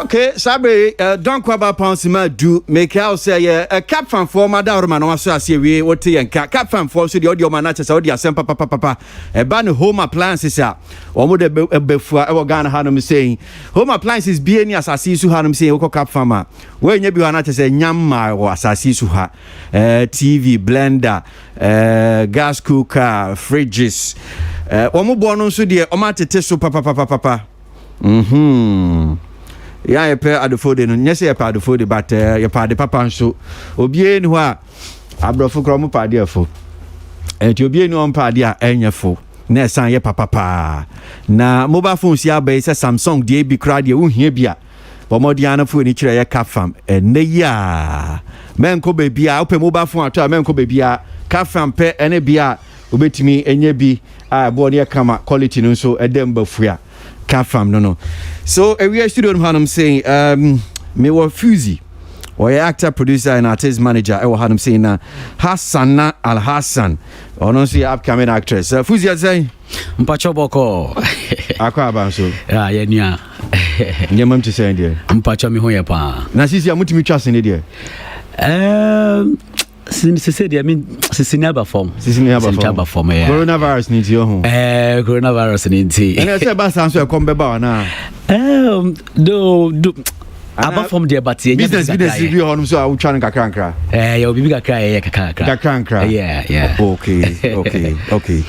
Okay, Sabre, don't kwaba ponsima do make out say a cap fan for Madame Roman was we what and cap fan for the audio manager Saudi Sempa papa a ban home appliances or would before our Ghana Hanum saying home appliances being as I see to Hanum say Oko cap farmer when you be an say Nyama or as I see to her TV blender gas cooker fridges omo bono so de omate so papa ya ye pe adofode no nyese ye pe adofode but ye pa de papa nso obie ni ho a abrofo kro mo pa de afo enti obie ni on pa de a enyefo na esan ye papa na mobile phone si abai se Samsung de bi kra de ohia bi a bomodi ana phone ni kire ye Kafam ene ya menko be bia ope mobile phone ato menko be bia Kafam pe ene bia obetimi enye bi a bo ne kama quality no so edem bafua Kafam no so we are studio I'm saying me were Fuzi or actor producer and artist manager I will have saying Hassana Al Hassan or no see upcoming actress Fuzi say mpacho boko akwa banso ya nia nyamam to say there mpacho me ho ye pa na sisi amutimi twase ne there since said I mean never form yeah. Coronavirus need your home coronavirus need and I said ba san so e come beba na do about from there but business be honum so I will try kakra you be kakra yeah okay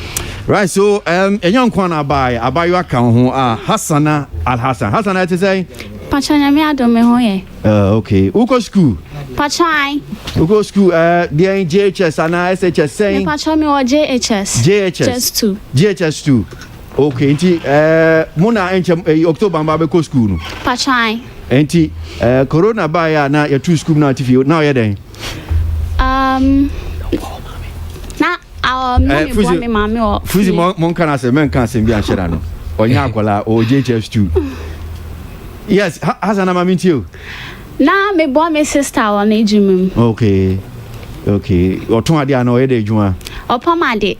right so enyon kwan abai you aka ho Hassana Al Hassan Hassana to say Pachanya me adom me ho ye okay uko school Pachai uko school there in JHS and SHS saying me pacha me o JHS 2 okay nti muna enchem October mba be ko school no Pachai enti corona ba ya na ya two school na tifi now ye den na me bo me mama o Fuzi mon kana se men kan se bi an shera no onya akola o JHS 2 yes Hasana mama ntio na me bo me sister on ejumum okay oton ade ana o ye de ejuma opamade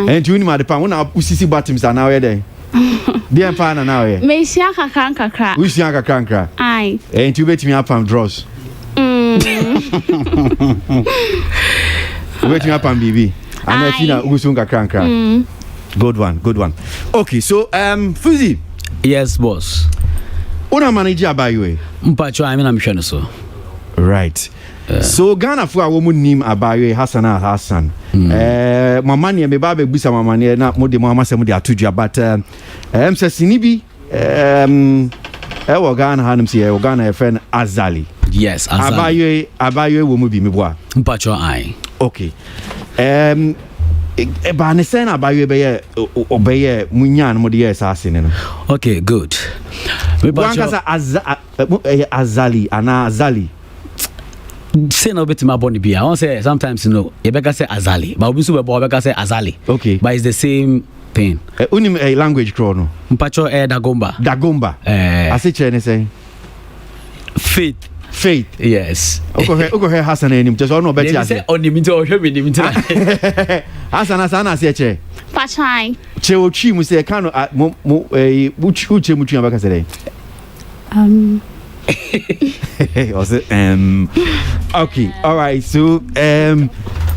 enti uni ma de pa wona usisi bottoms ana o ye de dia pa na o ye me sia kakra usia kakra ai enti ubetimi apam draws ubetimi apam bibi ana fina ugusun kakra good one okay so Fuzi yes boss una manage abayo mpacho I mean I'm sure so right so Ghana for a woman nim abayo Hassana Al Hassan mama ne me ba be busa mama ne na mo de mama se mo de atudua but se sinibi wo Ghana hanum se wo Ghana e friend Azali yes Azali abayo wo mu bi me boa mpacho ai okay ba ne sen abayo be ye obeye munya no mo de yes asene no okay good me ba Azali ana Azali say no bit my body be I won't say sometimes you know you better say Azali but we so we better say Azali okay but it's the same thing unim language chrono mpacho dagomba I say chene say faith yes okay Hassan enim just no better say onim nti o hwe me nim nti Hassan say che Pachai che o twi mu say kan mo uche mu twi abaka say was it okay all right so I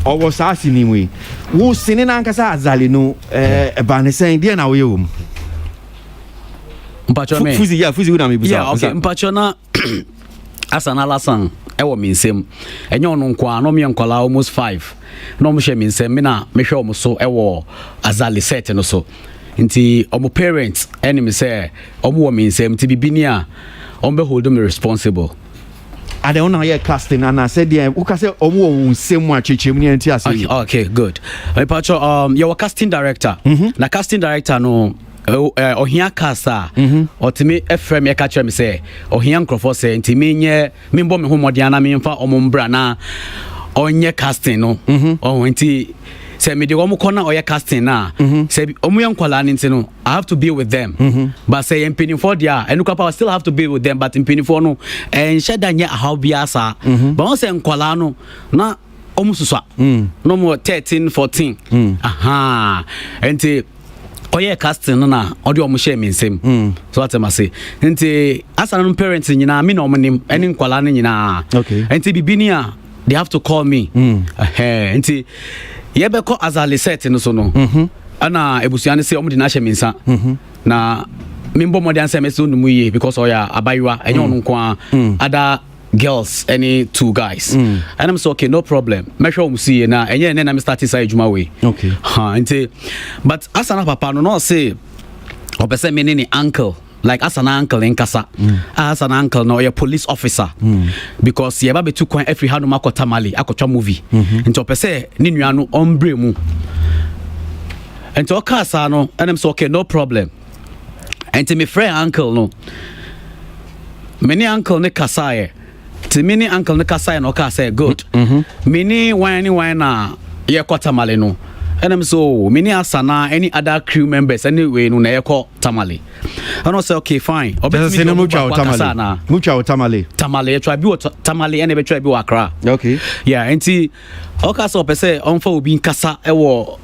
was asking him we wo sini na nkasa Azali no ba ne sen dia na wo yewum mpacho me Fuzi we na me busa yeah okay mpacho na Hassana Al Hassan ewo mi nsem enye ono nkwa no me nkwala almost 5 no mo hye mi nsem me na me hwe omo so ewo Azali set no so nti omo parents enemy say omo wo mi nsem ti bibini a be hold me responsible I don't know here casting and I said yeah who say omo nsem a chechemu ni enti ase okay good pacho you were casting director na casting director no ohia kasa otimi FM ka kire me say ohia nkrofo say nti menye membo me homodian na memfa omombra na onye casting no nti say me de omo kona oye casting na say omo yankwala nti no I have to be with them but say impini for dia enuka I still have to be with them but impini for no and sheda nya how biasa but on say nkwala no na omo suswa no more 13 14 enti oye casting na odi omo share me nsem so what am say nti asa no parents nyina me na omo nim eni nkwala no nyina nti bibini a they have to call me nti ye be call azali set no so no ana ebusuane say omo di na share me nsa na membo modern say me so no muye because oya abaywa enye ono nko ada girls any 2 guys and I'm so okay no problem me sure we see na enye na me start say adwuma we nti but asana papa no say opese me ni uncle like asana uncle in kasa asana uncle no your police officer because ye ba be tu kwan every hanu makota mali akotwa movie nti opese ni nua no ombre mu nti o kasa no and I'm so okay no problem nti me friend uncle no many uncle ne kasa ye ti mini uncle ne kasa no ka say good mini wine na ye kwata male no and so mini asana any other crew members anyway no na ye kwa tamale and I say okay fine obeti me mucha tamale try bi tamale and be try bi wakra okay yeah enti o ka so pese on fa obi nkasa e wo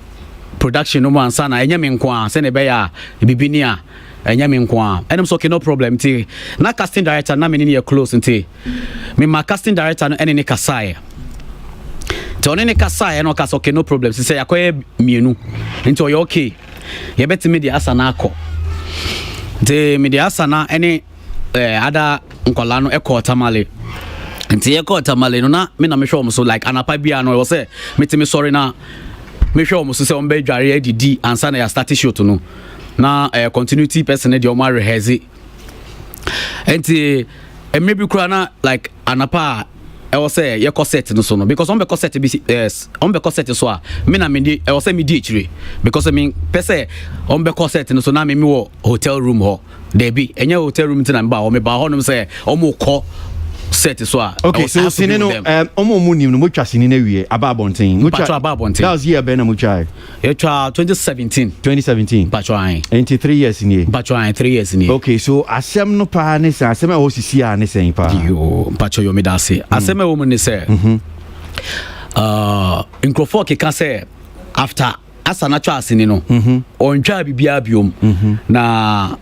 production no man sana enye me nko se ne be ya bibini a enya me nko a and I'm so okay no problem ti na casting director na me ni close nti me ma casting director no ene ne kasae ti one ne kasae no ka so okay no problem say yakoye mienu nti oyo okay ye beti media asana akọ nti media asana ene ada nkola no ekọ tamale nti ye kọ tamale no na me na me hwe so like anapa bia no say me ti me sorry na me hwe so say on be dware adidi ansa na ya start shoot no na continuity person de o ma rehearse enti maybe kura na like anapa I was say ye corset no so no because on be corset be yes on be corset so a me na me di I was say me di chire because I mean pese on be corset no so na me wo hotel room ho there be enya hotel room tin na me ba ho no say o mo ko set so a okay so sine no omo mu nim no mo twa sine na wie ababonten mo twa ababonten that was year be na mo twa e twa 2017 patwa 3 years in patwa 3 years in okay so asem no pa ne sa asem a wo sisi a ne sen pa yo patwa yo me da se asem a wo mu ne se nkrofo ke ka se after asana twa asini no on twa bibia biom na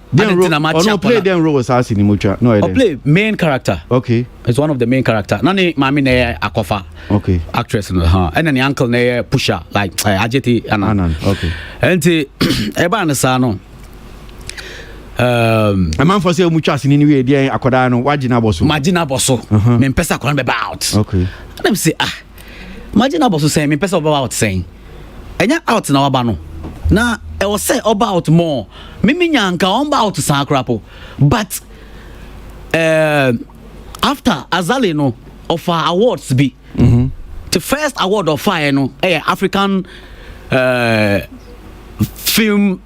na match no play them roles asini mo twa no play main character okay it's one of the main character nani mami na akofa okay actress no and then the uncle na pusher like ajeti anan okay and eba na sa no a man for say mo twa asini ni we dey akoda no wagina boso me mpesa akoda be about okay and them say imagine boso say me mpesa about saying enya out na waba no na e was say about more mimi nyanka on about sakrapo but after azali no of our awards be the first award of fire no African film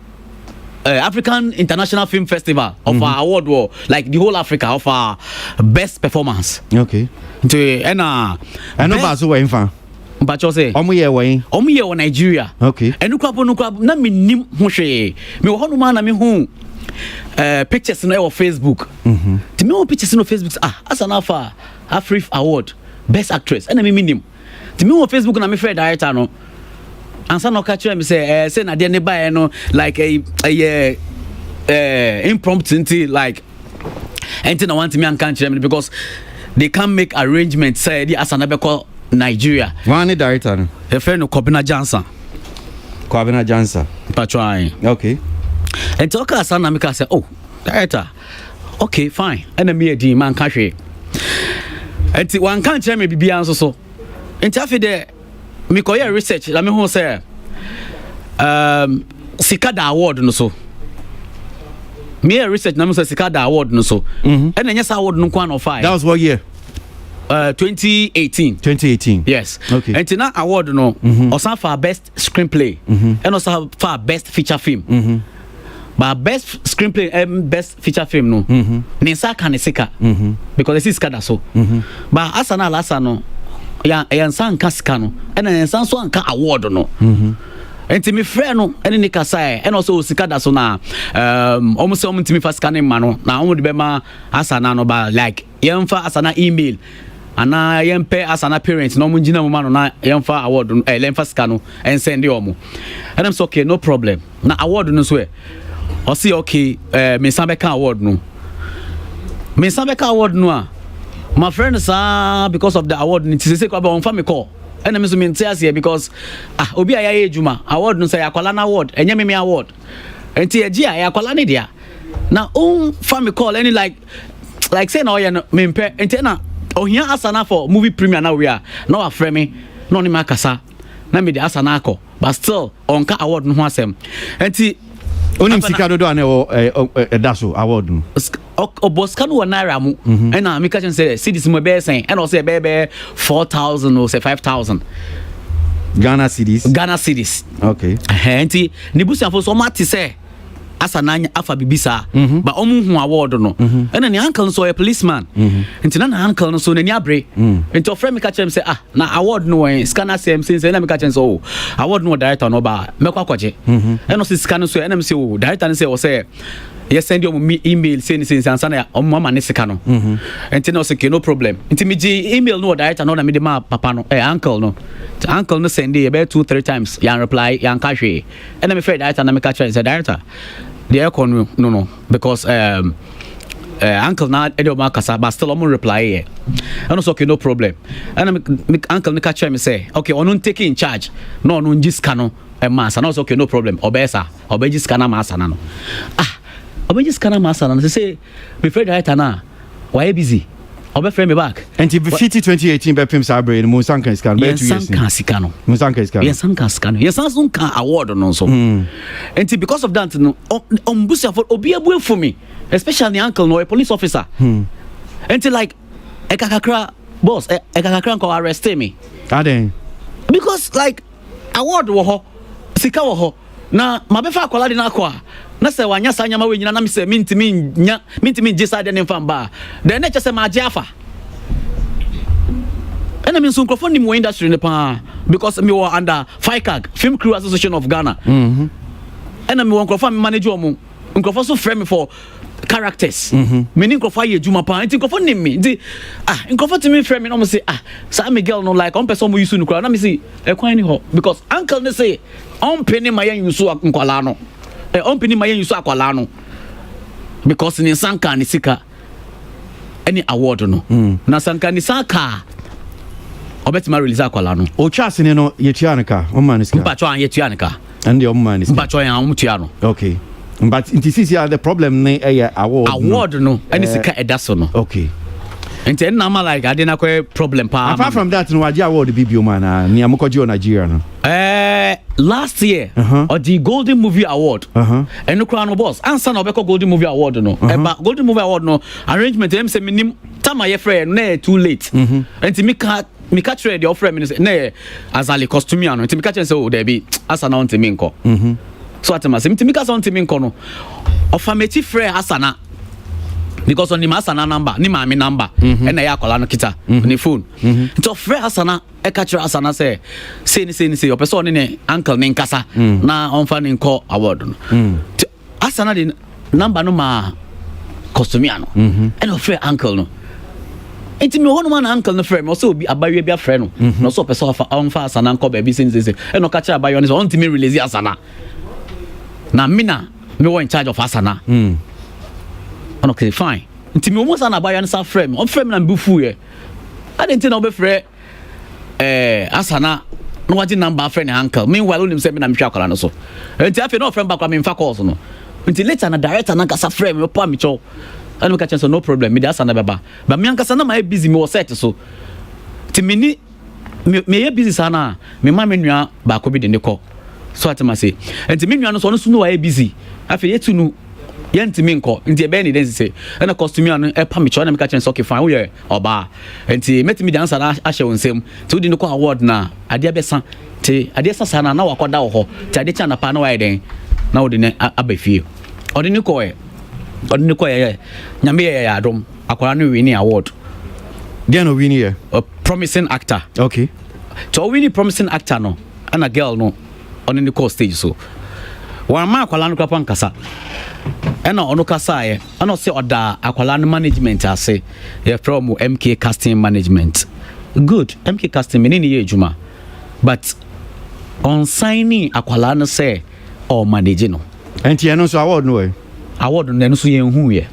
African International Film Festival of our award war like the whole Africa of our best performance okay to ena no ba so we fan but you say omo ye wo Nigeria okay enu kwapo na me nim ho hwe me wo hono ma na me hu pictures no Facebook ti me wo pictures no Facebook asa na fa Afrif award best actress and me nim ti me wo Facebook na me friend director no ansa no ka kire me say na de ne ba no like a impromptu like anything I want to me an kan kire me because they can't make arrangements say the asa na be call Nigeria. One director no. A friend of Kwabena Johnson. Patwai. Okay. And talk us na me ka say, "Oh, director. Okay, fine." And me di man ka hwe. Enti wan kan kire me bibia nso so. Enti afi de me ko ye research, la me hu say Sikada award no so. Me research na me say Sikada award no so. And enya award no kwa no fine. That was what year? 2018. Yes. Okay. And tina award no also for best screenplay and also for best feature film. But best screenplay and best feature film no. Ninsa kan sika. Because this is kada so. But asana lasa no ya nsa kan sika no and nsa so anka award no. Enti me friend no ene ne kasae and also sikada so na almost ntimi fa scanning ma no na omo de be ma asana no ba like yemfa asana email ana yempe asana parents no munjina mu ma no na yemfa award lemfa sika no and send omo and I'm so okay no problem na award no so o say okay me Sambeka award no a my friend sir because of the award ni say kwa ba on fa me call and me so me ntia here because obi aya ejuma award no say akwala na award enye me award enti eji aya akwala ne dia na on fa me call any like say na oya no me mpe enti na ohia asana for movie premiere na we are na wa frame me no ni makasa na me the asana akọ but still onka award no ho asem enti onim sika dodo ane daso award no oboska no naira mu na me ka chen say cedis mo be sen and o say be 4,000 or say 5,000 Ghana cedis okay enti ni busianfo so mati say asana afa bibisa ba omu hu award no and ni uncle so a policeman enti na uncle no so na ni abre enti o friend me ka chen say na award no scanner sem say na me ka chen so award no director no ba me kwa kwaje and no scanner so na me say director no say o say yes send you email say answer na o mama ne sika no enti no say no problem enti me gi email no director no na me de ma papa no uncle no send e about 2-3 times yan reply yan ka hwe and me fair director na me ka chen say director the aircon no because uncle na edo ma kasa but still I'm reply here and also okay no problem and uncle me catch me say okay on take in charge no njiska no e masa and also okay no problem obesa obejiska na masa na no obejiska na masa na say me friend right na why busy obe friend me back and if 2018 be pim sabre no musanka scan be 2 years musanka scan yes sun can award no so and because of that no ombusia for obi abu for me especially uncle no a police officer and like ekakakra boss ekakakra ko arrest me because like award wo ho sika wo ho na mabefa akola de na akwa na se wanya sanya ma we nyina na me se mintimi gisa de ne mfamba de na chese ma afa and I mean so microphone in industry ne pa because me were under FICAG Film Crew Association of Ghana and I me microphone manage omo microphone so frame me for characters me ni microphone ye juma pa nti microphone ni me nti microphone to me frame me no me say sa me girl no like on person mo use no na me say e kwan ni ho because uncle ne say on penny my use nkwala no on penny my use akwala no because ni sanka ni sika any award no na sanka ni saka obetima release akwala no o chance ni no ye tuanka o man sika mpa chwa ye tuanka and the man sika mpa chwa ya o tuano okay but it is the problem ne award no any sika edaso no okay enti na ma like ade na kwa problem pa apart from that no waje award bibio man ni amokoji o Nigeria no last year or the Golden Movie Award and no crown boss answer na obeko Golden Movie Award no but Golden Movie Award no arrangement them say minim tama ye friend na too late enti me catch the offer me say na azali costume ano enti me catch say oh there be asa na onti me nko so atema say enti me catch onti me nko no offer me ti friend asa na because on the masana number ni mami number and na ya kola no kita ni phone to free asana e catch asana say your person ni uncle ni nkasa na on fa ni nko award no asana the number no ma costumiano and of free uncle no enti me hono man uncle no frame o so obi abawe bia frɛ no no so person on fa asana nko ba bi say e no catch abawe no so on ti me release asana na mina me wo in charge of asana okay fine nti me almost na buy an sa frame on frame na mbufu ye I didn't know be frɛ asana no waji number friend uncle meanwhile onim say me na mhwa akwala no so nti afi no frame back me mfa calls no nti later na director na kasa frame me pa me cho and me ka chen so no problem me da asana beba but me ankasa na my busy me was set so nti me ye busy sana me ma me nua ba ko bi de ne call so atema say nti me nua no so no wa ye busy afi yetu no yentimi nko nti ebe ni den say na costume anu e pa me cho na me ka chen so okay fine wo ye oba nti metimi dan sa na ahye wonsem ti odi no ko award na ade abesa ti ade sasa na wakoda wo ho ti ade cha na pa na wa ye den na odi ne abafie odi ni ko ye nyame ye adom akwara no win award then win here promising actor okay to win promising actor no and a girl no on the call stage so One ma akwala no kwapa nkasa. Ena ono kasa ye. Ana se oda akwala no management ase. Ye from MK casting management. Good. MK casting me ni ye juma. But on signing akwala no say or manage no. Enti eno so award no. Award no so ye hu ye.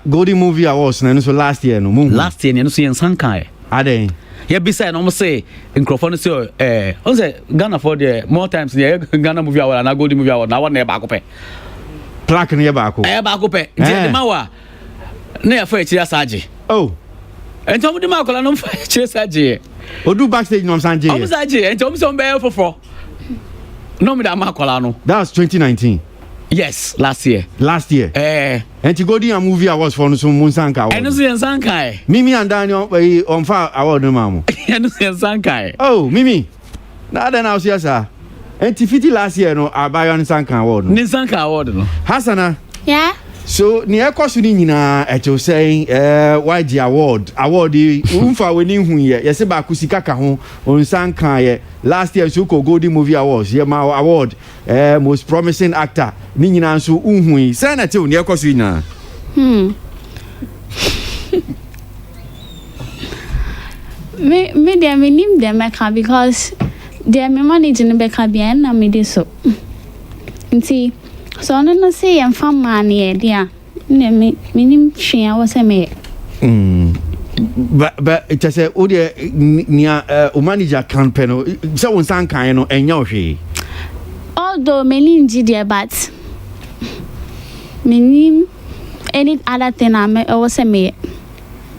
Golden Movie Awards na so last year no. Last year no so ye nsanka e. Aden. Yeah, beside no say in Crawford say on say Ghana for the more times the Ghana Movie Award and Golden Movie Award na one na baako pe. Plaque na baako. Baako pe. The mawa na fa echi asaje. Oh. Entom de makola no fa echi asaje. Odu backstage no amsanje. Amsaje, entom so be fofo. No me da makola no. That was 2019. Yes, last year. And you go to a movie awards for no Munsanka. And no Sankai. Mimi and Daniel on fire award no mamu. And no Sankai. Oh, Mimi. Now then I'll see sir. And Tifiti last year no I buy on Sanka award. Nisanka award no. Yeah. So near Kwasi na eto saying YG award umfa weni hu ye yese ba kusika ka ho onsanka ye last year so ko Golden Movie Awards ye ma award most promising actor ni nyina so unhu say na te near Kwasi na me dem nim dem meka because dem me manage no beka bia na me dey so nti so no say em fam man ye dia na me nim hwea wo say me but it say o de nia o manager campaign no say won san kan no enya ohwe although me linji there but me nim any other thing I wo say me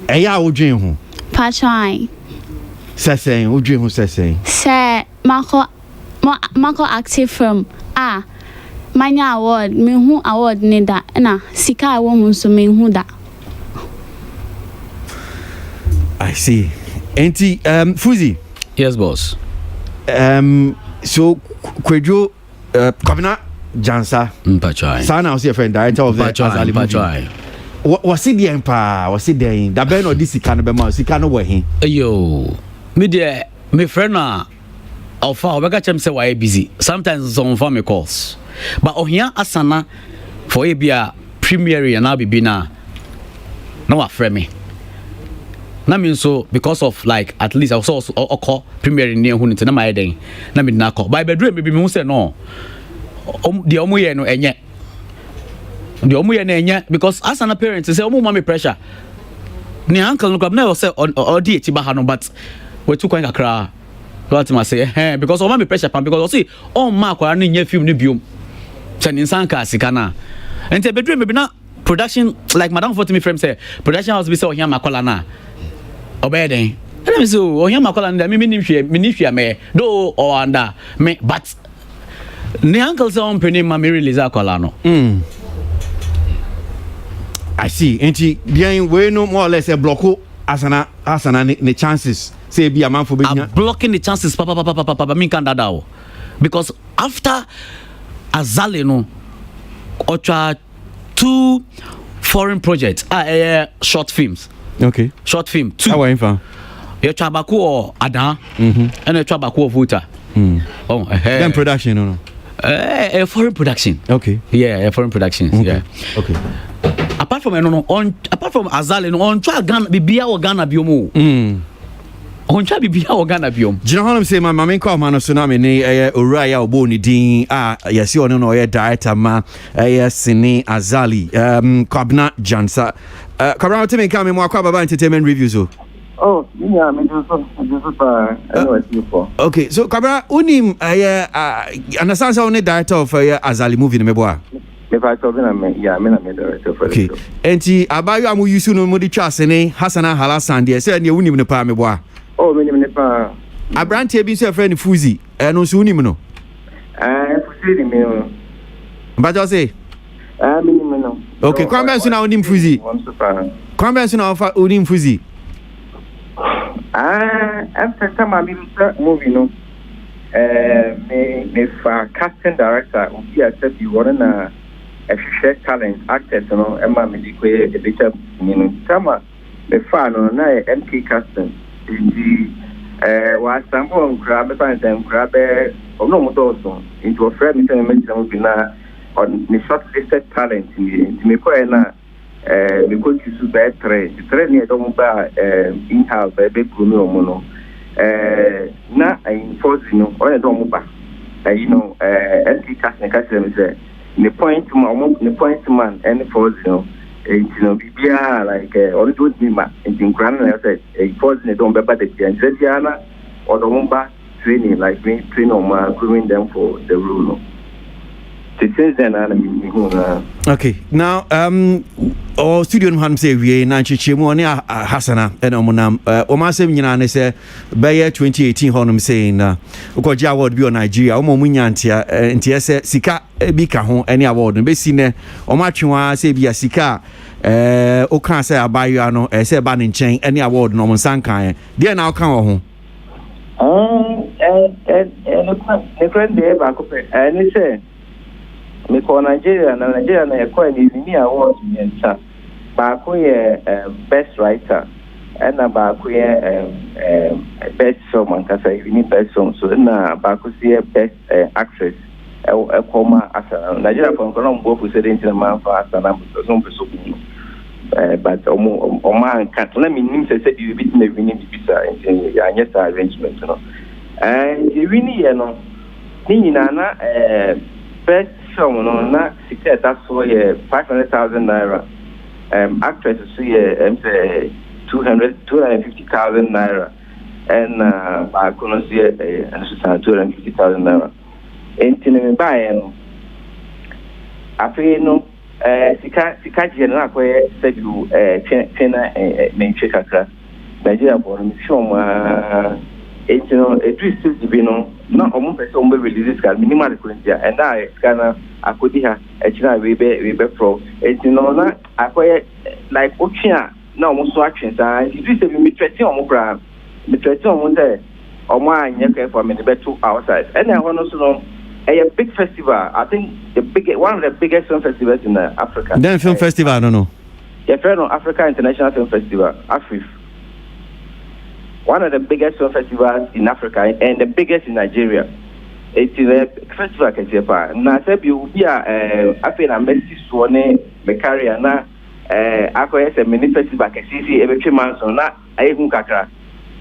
eya o dwen ho patchai sesen o dwen ho sesen say mako active from Manya award, me who award ne da na sika wo so me hu da. I see. Enti Fuzi. Yes boss. So Kwejo Kwabena Jansa. Mpachai. Sana was your friend director of the Azali Mpachai. Was it the empa? Was it the da ben or this sika no be ma sika no we hin. Yo. Me de me friend na Alpha Obeka chem say why busy. Sometimes some for me calls. But ohia asana for ebia premiere and now be na a friend me. Na mean so because of like at least I was also call premiere near who na my den. Na me na call. By bedroom me who say no. The omu ye no enye. The omu ye no enye because as an parent say omu mama pressure. Ni uncle no na say or di echi ba ha no but we too kwan kakra. What must say because o mama pressure pan because see on ma kwara no nya film ni biom. Sending Sanka Sikana. And say bedroom maybe not production like Madam for me frame say production house be so here makola na. Obede. And me so here makola na me minifia me do or under me but ne uncle say on penny ma me release akola no. I see. Enti bien we no more or less a blocko asana ne chances say be a man for be blocking the chances papa me can dada because after Azali no ocha 2 foreign projects short films. Okay. Short film 2. How info? You trabaku or Ada and you trabaku of Vuta. Oh, then production no. A foreign production. Okay. Yeah, a foreign production. Okay. Yeah. Okay. Apart from apart from Azali no on try Ghana bibia or Ghana biomo. On try bibia or Ghana biom. Do you know how I'm saying my main call man tsunami ni Uraya Oboni din yes you no director ma Sine Azali Kwabena Jansa. Kwabena tell me come more Kwababa entertainment reviews o. Oh, yeah, I know you for. Okay, so Kwabena unim understand so only director of Azali movie meboa. If I told them, yeah, I'm a director for okay. Enti abayo amu yusu no modi twase ne Hasana Halasan de say ne unim ne pa meboa. Oh, minimum ne pa. Abrante bi so friend Fuzi no so unim no. Fuzi me no. Mbajo say minimum no. Okay, kwamba so na unim Fuzi. Kwamba so na unim Fuzi. After time I movie no. Me for casting director we accept you want na share talent actors no Emma me di ko e beta you tama me fa no na MK casting ndi wa sample on grab find them grab no mo do so into friend me tell me na on the shortlisted talent in me ko na me ko kisu be tre ne do mo ba in house be kunu omo no na enforce no o do mo ba NT cast na cast me say the point man any force bibia like only don't me ma in grand na say force ne don be ba the Diana or the Mumba training like me train on grooming them for the rule no. Okay, now or studio no say we na chichemu oni Hasana and omonam o ma say nyina ne say be 2018 honum saying na ukoji award bi on Nigeria o mo munya ntia say sika bi ka ho any award no be si ne o ma twenwa say bi sika o kan say abayo no say ba ne nchen any award no mo sankan dey na o kan wo ho ne friend dey ba ko pe any say me ko Nigeria na ekwa ni ni award nyensa ba ko ye best writer and ba ko ye best film and kasa ni best film so na ba ko see best actress e koma asa Nigeria for ko no mbo fu se den man fa asa na so so but o man kat na me nim se di bit na wini bisa ya nyesa arrangement no and the wini ye no ni na best film no na ticket that's for 500,000 naira actress so say 250,000 naira and ba kono say 250,000 naira entine me buy no afi no sika je na akoye sedu tena menche kakra Nigeria for me film etino edristu dibino na omo person omo release ska minimal currency and I kana akodi ha echina we be pro etino na akoye like otua na omo so atwen sa edristu bi me twete omo bra me twete omo say omo anya ka for me be to outside and I want to know a big festival. I think one of the biggest film festivals in Africa. Then film festival, I don't know. Yeah, Africa International Film Festival, AFRIF. One of the biggest film festivals in Africa and the biggest in Nigeria. It is a festival can say pa. Na say bi obi a afi na Messi suone me career na akoye se mini festival can see ebetwe manso na ayehu kakra.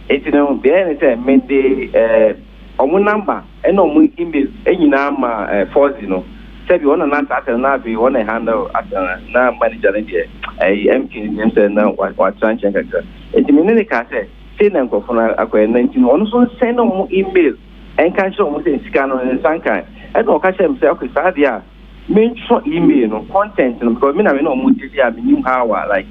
It no be any say me dey omu number and omu email enyina ma force no say bi wona na start na bi wona handle atana na manager dey MK dem say na what tranche kakra. It me ne ka say na nkofo na akoye 19 ono so send omu email and can show omu say sika no sankan and o ka say me say okay sa dia me show email no content no because me na me no omu dey a me how like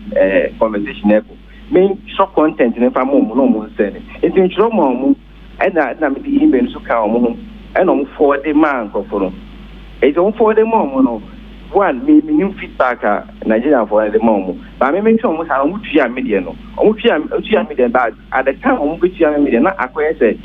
conversation echo me show content no fa mo no omu send it intro mo omu and na me the email so ka omu and omu forward the man nkofo no e don forward the mo no one me new feedback Nigeria for the mom but me make sure omu sa omu tua media no omu tua media but at the time omu tua media na akoye say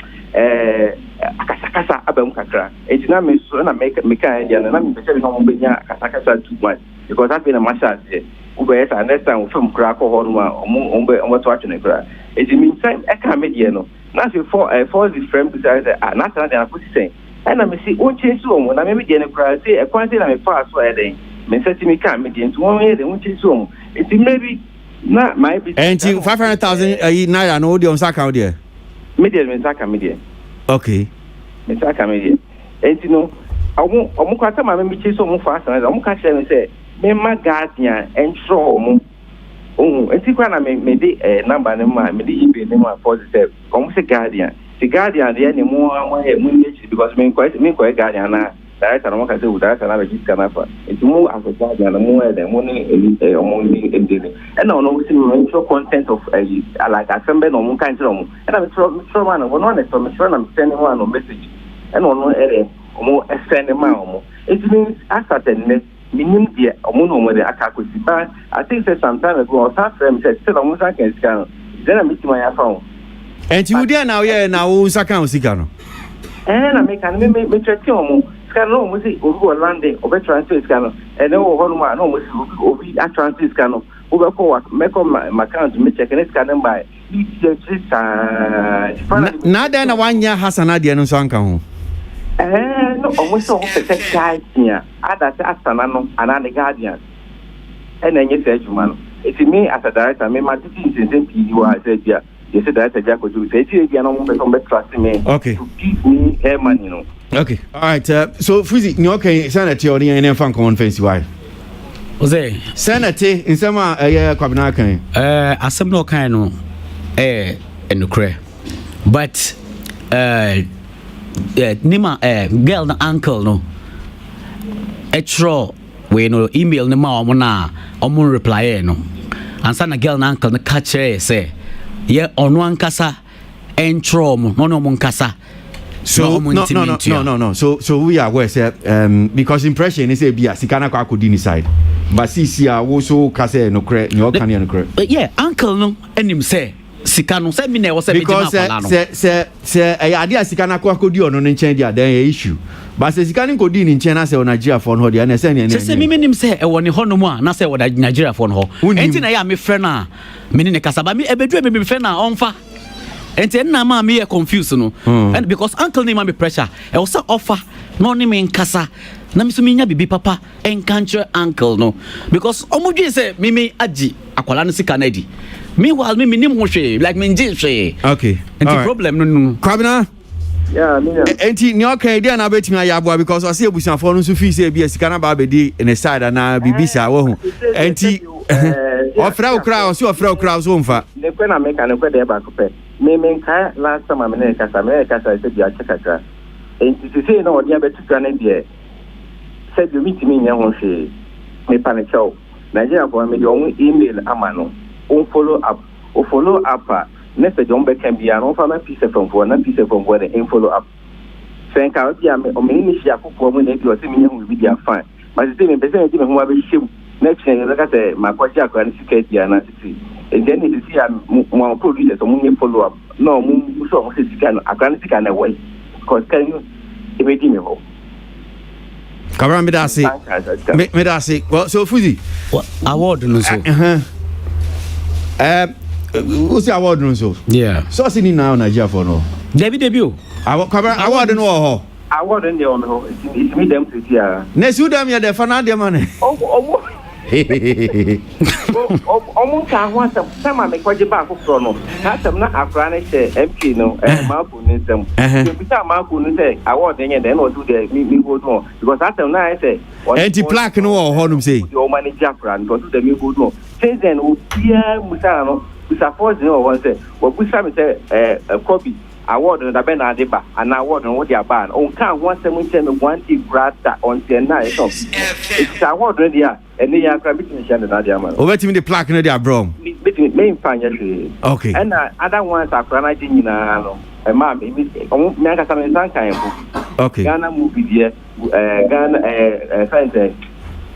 akasakasa abam kakra enti na me so na make kan dia na me pese no omu benya akasakasa too much because I've been a master there ube yes understand film kra ko ho no omu to atwene kra enti mean time e ka media no na so for the frame to say na sana dey put say and I me see o change so na me media no kra say e kwan say na me pass so e dey me say me ka media enti won here dey o change so enti maybe na my be enti 500,000 naira no dey on account there media me saka media okay me saka media enti no omu kwata ma me change so omu fa sana omu ka share me say me ma guardian ensure omu enti kwa na me dey number ne ma me dey email ne ma positive omu say guardian the guardian dey ne mo because me quite guardian na director no ka say director na register na fa enti mo as a guardian mo dey mo ni omu ni endele and no see me show content of like assembly no mo kan tell omu and I try man no na so me try na send one no message and no omu send ma omu it means after the next minim dia omu no mo dey akakosi but I think say sometime ago or start from say still omu san kan scan then I meet my phone and you there now yeah na wo sakan sika no na me kan me check omu scan no mo say obi go landing obi transfer scan no and no ho no ma no mo say obi a transfer scan no obi ko me ko my account me check ne scan by na then na wanya Hasana dia no so anka ho no almost so guys here. Other Asanano and the Guardian. And then you said, man, it's me as a director. I mean, my teaching is in you are said, yeah. You said that Jack would do. Say, you know, trust me. Okay. To give me her money, you know. Okay. All right. So, Fuzi, you okay? Senator, the NF fan conference, why? Ose Senator, in some Kwabena can. Asem no kind no enukre. But nima girl na uncle no. Etro we no email ni ma omo na omo reply no. Ansa na girl na uncle na catch say ye ono ankasa entro mo no mo nkasa. So no. So we are aware say because impression is say bia sikana kwa akodi ni side. But see wo so kase no kre no kan no kre. Yeah, uncle no enim say sikano say me na wo say me because say ade sikana kwa akodi ono ne nchen dia then issue. But say sikana kodi ni nchen na say Nigeria for no dia na say ne. Say me nim say e woni ho no mu a na say wo Nigeria for no ho. Enti na ya me friend a me ne kasaba me ebedu me friend a onfa. Enti na ma me confused no. And because uncle ni ma me pressure e wo say offer no ni me nkasa na me so me nya bibi papa enkanche uncle no because omudwe say me agi akwala no sika na di meanwhile me nim ho hwe like me nje hwe. Okay. Enti problem no Kwabena. Yeah, me. Enti ni okay dia na betimi ayabo because o say ebusanfo no so fi say bia sika na ba be di in the side na bibi sa wo ho. Enti ofra ukra o si ofra ukra so mfa. Ne kwa na me kan kwa de ba ko pe. Me nka last time me kasa say bia chekaka. Enti say na odi abetu kwa na die. Said you meet me in your me panic. Nigeria for me, your email amano, follow up, next John Beckham be an offer piece from where the follow up. Thank you, or many Shaku for when you are seeing will be fine. But the same person who have a ship next thing, like I say, my Kwasi and security and and then it is here more producers or follow up. No, so I can't away because can you imagine me? Kabra me dasi. Well, so Fuzi. What award no so? What's the award no so? Yeah. So sini na Nigeria for no. Debut. Kabra award no ho. Award no no. It's me them to here. Ne su dem ya de fa na de man. Omo ka ho asem sama me kwaje ba akofro no ka asem na akra na che MP no ma bu ni nsem so bi ta ma ku ni say award enye den no do the me go do because asem na say anti plaque no ho no say o manage akra no do the me go do since then o bia musa no musa force no won say wo busa me say copy award no da be na deba and award no dia ban on kan ho asem nche no wanti brata on ten na so it's award no dia and they are crabbing share na dia man over to the plaque no dia brom me fanya hwe okay and other ones are krana ji nyina no e ma me aka sa me san kan bu okay Ghana movie there Ghana science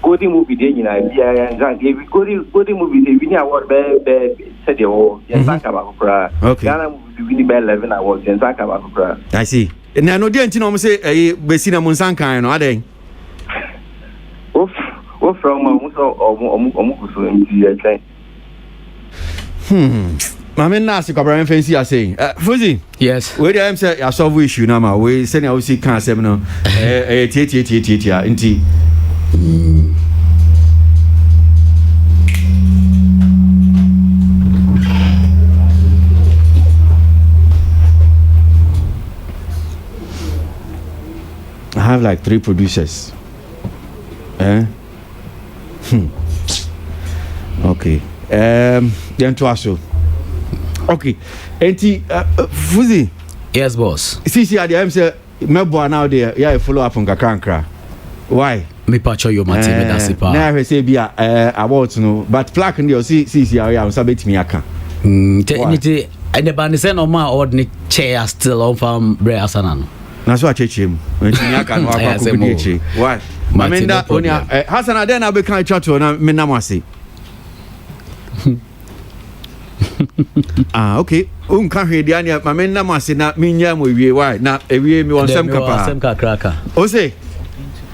Golden movie there nyina bia ngan Golden movie there win award be said the o yen san ka ba kura Ghana movie win be 11 awards yen san ka ba kura I see na no dia ntino mo say be si na mo san kan no aden from Omukuso MTI. Mama Nasi Kabra fancy are saying. Fuzi. Yes. Where I am say I solve issue now. We send out see can seminar. Inti. I have like 3 producers. Okay. Then to us. Okay. Enti Fuzi. Yes, boss. See at the I'm say Mebo now there. Yeah, follow up on Kakranka. Why? Me pacho yo mati me dasi pa. Na say bia about no, but plaque ndi o see area am sabet me aka. Technically and the band say no ma ordinary chair still on farm bre asana no. Na so acheche mu. Enti me aka no akwa ko di eche. Why? Mamenda onia Hassan Aden na be kan chato na me na mwase. Okay. Unka hwe dia ne mamenda mwase na minya mo wie why na ewie mi wonsem kapa. Wonsem ka kraka. O say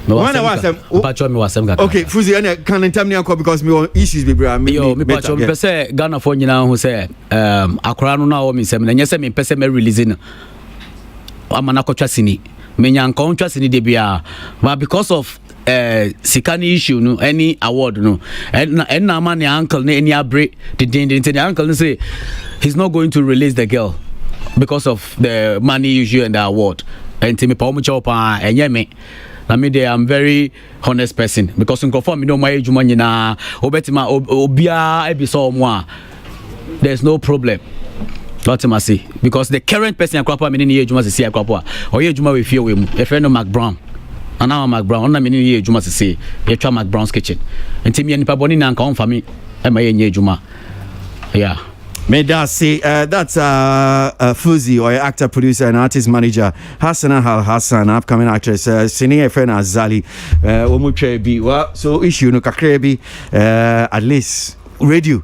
Wana wasem pacho me wasem kaka. Okay, Fuzi ene kan ntam ne akọ because me issues be bra me. Yo me pacho me pese Ghana for nyina ho say akora no na wo me sem na nyese me pese me release no. Amana kotwa sini. menya contrast ni de bia, but because of sikani issue no any award no and na man uncle any abre the uncle say he's not going to release the girl because of the money issue and the award and me pa omo pa enye me na me dey I'm very honest person because in conform me no my ejuma nyina obetima obia e bi so omo a there's no problem. What I say because the current person akwapa me ni ejuma se akwapa or ejuma we fie we mu e friend no Mac Brown and now Mac Brown na me ni ejuma se ye twa Mac Brown's kitchen enti me nipa boni na nka on fa me e ma ye ejuma yeah. May that say that's Fuzi or actor, producer, and artist manager Hassan Al Hassan, upcoming actress, senior friend Azali, Omuchebi. So issue no kakrebi at least radio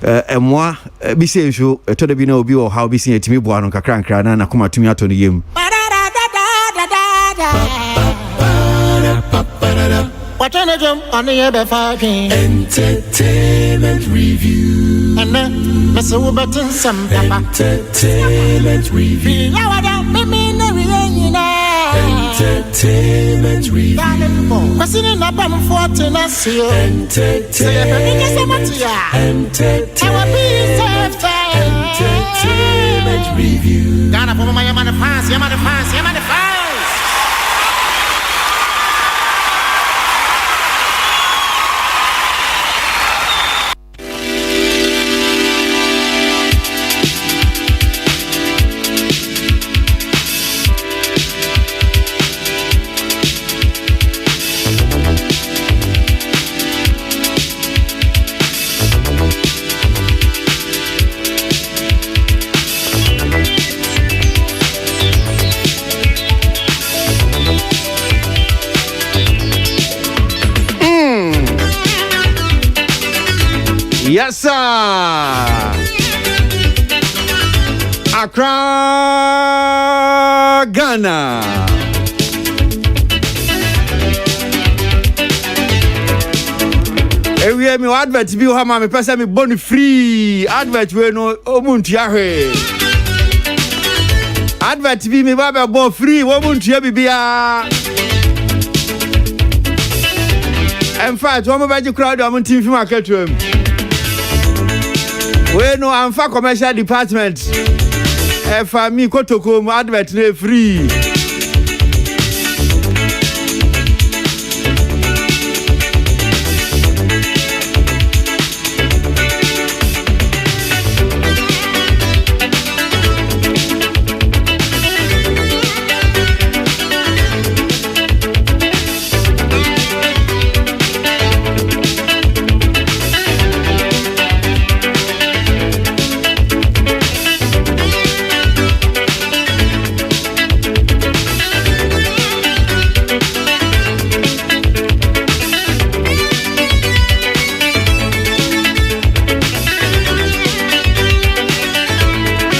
and moi be say show to the bino bi or how be seen timi boa no kakra nkra na kuma tumi ato no yem. Entertainment review. And then, Mr. Wuberton, some entertainment review. Entertainment review. Entertainment review. Ghana for my man, fans. Yes, sir. Accra, Ghana. Every me advert bi o ha ma me pese me boni free advert we no omuntua hwe. Advert bi me ba be bon free wo muntua bibia. In fact, wo mo ba ji crowd am team fi market room. We no I'm for commercial department. For me kotoko advert no free.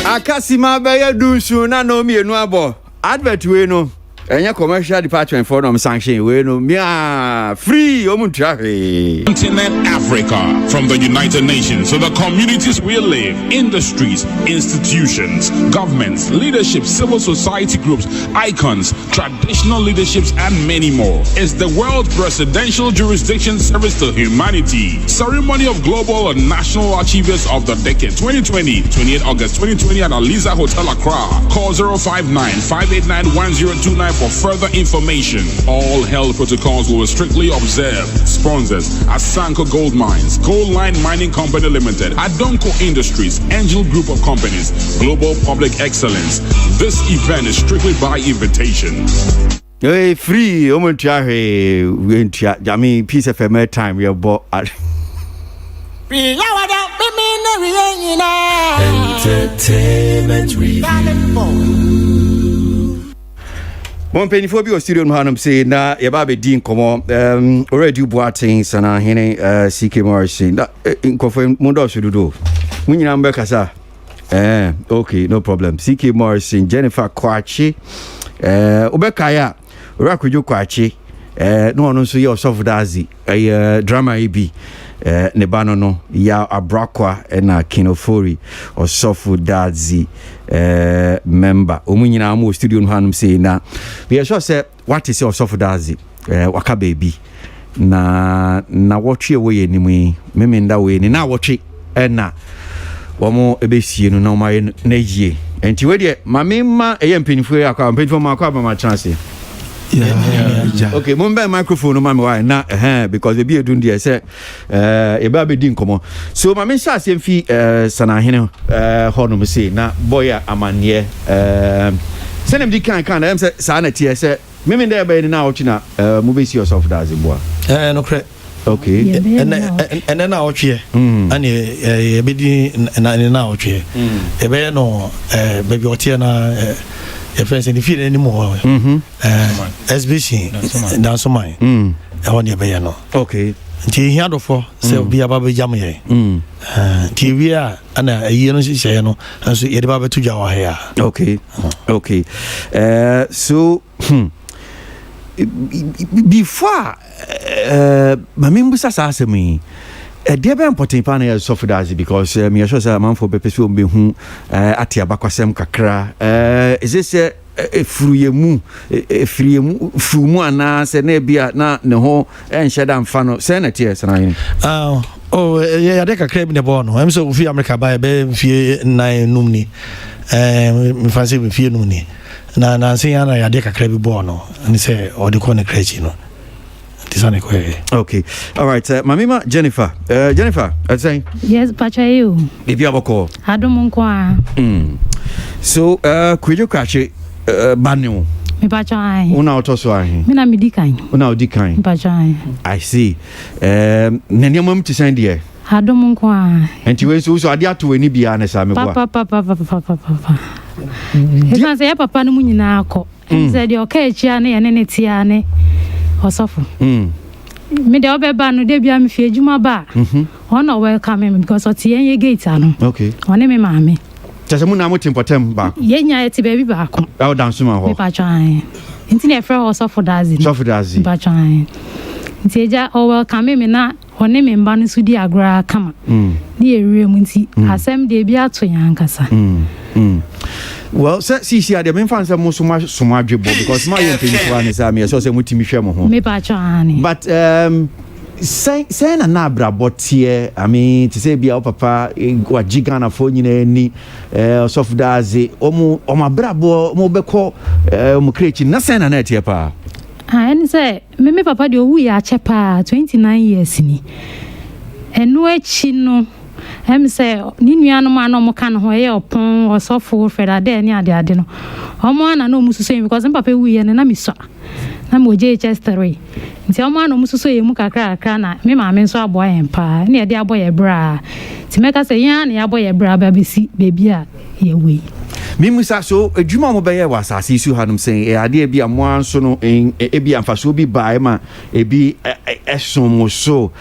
Akasima beye dunsu na no mienu abo advert we no enya commercial department for no sanction we no mia free omuntua he. Internet Africa, from the United Nations to the communities we live, industries, institutions, governments, leadership, civil society groups, icons, traditional leaderships, and many more. It's the World Presidential Jurisdiction Service to Humanity Ceremony of Global and National Achievers of the Decade 2020, 28 August 2020 at Aliza Hotel Accra. Call 059-589-1029 for further information. All health protocols will be strictly observed. Sponsors: Asanko Gold Mines, Gold Line Mining Company Limited, Adonko Industries, Angel Group of Companies, Global Public Excellence. This event is strictly by invitation. Hey, free omuntua he wentua jami piece of my time we bo Entertainment review. One penny for your studio Hanum say na yaba be din komo already boating sana hene CK Morrison that in confirm mundo should do munyina mbe kasa okay no problem CK Morrison Jennifer Kwachi obekaya Rakujo Kwachi no one so your soft dazi drama ibi ne ba no ya abrakwa na kinofori Osofo Dazi member omunyina mo studio no hanum say na we sure say what is Osofo Dazi waka baby na wotwe we yenimu memenda we ni na wotwe na womo ebesie no na omaye na yie enti we de mamema mpinifo akwa mpinifo makwa ba ma chance. Okay, mumbe microphone mama why na because be doing there say e ba be din komo. So mama sha asem fi sana hene hono me say na boy amane senem di kan na em say sa na tie say meme dey be ni na ochi na mu be see yourself that zimboa. No cre. Okay. And then out here, and a bidi and out here. A bear no baby Otiana. Your friends in the field anymore. SBC, that's so mine. I want your bayano. Okay. Till he had for, so be a baby jammy. TV and a year no, and so you're about to Jawa here. Okay. Okay. So, before, my members asked me. There be important pan here Osofo Dazi because me sure say man for pepesi o be hu ati abakwasem kakra is this efruyemu fumu ana se na bia na ne ho enhye da mfa no se na tie se na yin yeah de kakra bi ne bo no em so fi America ba be fi nine numni me fancy be fi numni na se yana ya de kakra bi bo no ni se o de ko ne krechi no. Okay. All right. Mamima Jennifer. Jennifer, I saying. Yes, Pachayu. If you have a call. Adomunkwa. So, could you catch it? Banu. Me Pachai. Unauthorized. Mina midikain. Unauthorized. Pachai. I see. Nanyamum to send here. Adomunkwa. And you also adia to any biana same. Papa. If I say papa no munyina akọ. Said the okay chia ne ene tiane. Osofo. Me de obeba no de bia me fie adwuma ba. Ono welcome me because otie gate ano. Okay. One me maame. Tese mu na mo timpotem ba. Ye nya eti baby ba ko. I will dance ma ho. Me pa twan. Nti na efre Osofo Dazi. Osofo Dazi. Pa twan. Nti eja o welcome me na one me mba no sudi agra kama. Ni ewre mu nti asem de bia to yankasa. Well, see, I didn't find some more because my opinion is I so say mutimi hwe mo ho. Me pa twan. But say na nabra but here I mean to say bia papa wa gigana fo nyina ni Osofo Dazi omo brabo mo beko mo create na say na tie pa. And say me papa de owu ya chepa 29 years ni. Enu echi no em say ni nuanom ano mo kan ho ye opon Osofo Federade ni ade no. Omo ana no mususo because papa wu ye na mi so. Na mo JH3. Nti omo ana mususo ye mu kakra na me ma me nso aboa yen pa. Na ye de aboa ye bra. Ti meka say yan na ye aboa ye bra ba besi baby a ye we. Mimusa so adwuma mo beye wa asase su hanum sen ade bia mo anso no bia mfaso bi bae ma ebi eson mo so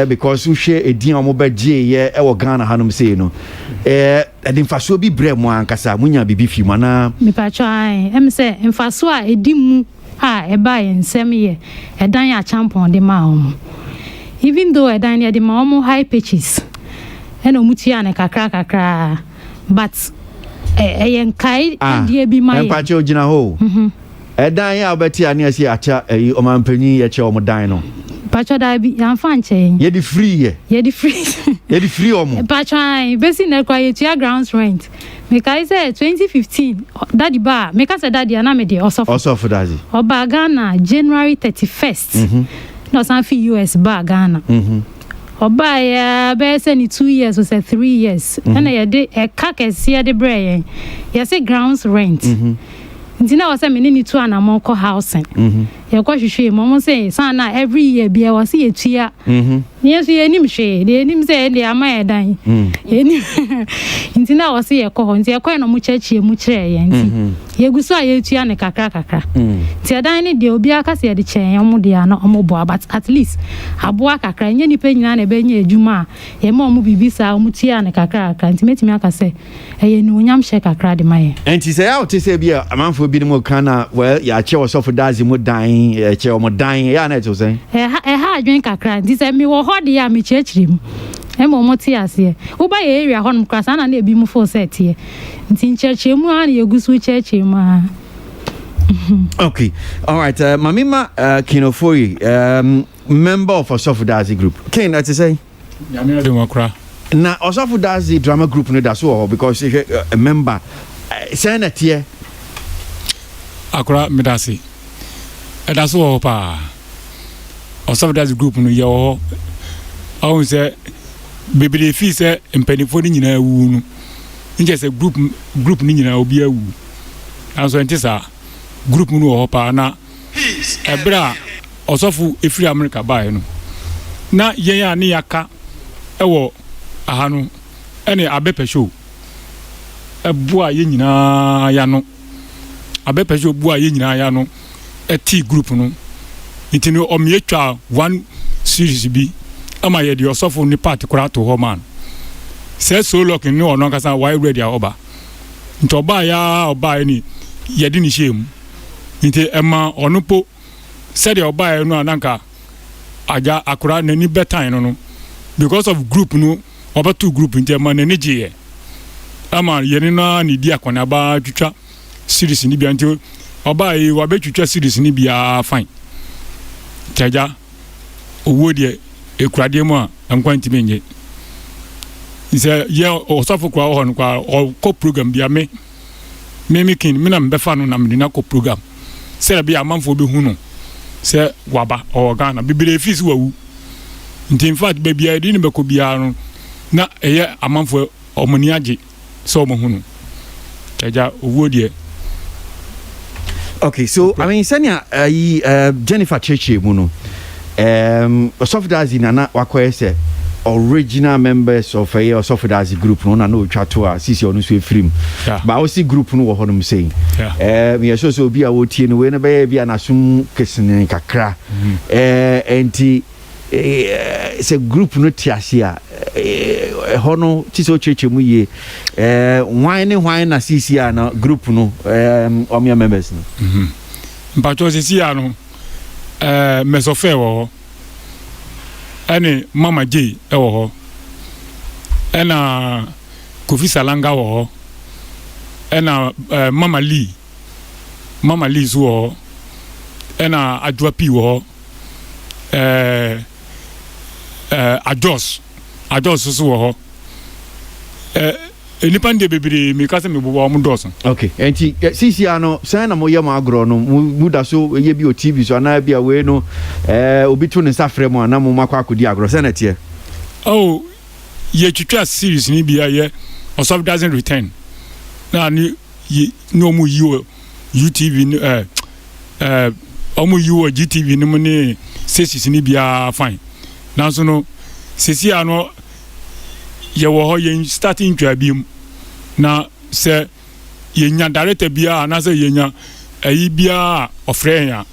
because we share edin mo baje ye wo Ghana hanum sen no ade mfaso bi bre mo ankasa munya bibi fi mo na me pa twan em say mfaso a edi mu a e ba ye nsem ye edan ya champion de ma omo even though edan ye de ma omo high pitches eno mutia ne kakra but kai die bi mai empa che ogina ho edan ya obeti ani asi acha o mampani ye che o modan no pacho da bi amfa nche ye di free omo pacho ai besi na kwa ye tia grounds rent me kai say 2015 daddy ba me ka say daddy na me de Osofo Dazi oba Ghana January 31st no san fi US ba Ghana Oba ya be say ni 2 years or say 3 years and ya de e ka kese de bre ya say grounds rent nti na wasa me ni tu anamon ko housing ya kwa hwehwe mo say sana every year bia wasa ye tua ni so ye nim hwe de nim say de ama ye dan ye nim nti na wasa ye ko nti ye kwa no mu chachie mu kire ye nti ye guso a ye tua ne kakra nti dan ni de obi aka se ye de chen ye mo de ana omo bo but at least aboa kakra nya nipa nyina na be nya adwuma ye ma omo bibisa omo tua ne kakra nti metimi aka se ye ni onyam hye kakra de maye nti say out say bia amanfo bi ni mo kana well ya che Osofo Dazi mo dan din che omo dan ya na to say ha adwen kakra ndi say me wo hode ya me chechirem emo mo ti ase wo ba ye area honum krasa na ebi mu for set ye nti chechirem a na yegusu chechirem a okay, all right. Mamima Kinofori, member of Osofudazi group. Ken, that's to say. Now Osofudazi drama group no that's all because a member. Senate here. Akra medasi. That's all pa. Osofudazi group no yo. I say baby the fee say empenifo ni nyina wu no. Nje say group ni nyina obi awu. Anso entisa group no hopa na ebra osofu efiri America bae no na yen ya ne yaka ewo ahanu ene abepe show ebua ye nyina ya no abepe show bua ye nyina ya no eti group no itino omietwa one series bi ama ye de osofu ni part kura to ho man se so lock ni ono kasa why ready oba ntoba ya oba ni ye di ni shame nti ema onupo said your buy no ananka aja akura nani betan no because of group no over two group nti ema nani je ama yeni na ni di akwana ba twitwa series ni bia nti oba yi wa be twitwa series ni bia fine taja owo de ekurade mu a enkwanti menye nse ye osofo kwa ho no kwa ko program bia me kin me na mbefa no na me na ko program se bia amanfo be hu no se waba o Ghana bibire fees wawu nti in fact baby I didn't be ko bia no na eye amanfo omani age so mo hu no taja owo de. Okay, so I mean sanya Jennifer Cheche mu no Osofudazi na wakoye se original members of Osofudazi group no na no twa to a sisi onu so efrim ba o si group no wo honum sei me so obi a wo tie no we na be bia na sum kesene kakra enti se group no tiase a hono ti so cheche mu ye wine na sisi a na group no omia members no mpacho sisi a no mesofe wo ene Mama J ewo ho ena Kofi Salanga wo ho ena Mama Lee zo ho ena Adwa P wo ho Ajos so wo ho enipande bebere mi kase me bobo mu doso. Okay, enti sisi ano sai na moye ma agro no mu da so ye bi o TV so na bia we no obi to ne safre mu na mu makwa akodi agro sai na tie. Oh, ye twitwa series ni bia ye Osof doesn't return. Na ni no mu yi UTV ni omu yi GTV ni mu ni series ni bia fine. Na so no sisi ano ye wo ho ye starting twa biem na se ye nya director bia na se ye nya ayi bia ofre ya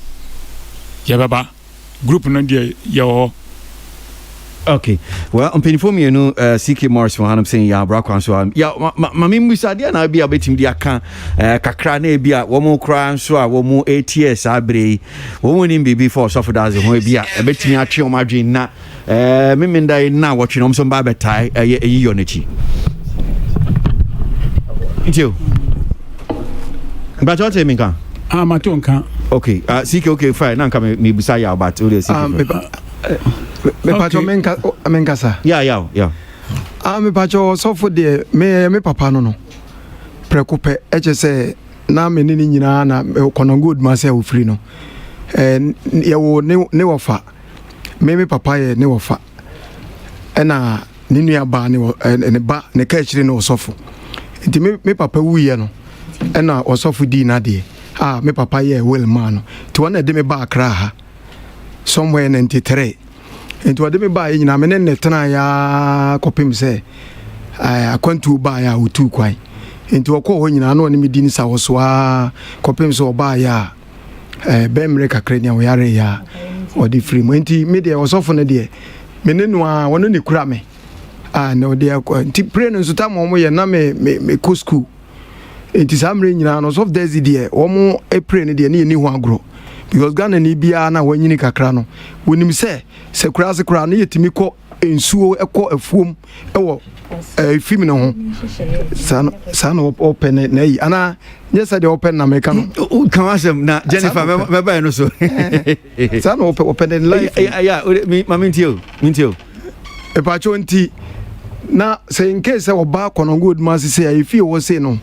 ye baba group no de ye ho. Okay, well on penifo me no CK Morris for I'm saying ya bra kwan so ya mami musa dia na bia betim dia kan kakra na bia wo mo kra so a wo mo ATS abre wo mo nim bibi for Osofudazi ho bia betimi atwe o madwen na memenda na wo twe no so ba betai eyi yo nachi intio but what me kan matonka. Okay, CK okay fine na nka me busa ya about o dey CK me pacho menkasa yeah me pacho so for the me papa no prekupe eche se na me ni nyina na kono good ma se ofri no ye wo ne wofa me papa ye ne wofa na ni nua ba ne ba ne ka chire no osofo nti me papa wuye no na osofo di na de me papa ye well man no ti wona de me ba akra ha somewhere 93 enti wade me ba nyina me ne tena ya kopim se akwantu ba ya otu kwan enti wokọ ho nyina no ne me di ni sa woso a kopim se oba ya bemre kakra nya wo yare ya odi free mo enti me de osofo ne de me ne no a wono ne kura me no de enti pray no nsuta mo ye na me ko school enti samre nyina no sof days de wo mo pray ne de ne ni ho agro because Ghana ni bia na wanyini kakra no wonim se kura se kura no yetimi kɔ ensuo ɛkɔ afuom ɛwɔ film no ho sana open na yi ana nyesa de open na meka no kan asem na Jennifer meba no so sana open in life ya mintio e pa chonti na say in case oba kono good man say I feel wo say no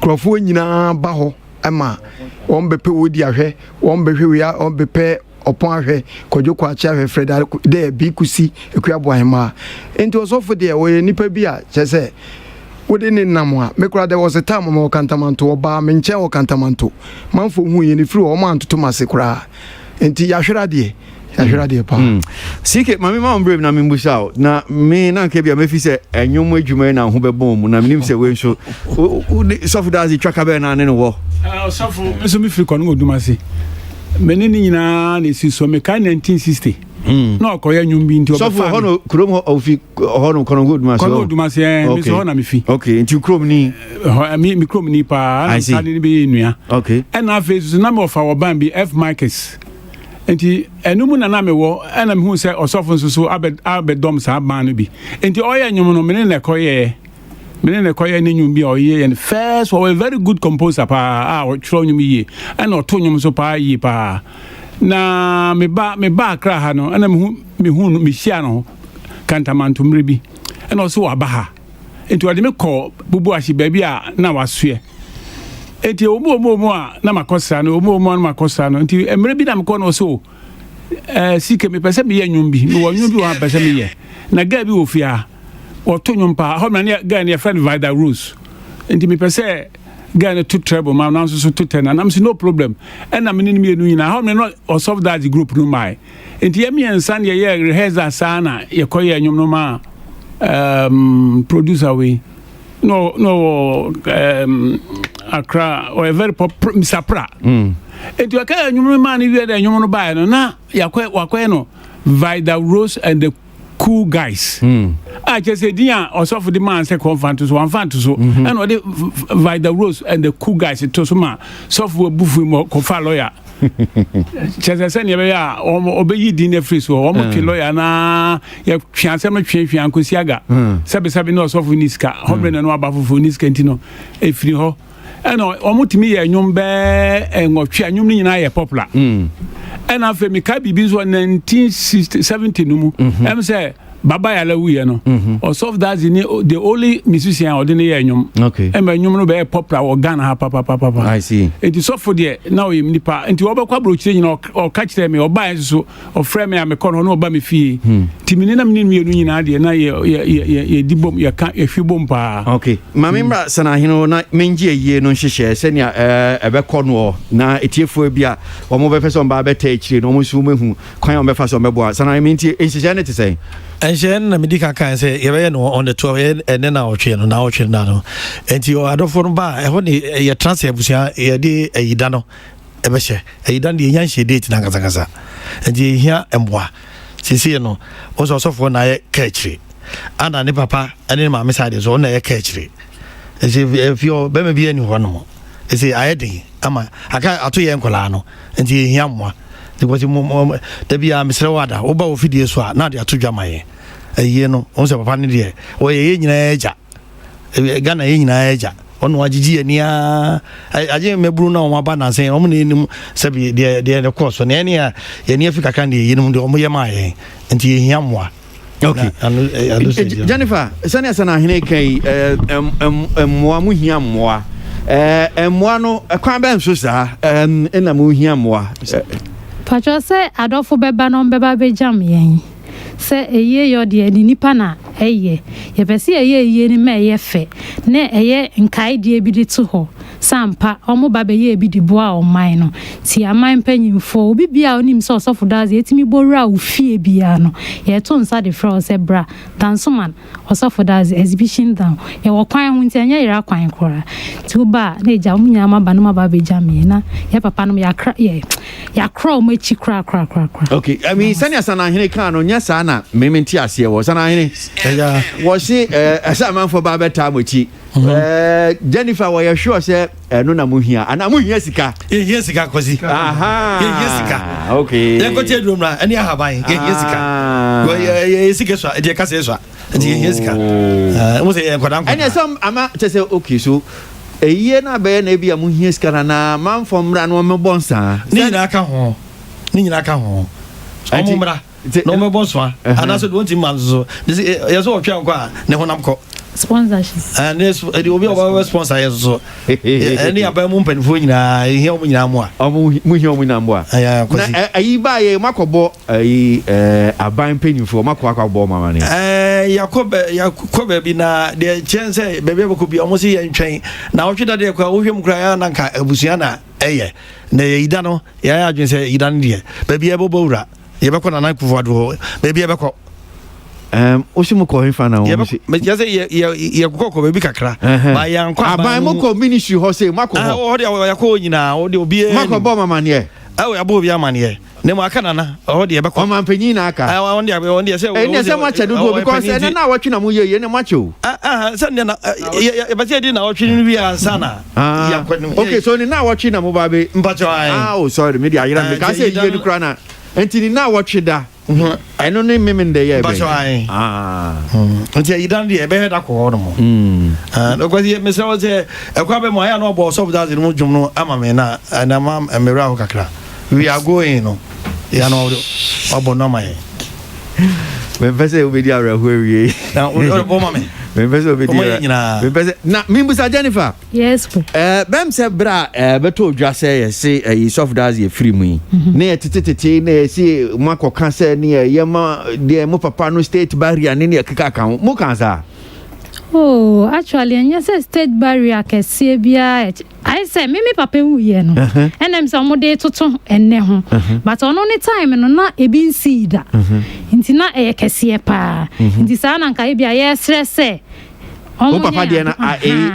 krofo nyina ba ho ama won bepe wodi ahwe won behwe wia won bepe opon ahwe kodwo kwa cha ahwe Fred de bi kusi ekuabo ahema enti osofo de wo nipa bi a chese wodi ni namwa mekura there was a time mo kantamanto oba menche wo kantamanto manfo hu ye ni firi o man toto masekura enti yahwera de pa sike mami ma ombre na membusa na me na nke bia mefi se enwom adwuma na ho bebom mu na menim se we nso sofo dazi twaka be na ne no wo sofo nso mi firi kono odumase menini nyina na esi so me ka 1960 no koya nwum bi nti sofo hono krom ofi hono kono odumase mi so na mi fi okay nti krom ni mi krom ni pa na sani ni be nua okay na face na me ofa wo ban bi F Marcus enti enumu na me wo na me hu se osofo nso so abedom sa ban no bi enti oya nwum no menene koye ne nyum bi oye and first was a very good composer pa o tro nyum yi and o to nyum so pa yi pa na me ba kra ha no na me hu me hia no kantamanto mre bi and also aba ha enti o de me ko bubu ahye ba bi a na wasoe enti omo a na makosa no omo na makosa no enti mre bi na me ko no so sike me pese me ye nyum bi me wo nyum bi wo pese me ye na ga bi wo fia or Tonyum Pa, how many guy near friend Vida Rose. And me per se, guy to treble, my announcers to 10, and I'm saying no problem. And I'm in me, how many not or soft that group no my. And Yemi and Sandy, yeah, rehearse Sana, Yakoya, and Yumnoma, producer we. No, Accra, or a very pop, Mr. Pra. And you are carrying your money, you are you buy, no, na, Yaqueno, Vida Rose and the cool guys. I just said, yeah, or so for the man say confant to one fan to so, and what Vida Rose and the cool guys to some software buffy more cofa lawyer. Chesa send ya obey dinner free so almost lawyer na ya chance me twen anko siaga. Sabi no so for niska, hombre no abafo for niska ntino e free ho. Eno omutimi ye nwom be enwotwe nwom ni nyina ye popular. And after me ka bibi so 1970 no mu em say Baba ya lawu ye no or soft that the only musician or the nyom okay em nyom no be popular or Ghana ha papa I see it is so for there now you nipa enti wo be kwa brochire nyina or catch them or buy so or frame me am kono no ba me fie timini na mini mienu nyina de na ye dibom ye ka ye hwibom pa okay mamimra sana hino na mengie ye no nhyehyɛ sɛnia ebe kono na etiefo bia wo mo be person ba be ta akire no mo su mehu kwan o be fa so mebo sana menti nhyehyɛ ne te sɛ enjen na medika kan say ye no on the 12 and then na otwe na no enti o adofo no ba e ho ne ye transfer busia ye de ayida no e be hye ayida de yan hye date na kasa enti hia emboa sisi no o so fo na ye ka akire ana ne papa ene ma me side so na ye ka akire if you be me bi ani ho no esi ayedin ama aka ato ye nkola no enti hia mmoa because mo da bia mesre wada wo ba wo fidie so a na de ato dwamaye aye no on se papa ne de o ye nyina eja Ghana ye nyina eja ono agigi ani a aje meburu na o ba na sen o mo ne nim se bi de course ne ne a ye ne afika kan de ye nim de o mo ye ma ye enti ye hia moa okay Jennifer sani sana hene kai moa mu hia moa moa no kwan ba nso sa na mu hia moa Pacho se adofo beba no beba be jam yen se eye yo de ni nipa na eye ye pese eye ni me ye fe ne eye nkai de bi di to ho sampa omo ba be ye bi di boa o man no ti aman panyimfo obi bia onim se osofo daze etimi bowura ofie bia no ye to nsa de fra se bra dansoman osofo daze exhibition down ye wo kwan hu ntanya yira kwan kora ti uba na eja munya ma ba no ma ba be jam ye na ye papa no ya kra ye ya kra o ma chi kra okay I mean sani asana hene kan no nya sa na mementi ase wo sana hene was see a man for Baba Tamuchi. Jennifer, were you sure, sir? No, Namuhia, and Namuhiasika. Yes, Kwasi. Aha. Okay. Then go to your room and you have buying. Yes, Jessica, Jessica. And some ama to say, okay, so a year na be na bia mu hia skara na man from ran wo me bonsa ni na ka ho so mo mra no me bonso ana so don't man so yes o twa kwa ne honam ko sponsorship and this obi o sponsor yes so any aba mu mpanifo nyina hia mu nyina mo a mu hia mu nyina mo a na ayi ba ye makobo ayi aban mpanifo makobo mama ne yakobe bi na de chance bebe ko bi omo si yentwen na wo tweda de kwa wo hwem kra ya na nka abusua na eye na yida no ya adwen se yida ne de bebe e bobowura ye be ko na na kufu ado bebe e be ko Osimo ko hifa na wo si me je say ye kokko be bi kakra ba ya nkwa aban mo ko ministry ho say mako ho de ya ko nyina ho de obi mako bo mama ne ya bo obi amane ne mo aka na ho de be ko man panyin na aka on de say ne say mo chedu do because na watch na mo ye ne macho say na e ba say di na watch ni wi ansa na okay so ni na watch na mo ba be mpacho ai oh sorry me dia yira me ka say ye ni kra na enti ni na watch da eno ne meme de ye be nti yidan de be da ko no mo no kwasi me say o say e kwa be mo ya no bo so that no dwum no ama me na ma emera ho kakra we are going no ya no obo no mai me pese obedi ara ho ewie na o bo ma me me pese obedi ara me pese na mimbusa Jennifer yes bem se bra beto dwa se ye se yi soft dance ye free mu na ye tetetete na ye se makoka se na ye ma de mo papa no state barrier ne ye keka kan mo kan sa oh actually anya say state barrier kese bia I say me papa wu ye no enem say mo de toto enne ho but ono ni time no na ebi nsi da nti na e kese pa nti sa na nka bia ye stress o papa de na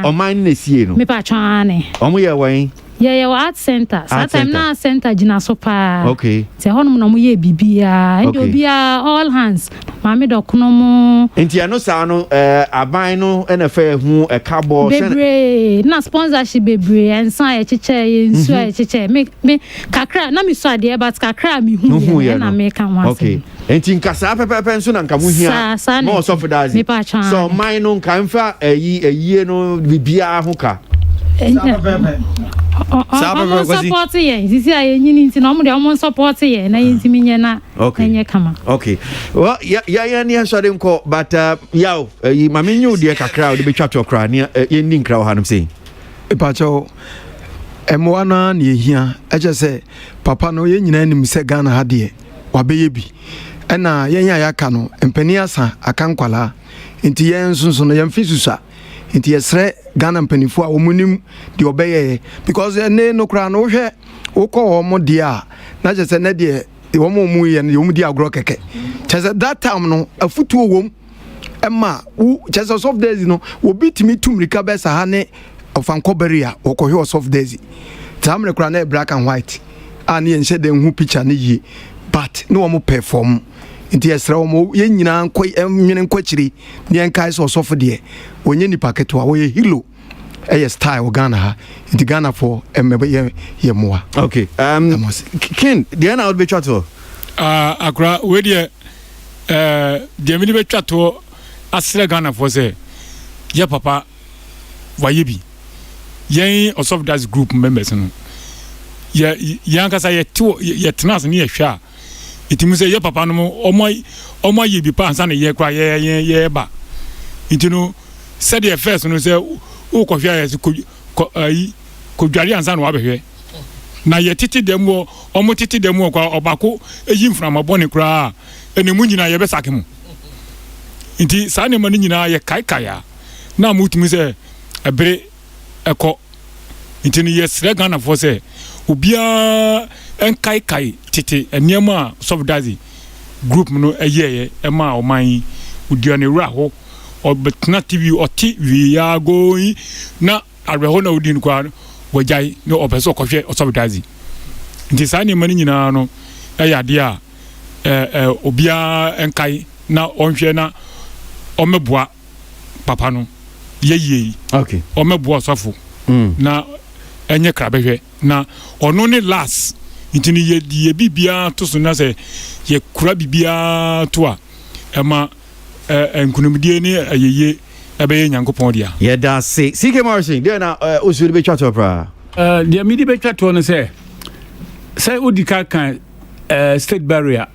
o man na sie no me pa twane o mo ye wan yeah art center that time na center jina so pa okay say honum na mo ye bibia and obia all hands mami dokono mo enti ano sa no aban no na fa hu e cabo bebre na sponsorship bebre ensan e cheche nsu e cheche me kakra na mi so ade but kakra mi hu na me kan wan okay enti nkasa pepepe nso na nka mu hia mo so for dazi so mine no kan fa eyi no bibia ho ka support ye sisi aye nyini nti na omde omon support ye na yintimi nye na enye kama okay well ya ni asore nko but yaw mame nyu de kakra de betwa to kra ne ye ni nkra hanum sei ipacho emwana na ehia eje se papa no ye nyina nim se Ghana ha de wabeye bi ena yenya ya ka no empani asa akankwala nti ye nsunso no ye mfisusa nti yesre Ghana mpanifo a omunim de obeye because ne no kra no hwe ukọ omo de a na je se ne de omo mu ye ne omu de agro keke chese that time no afutu owom ema u chese soft days no obi timi tumrika be sa ha ne ofankobere a okohwe soft days tamre kra na black and white ani enche de hu picture ne yi but no omo perform nti yesra omo ye nyina nko nwene nkwachiri ne enkai so sofo de onye ni paketo a wo ye hilo style Ghana ha nti Ghana for emebe ye moa okay kin de na would be chato akra we de de mi be chato asre Ghana for say ye papa wayebi yen of that group members no ye yankasa ye to ye tenas ne ye hwa itimu say ye papa no omo ye bi pa ansa ne ye kwa ye ba itinu said the first no say o ko hwa ye ko dware ansa no abehwe na ye titi dem wo omo titi dem wo kwa obako eyi mframa bone kura enemu nyina ye besake mu nti sa ne mani nyina ye kaikaya na mutumi say ebere eko nti ni ye sre Ghana for say obia enkaikai tete eniema sobdazi group no eyeye ema oman udiane wura ho obetna tv oti we are going na areho na udin kwa wajai no opeso kohwe sobdazi nti sa ne mani nyina no eyade a obia enkai na onhwe na ɔmɛboa papa no yɛyie okay ɔmɛboa ɔsɔfo na ɛnyɛ krabɛhwɛ na ɔno ne last nti no yɛ biribiara to so na sɛ yɛkura biribiara to a ɛma nkonimdie ne ayɛyie ɛbɛyɛ nyankopɔn dea yɛda se CK Morrison deɛ na ɔsuo de bɛtwa to praa deɛ mede bɛtwa to no sɛ wodi ka kan state barrier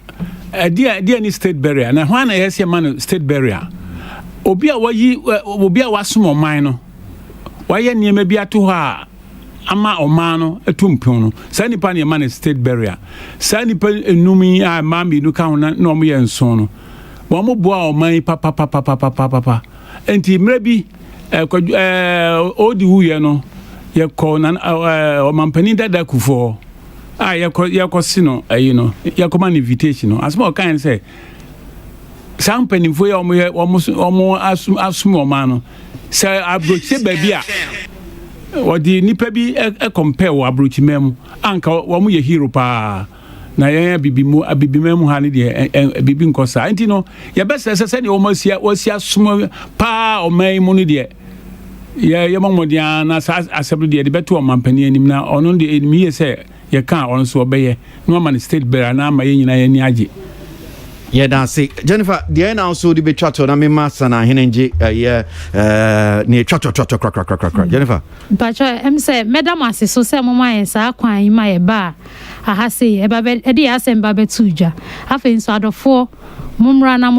deɛ ni state barrier na hwan na yɛsɛ ma no state barrier obi a wasom ɔman no wayɛ nneɛma bi ato hɔ a ama ɔman no atu mpon no saa nipa ne ɛma no state barrier saa nipa enum yi a maa mmienu ka ho na ɔmo yɛ nson no wɔn mo boa ɔman yi papapapapapapa nti mmerɛ bi ɔdi wuyɛ no yɛkɔ na ɔmampanin dada kufoɔ a yɛkɔ si no ayi no yɛkɔ ma no invitation no asoma ɔkan sɛ saa mpanimfoɔ yi a ɔmo asom ɔman no sɛ aburokyi baabi a wɔde nipa bi compare wɔ aburokyima mu anka wɔn yɛ hero paa na yɛn abibima mu ha ne deɛ bibi nkɔ saa nti no yɛbɛsɛ sɛ sɛdeɛ wɔsi asom paa ɔman yi mu no deɛ yɛ mɔmɔden na saa asɛm deɛ de bɛto ɔmampanin anim na ɔno deɛ ɛnim yie sɛ yɛka ɔno nso ɔbɛyɛ na ɔma no state barrier na ama yɛn nyinaa yɛn ani agye yɛda se Jennifer deɛ na nso de bɛtwa to na mema sana hene ngye ne twatwatwatwa krakrakrakra Jennifer mpacho sɛ mɛda mo ase so sɛ moma yɛn saa kwan yi ma yɛba a aha sɛ ɛde yɛ asɛm ba bɛto dwa afei nso adɔfoɔ mommra na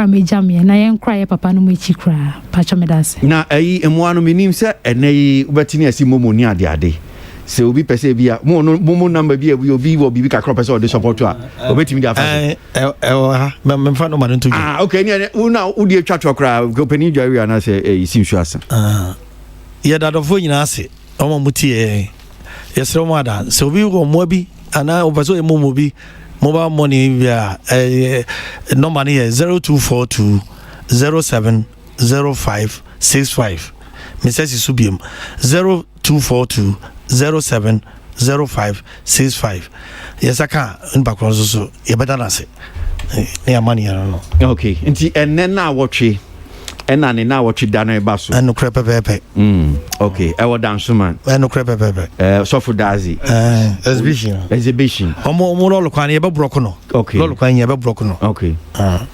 megya meɛ na yɛnkora yɛ papa no mu akyi koraa mpacho mɛda ase na ɛyi mmoa no menim sɛ ɛnɛ yi wobɛtumi asi momo ni adeade sɛ obi pɛ sɛ bia mo number bi obi wɔ biribi kakra pɛ sɛ ɔde support a obɛtumi de afa memfa no ma no nto okay ne una wode twatwa koraa kopani dware anaasɛ ɛsi nsu asa yɛdadɔfoɔ nyinaa ase ɔma mu tie yɛserɛ mu ada sɛ obi wɔ mmoa bi anaa wopɛ sɛ ɔyɛ momo bi mobile money bi a number no yɛ 0242 070565 mesɛ si so biom 0242 070565 yɛsaka npa kron so yɛbɛda no ase ne amane yɛno no okay nti ɛnɛ na wɔtwe ɛna ne na wɔtwe da no ɛba so ɛnokorɛ pɛpɛɛpɛ okay ɛwɔ danso man ɛnokorɛ pɛpɛɛpɛ sɔfo dazi exhibition ɔmo lɔlo kwan yɛbɛborɔko no okay lɔlo kwan yɛbɛborɔko no okay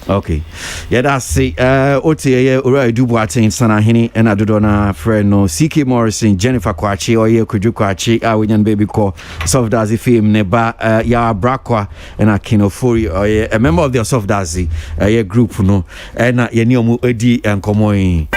okay yɛda se ote yɛ owura edubu aten sana hene ɛna dodo na friend no CK Morrison Jennifer Kwachi ɔyɛ Kudwu Kwachi a wonya no baby call sɔfo dazi fame ne ba ya brakwa ɛna kinofori ɔyɛ a member of the sɔfo dazi ɛyɛ group no ɛna yɛni ɔmo edi nkɔmɔ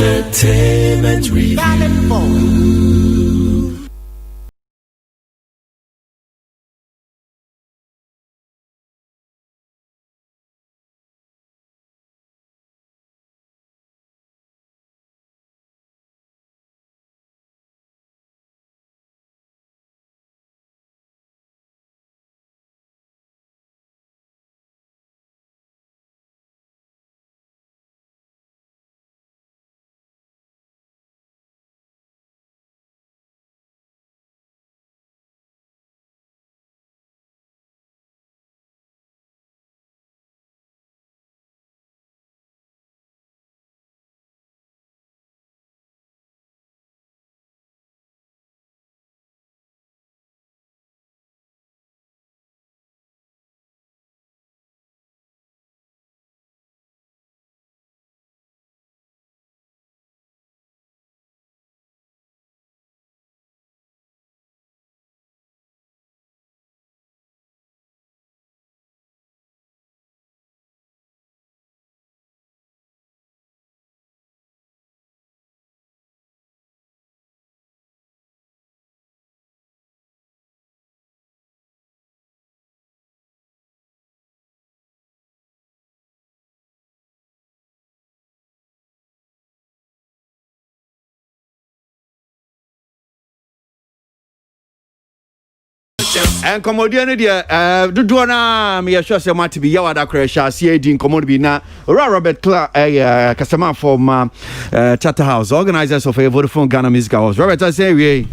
Entertainment Review. And commodian dear, do na me sure say mat be yawa da crash see din commod be na Robert Clark customer from Charterhouse, organizers of a Vodafone Ghana Music Awards. Robert, I say we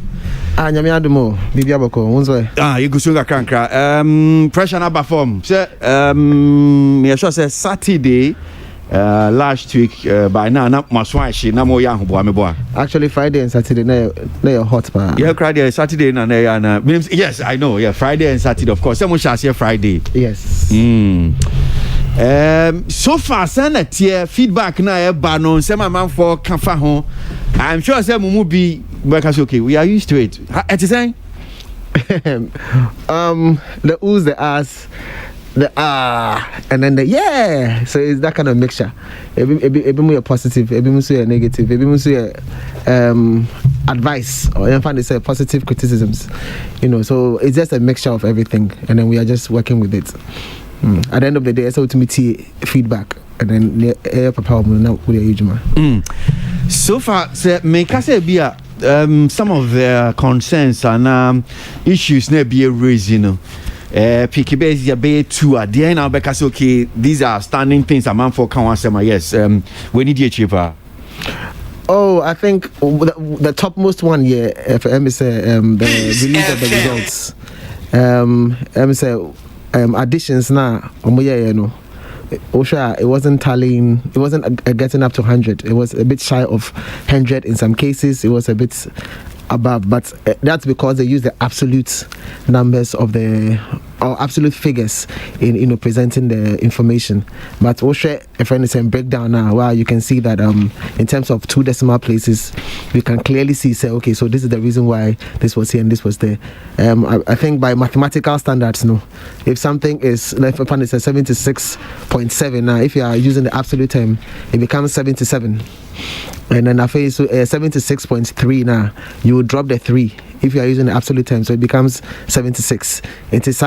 nyame adumo bibia boko wonzo you go sugar krankra pressure na perform say me sure say Saturday last week by now na maswa she na mo ya hobo amebo. Actually Friday and Saturday na your hot pa. Yeah, Friday Saturday na yes, I know. Yeah, Friday and Saturday of course. Some shall say Friday. Yes. So far send tier feedback na e ba no say my man for kafa ho. I'm sure say mumu be because okay, we are used to it. It is saying the oohs, the ahs, the and then the yeah, so it's that kind of mixture. Ebi more positive, ebi more negative, ebi more advice, or in fact they say positive criticisms, you know. So it's just a mixture of everything, and then we are just working with it. At the end of the day, it's ultimately feedback, and then papa now with a huge man. So far, say make us be some of the concerns and issues ne be raised, you know. Picky base ya be two at the end now because okay, these are standing things a man for can say yes, we need you cheaper. Oh, I think the topmost one for the release of the results. Additions now, you know. Osha, it wasn't tallying, it wasn't getting up to 100. It was a bit shy of 100 in some cases. It was a bit above, but that's because they use the absolute numbers of or absolute figures in presenting the information. But Osha, if anything, breakdown now, well, you can see that in terms of 2 decimal places, you can clearly see, say, okay, so this is the reason why this was here and this was there. I think by mathematical standards, no, if something is, like upon it's a 76.7, now if you are using the absolute term, it becomes 77. And then I feel so 76.3 now, you will drop the 3 if you are using the absolute term, so it becomes 76. It is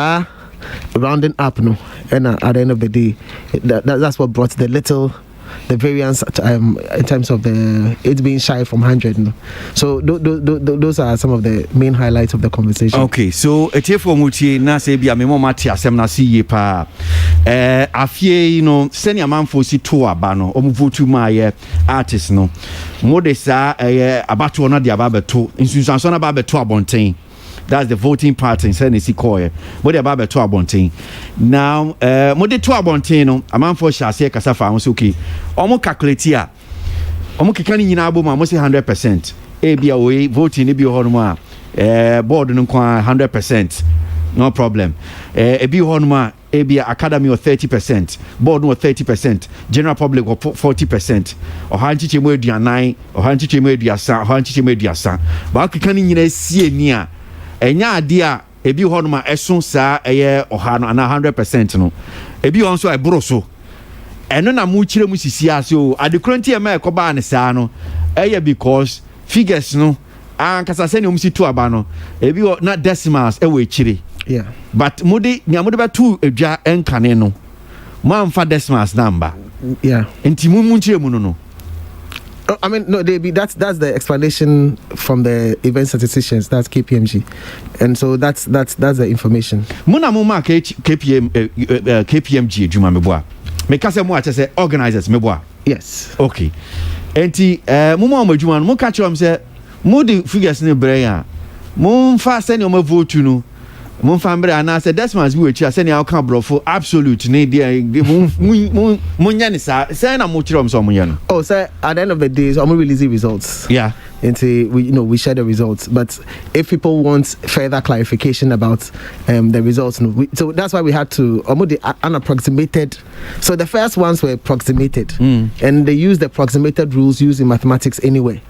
rounding up, no, and at the end of the day, that's what brought the variance in terms of it being shy from 100. No? So those are some of the main highlights of the conversation. Okay, so for muti na say bia me mama ti asem na see ye pa afie you know senior man for si to aba no omu vote ma ye artist no mo de sa abato no de aba beto insunsanso na aba beto abonten. That's the voting part in Senesi Koye. But the Baba to Abontin. Now, Mode to Abontino, a man for Shase Casafa, Musuki, Omo calculatia. Omo Kikani Yinabuma, mostly 100%. ABA voting, Ibi Horma, board 100%. No problem. Ebi Horma, ABA Academy or 30%, board no 30%, general public or 40%, or Hanchi Media 9, or Hanchi Media San, Hanchi Media San. But Kikani Yina enya adia ebi honoma eson sa eye ohano ana 100% no ebi on so ebro so ɛno na mo kyerɛ mu sisi ase o adekoro nti ɛma ɛkɔbaa ne saa no ɛyɛ because figures no ankasa sɛ ne ɔmo si to aba no ebi na decimals ɛwɔ akyire yeah but mode bɛto adwa ɛnkane no mo amfa decimals number yeah nti mo nkyerɛ mu no I mean, no, that's the explanation from the event statisticians. That's KPMG, and so that's the information. Muna muma KPMG juma meboa. Mekase mo ache say organizers meboa. Yes. Okay. Enti muma mo juma mo ka chom say mo di figures ne bre ya. Mo fa send your vote no. Mo fa mbre ana say decimals bi we chi send your kan brofo absolute ne dey mo nya ne say na mo chrom so mo ye no. Oh, so at the end of the day, so I'm releasing results. Yeah. Until we share the results. But if people want further clarification about the results, so that's why we had to unapproximated. So the first ones were approximated, and they used the approximated rules used in mathematics anyway.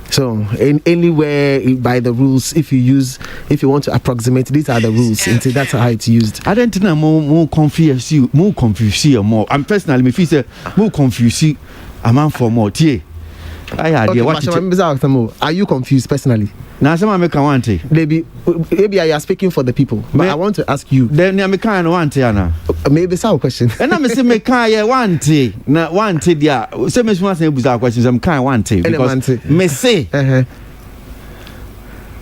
So anywhere by the rules, if you want to approximate, these are the rules. And that's how it's used. I don't know more confuse you more. I'm personally me feel say more confuse you. I'm for more. Tie. Are you confused personally? Now some make want to. Maybe I are speaking for the people, but I want to ask you. Then I make want to. Maybe it's our question. And I'm say make want to. Na want to dia. Say me want say buza questions. I'm kind want to because me say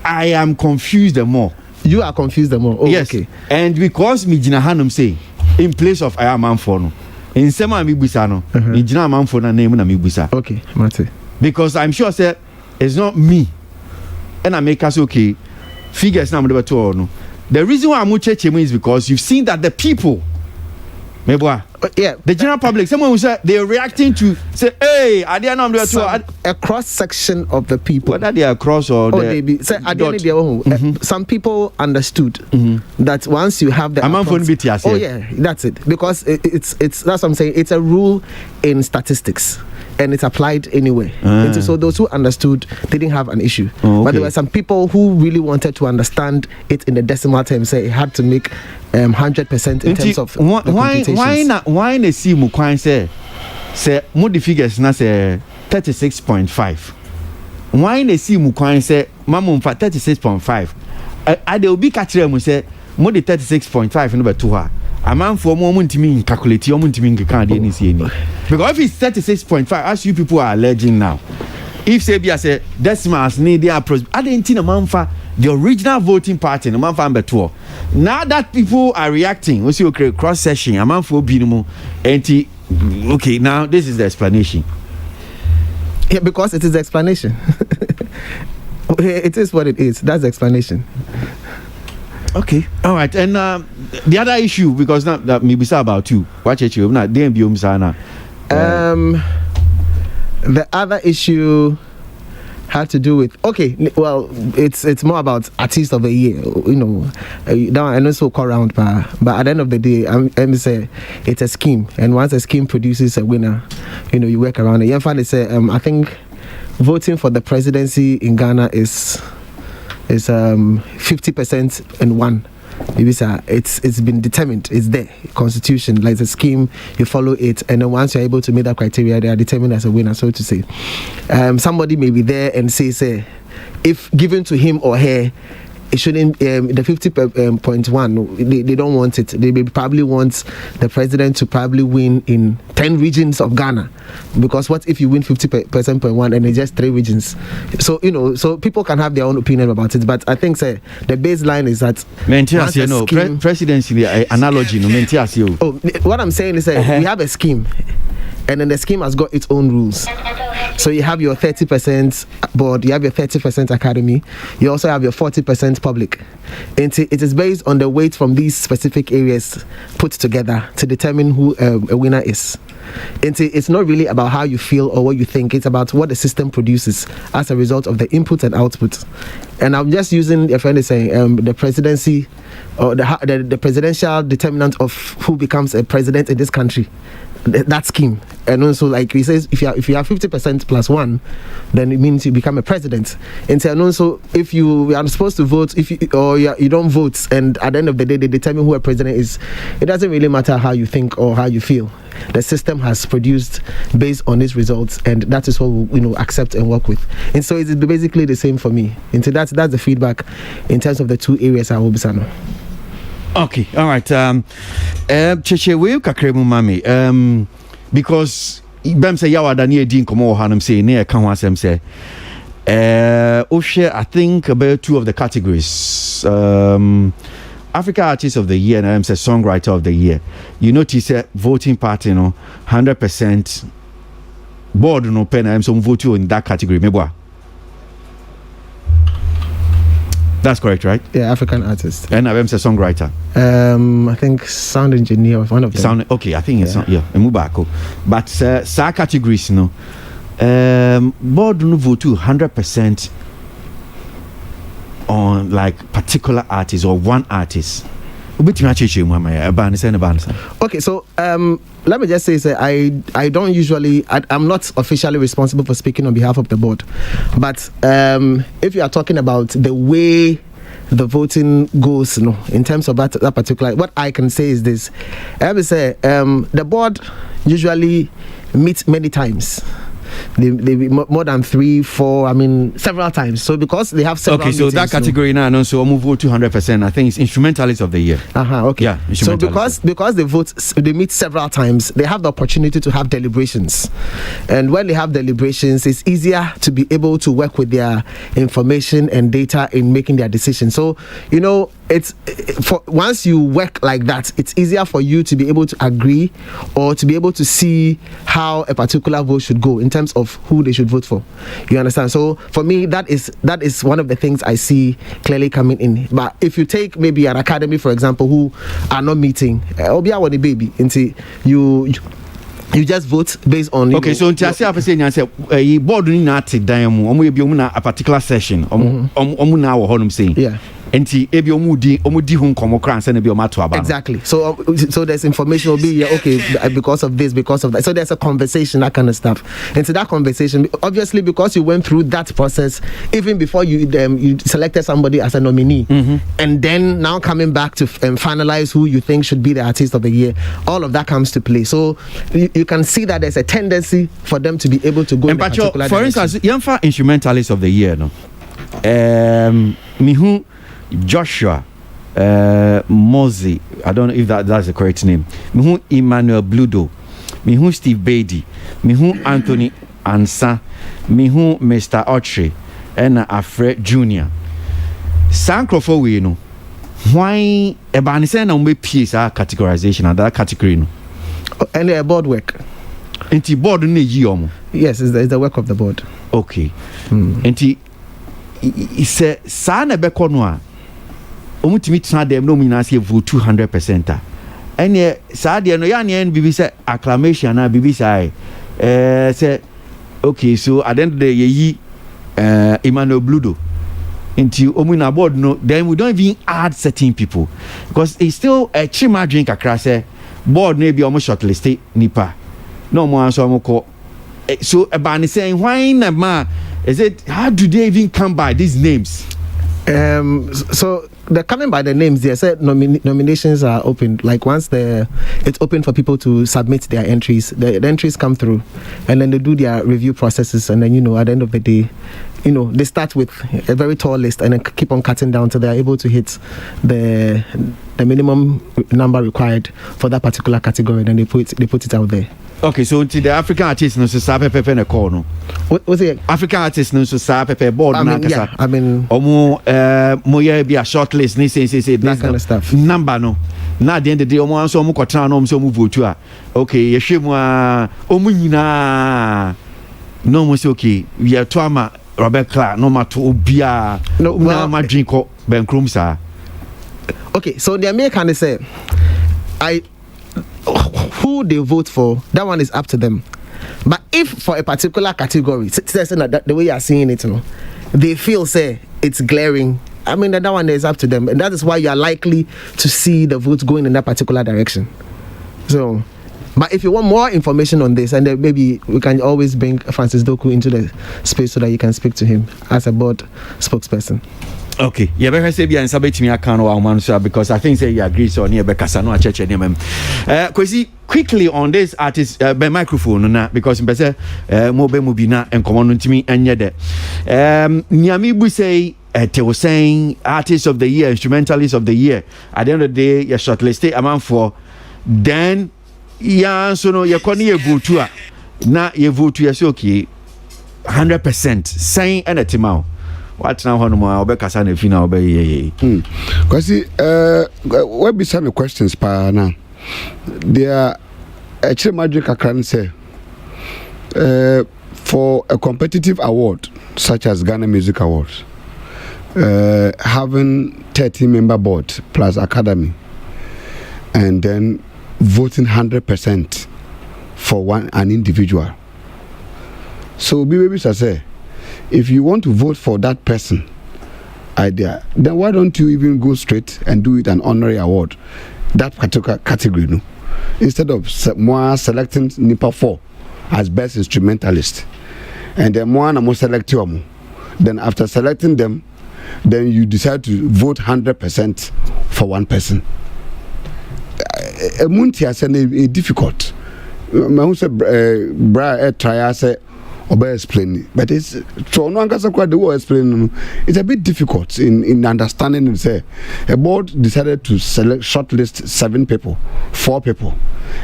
I am confused the more. You are confused the more. Oh, yes. Okay. And because me jina hanum say in place of I am man for no. In sema mi busa no. Me jina man for na name na mi busa. Okay, Mate. Because I'm sure say it's not me. And I make us okay. Figures now no. The reason why I'm church is because you've seen that the people, yeah, the general public, someone who said they are reacting to say, hey, I didn't know a cross section of the people. Whether they are cross or some people understood that once you have the oh yeah, that's it. Because it's that's what I'm saying. It's a rule in statistics. And it's applied anyway. So those who understood didn't have an issue. Oh, okay. But there were some people who really wanted to understand it in the decimal terms. Say it had to make 100% in terms of why na see mu kwan say mo the figures na say 36.5. Why na see mu kwan say mamum fa 36.5. Ade obi ka kire mu say mo the 36.5 no beto ha. Amanfo mo ntimi calculate mo ntimi nkeka de ni sie ni because if it's 36.5 as you people are alleging now, if say be say decimals need their identity manfa the original voting party no manfa beto now that people are reacting we see okay cross section amanfo bi no mo enti okay now this is the explanation. Yeah, because it is the explanation. It is what it is. That's the explanation. Okay, all right, and the other issue because now that maybe say about you, watch it you not them be the other issue had to do with it's more about artist of the year, now I know so call around but at the end of the day I'm say it's a scheme, and once a scheme produces a winner, you work around it. You find say I think voting for the presidency in Ghana is 50% and one. It's been determined. It's there. Constitution, like the scheme, you follow it, and then once you're able to meet that criteria, they are determined as a winner, so to say. Somebody may be there and say, if given to him or her, it shouldn't the 50.1 they don't want it. They probably want the president to probably win in 10 regions of Ghana, because what if you win 50.1 and it's just 3 regions? So so people can have their own opinion about it, but I think the baseline is that presidency analogy what I'm saying is we have a scheme, and then the scheme has got its own rules. So you have your 30% board, you have your 30% academy, you also have your 40% public. And it is based on the weight from these specific areas put together to determine who a winner is. And it's not really about how you feel or what you think, it's about what the system produces as a result of the input and output. And I'm just using, a friend is saying, the presidency or the presidential determinant of who becomes a president in this country that scheme. And also, like we says, if you are 50% plus 1, then it means you become a president. And also, if you are supposed to vote, you don't vote, and at the end of the day they determine who a president is, it doesn't really matter how you think or how you feel. The system has produced based on its results, and that is what we'll accept and work with. And so it's basically the same for me. And so that's the feedback in terms of the two areas I will be saying. Okay, all right. Cheche we kakremu mami. Because bem say yawa da ne din komo hanum say ne ka ho asem say I think about 2 of the categories. Africa Artist of the Year and I'm say Songwriter of the Year. You notice voting party 100% board no pen I'm some vote you in that category meboa. That's correct, right? Yeah, African artist. And I'm say songwriter. I think sound engineer was one of them. Okay, I think it's Mubako. But sa categories board no vote 100% on like particular artists or one artist. Okay, so let me just say I don't usually I'm not officially responsible for speaking on behalf of the board, but if you are talking about the way the voting goes, in terms of that particular, what I can say is this: I would say the board usually meets many times. They more than 3, 4, several times. So because they have several okay, so meetings, that category now, so move vote 200%. I think it's instrumentalist of the year. Okay. Yeah. So because they meet several times, they have the opportunity to have deliberations, and when they have deliberations, it's easier to be able to work with their information and data in making their decisions. So it's for once you work like that, it's easier for you to be able to agree or to be able to see how a particular vote should go in terms of who they should vote for. You understand? So for me, that is one of the things I see clearly coming in. But if you take maybe an academy, for example, who are not meeting, Obia want a baby, and see you just vote based on. Okay, so until I say board ni na te dan mu, omo ebi omo na a particular session, omo na wo honum saying. Yeah. Enti ebi omo di ho nkomo kran se na bi omo ato aba. Exactly. So there's information will be okay because of this, because of that. So there's a conversation, that kind of stuff. And so that conversation, obviously, because you went through that process even before you selected somebody as a nominee, and then now coming back to finalize who you think should be the artist of the year, all of that comes to play. So you can see that there's a tendency for them to be able to go in a particular for direction. instance, Yamfa Instrumentalist of the Year, Mihu Joshua Mozi, I don't know if that's the correct name. Mihu Emmanuel Bludo, Mihu Steve Beatty, Mihu Anthony Ansa, Mihu Mr. Autry, and Alfred Jr. Sankrofo we no. Why ebani say na we piece our categorization and that category no. And board work. Enti board no yi omo. Yes, it's the work of the board. Okay. Enti ise sa na be kono a omutimi tena dem no nyina se vote 200%. Ene sa de no ya ne bibi say acclamation na bibi say say okay, so at the end of the year Emmanuel Bludo into omuna board no, then we don't even add certain people because it's still a chima drink across board maybe almost shortlisted nipa no more answer so about saying why na is it, how do they even come by these names? So they're coming by the names. They said nominations are open. Like once it's open for people to submit their entries, the entries come through, and then they do their review processes, and then at the end of the day, they start with a very tall list and then keep on cutting down till they are able to hit the minimum number required for that particular category, and then they put it out there. Okay, so until the African artists no so sabe pepe na call no. What's it? African artists no so sabe pepe board na kasa. I mean, omo moye be a short list ni say that kind of stuff. Number no. Na at the end of the day omo anso omo kwatra no omo so omo vote a. Okay, ye hwe mu a omo nyina no mo say okay, we are to ama Robert Clark no matter obia no ma drink ko benkrom sa. Okay, so the American say who they vote for, that one is up to them. But if for a particular category, the way you are seeing it, they feel say it's glaring, I mean that one is up to them, and that is why you are likely to see the votes going in that particular direction. So But if you want more information on this, and then maybe we can always bring Francis Doku into the space so that you can speak to him as a board spokesperson. Okay, yeah, but I say and sabet me account or one because I think say you agree so near Becasano church and Kwasi, quickly on this artist by microphone na because better mobe mubina and common to me and yet Nyami bu say they were saying artist of the year, instrumentalist of the year. At the end of the day, you're shortlisted amount for then yeah, so no you can't vote to na you vote to yes okay 100% saying anything now. What now on my Obeka na fina obey Kwasi we be some questions pa now. There actually magic can say for a competitive award such as Ghana Music Awards, having 30-member board plus academy and then voting 100% for an individual. So baby say if you want to vote for that person idea, then why don't you even go straight and do it an honorary award, that particular category, no? Instead of more selecting NIPA 4 as best instrumentalist, and then more and more select you. Then after selecting them, then you decide to vote 100% for one person. Muntia said it's difficult. I say, Bra try say. Obe explain, but it's so no angasa kwa the way explain. It's a bit difficult in understanding and say a board decided to select shortlist 7 people, 4 people,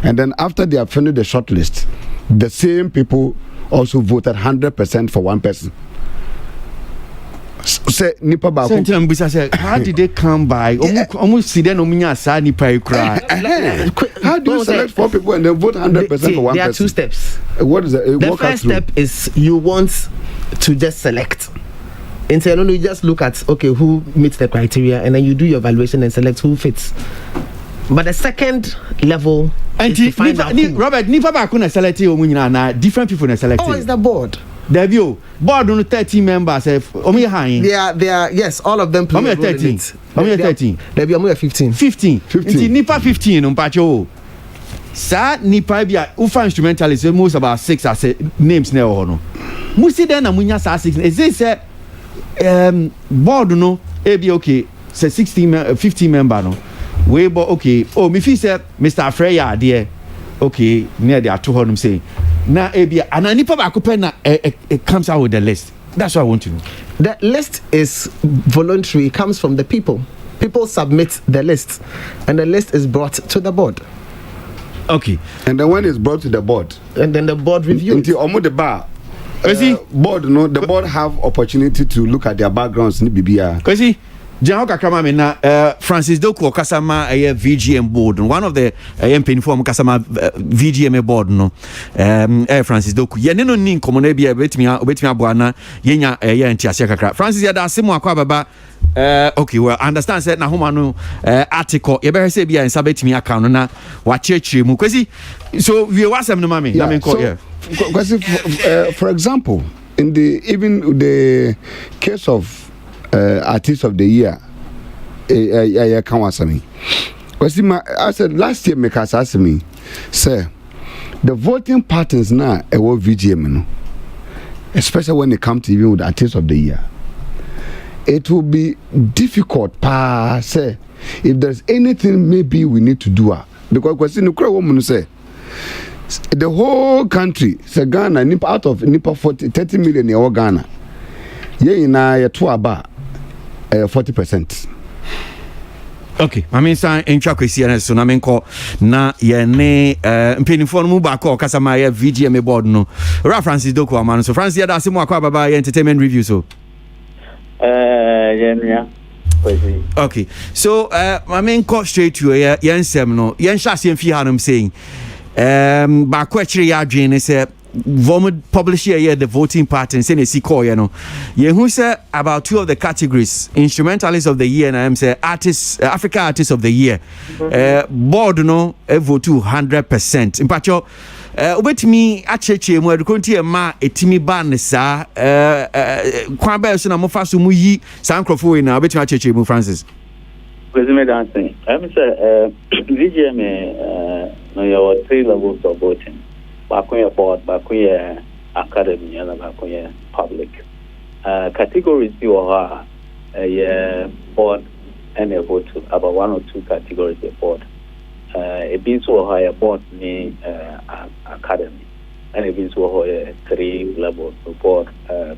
and then after they have finished the shortlist, the same people also voted 100% for one person. Say nipa ba ko how did they come by almost see them omunya sa nipa cry. How do you select 4 people and then vote 100% for one person? There are 2 steps. What is it? The first step is you want to just select. And so you just look at okay who meets the criteria and then you do your evaluation and select who fits. But the second level is to find out Robert nipa ba ko na select omunya na different people na select. Oh, it's the board. Debut board on 13 members. They are yes, all of them play. How many 13? How many 13? There be 15. 15. Nipa 15 on pacho. Sa nipa bia ufa instrumentalist most about 6 as names na no. Musi den na munya sa 6. Is this board no e be okay. Say 15 member no. We bo okay. Oh, me fi say Mr. Freya there. Okay, near there to him say. Na ebia ananipa ba ko na it comes out with the list. That's what I want to know. The list is voluntary. It comes from the people. People submit the list, and the list is brought to the board. Okay, and then when it's brought to the board, and then the board reviews. Until almost the bar. Board, no, the board have opportunity to look at their backgrounds. Kwasi, General Kakama na Francis Doku Kasama VGM board. One of the MP form Kasama VGM board no. Francis Doku. Ye no nin komone bia obetimi aboana yenya ntiase kakra. Francis ya da asemu akwa baba okay well understand say na homa no article ye be say bia nsa betimi aka no na wa chechire mu. Kwasi so we wasem no mame na me call here. Kwasi for example in the case of artist of the year can answer me because I said last year make us ask me say the voting patterns now about VGM no, especially when it comes to even with the artist of the year, it will be difficult say if there's anything maybe we need to do because no woman say the whole country say Ghana out of 30 million in Ghana na to about 40%. Okay, I mean say entwa kwesi na so na menko na ye ne mpenifo no mu ba ko kasama ya VGM board no Ra Francis Doku amano so Francis ya da asemu akwa baba ya entertainment review so yeah okay so I mean straight to ya nsem no yen hya se mfi hanum saying ba ko akire ya adwen say Vom publish here the voting pattern say na call you know ye who say about 2 of the categories instrumentalist of the year and I'm say artist Africa artist of the year board no vote 100% in fact obetimi acheche mu edukonti ma etimi ban sa kwa ba so na mo fa so mu yi san crofo we na obetimi acheche mu Francis president dancing I'm say VGM no, you have 3 levels of voting. Bakuya board, Bakuya academy, and Bakuya public. Categories you are a board and a vote, about 1 or 2 categories of board. A bit so high a board me academy, and a bit so high 3 levels of board,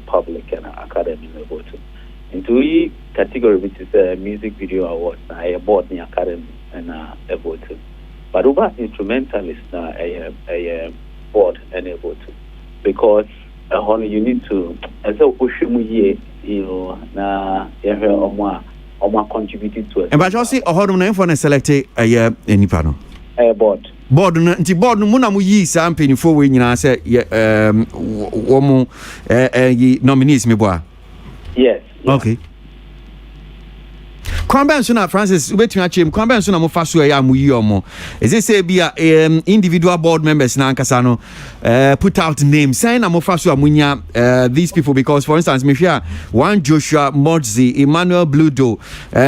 public and academy vote. Into E category, which is a music video award, a board in academy and a vote. But over instrumentalist, a board and a vote. Because you need to, as a Ushimuye, you know, na Oma contributed to it. And but you see, a hard name for a selected a year in Nipano. A board. Board, the board, Munamu yi something for when you say, woman, nominees, me boy. Yes. Okay. Kwamba nsuna Francis ubetumi achim kwamba nsuna mo faso ya amuyi omo is it say be individual board members na ankasa no put out names saying na mo faso amunya these people because for instance me hia one Joshua Modzi, Emmanuel Bludo,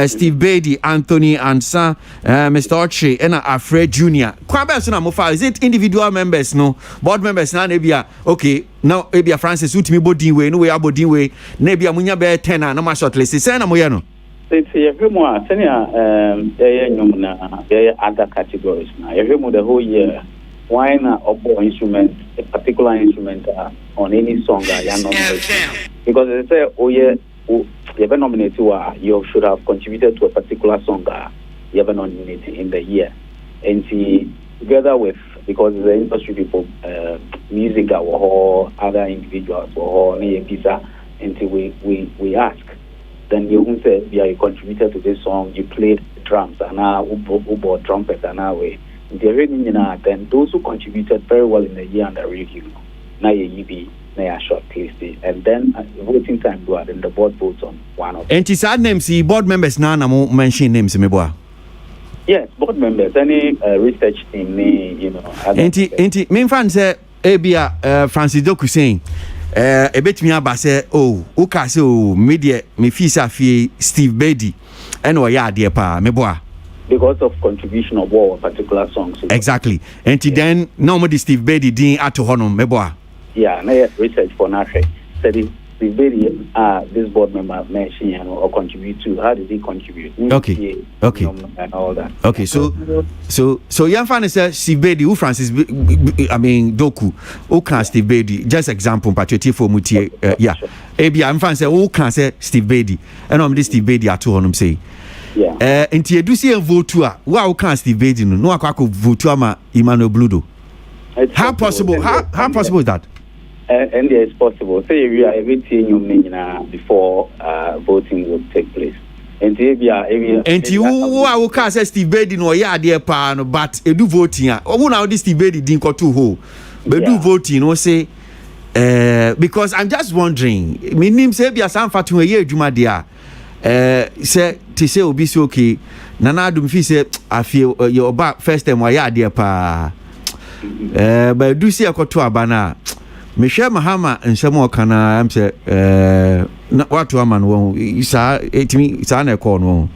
Steve Beatty, Anthony Ansa, Mr. Ochi and Alfred Jr. Kwamba nsuna mo faso is it individual members no board members na ebia okay now ebia Francis utimi bodin we no we abodin we na ebia munya be 10 na ma shortlist say na mo ye no. It's every more senior other categories now. Every more the whole year. Why not oboe instrument, a particular instrument on any song because they say, oh yeah, you have nominated you should have contributed to a particular song you have nominated in the year. And see, together with because the industry people music or other individuals or visa until we ask. Then you say, yeah, you contributed to this song, you played drums, and now you trumpet, and now then those who contributed very well in the year under review, now you be now shortlisted, and then voting time do then the board votes on one of them. And it's sad names, board members now, I'm mention names, me boy. Yes, board members, any research team, you know. And main fan say, Abia Francis Doku saying. Ebetimi aba say oh uka say oh media me fisa fi Steve Beatty and o ya de pa me boa because of contribution of war particular songs exactly and then normally Steve Beatty din ato hono me boa yeah na research for na study Steve Beatty this board member mention or contribute to how did he contribute okay and all that okay so yan fan say Steve Beatty who Francis I mean Doku who can Steve Beatty just example patriotic for mutie yeah ebi am fan say who can say Steve Beatty and am this Steve Beatty ato honum say yeah enti edusi en vote a who can Steve Beatty no akwa vote ama Emmanuel Bludo how possible is that and it's possible. Say we are everything before voting will take place. And you can say Steve Beatty no ya there pa no but edu voting who now this Steve Beatty din ko too ho but do voting no say because I'm just wondering me nim say bia san fatu ye adwuma dia say to say obi say okay nana adum fi say afie your back first time ya there pa but do see akoto abana Michelle Mahama and some kana am say what to a man won it's an corner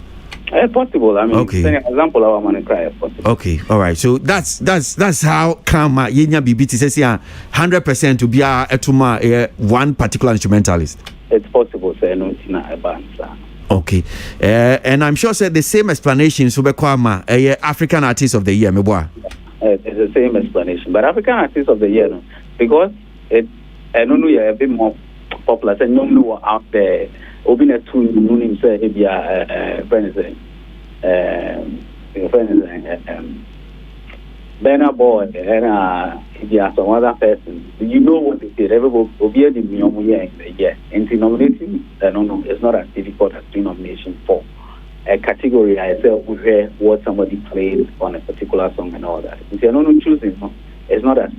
possible. I mean okay. Example our man cry possible. Okay, all right. So that's how come yenya BBT says 100% to be a etuma one particular instrumentalist. It's possible say no tina advance. Okay. And I'm sure said the same explanation so be kwama African Artist of the Year me boy. It's the same explanation but African Artist of the Year no because it I don't know you're a bit more popular and no know out there open a tool no name say maybe Benna boy and some other person you know what they did everybody will be in the year and nominating it's not as difficult as nomination for a category I say we what somebody played on a particular song and all that if you're choosing it's not as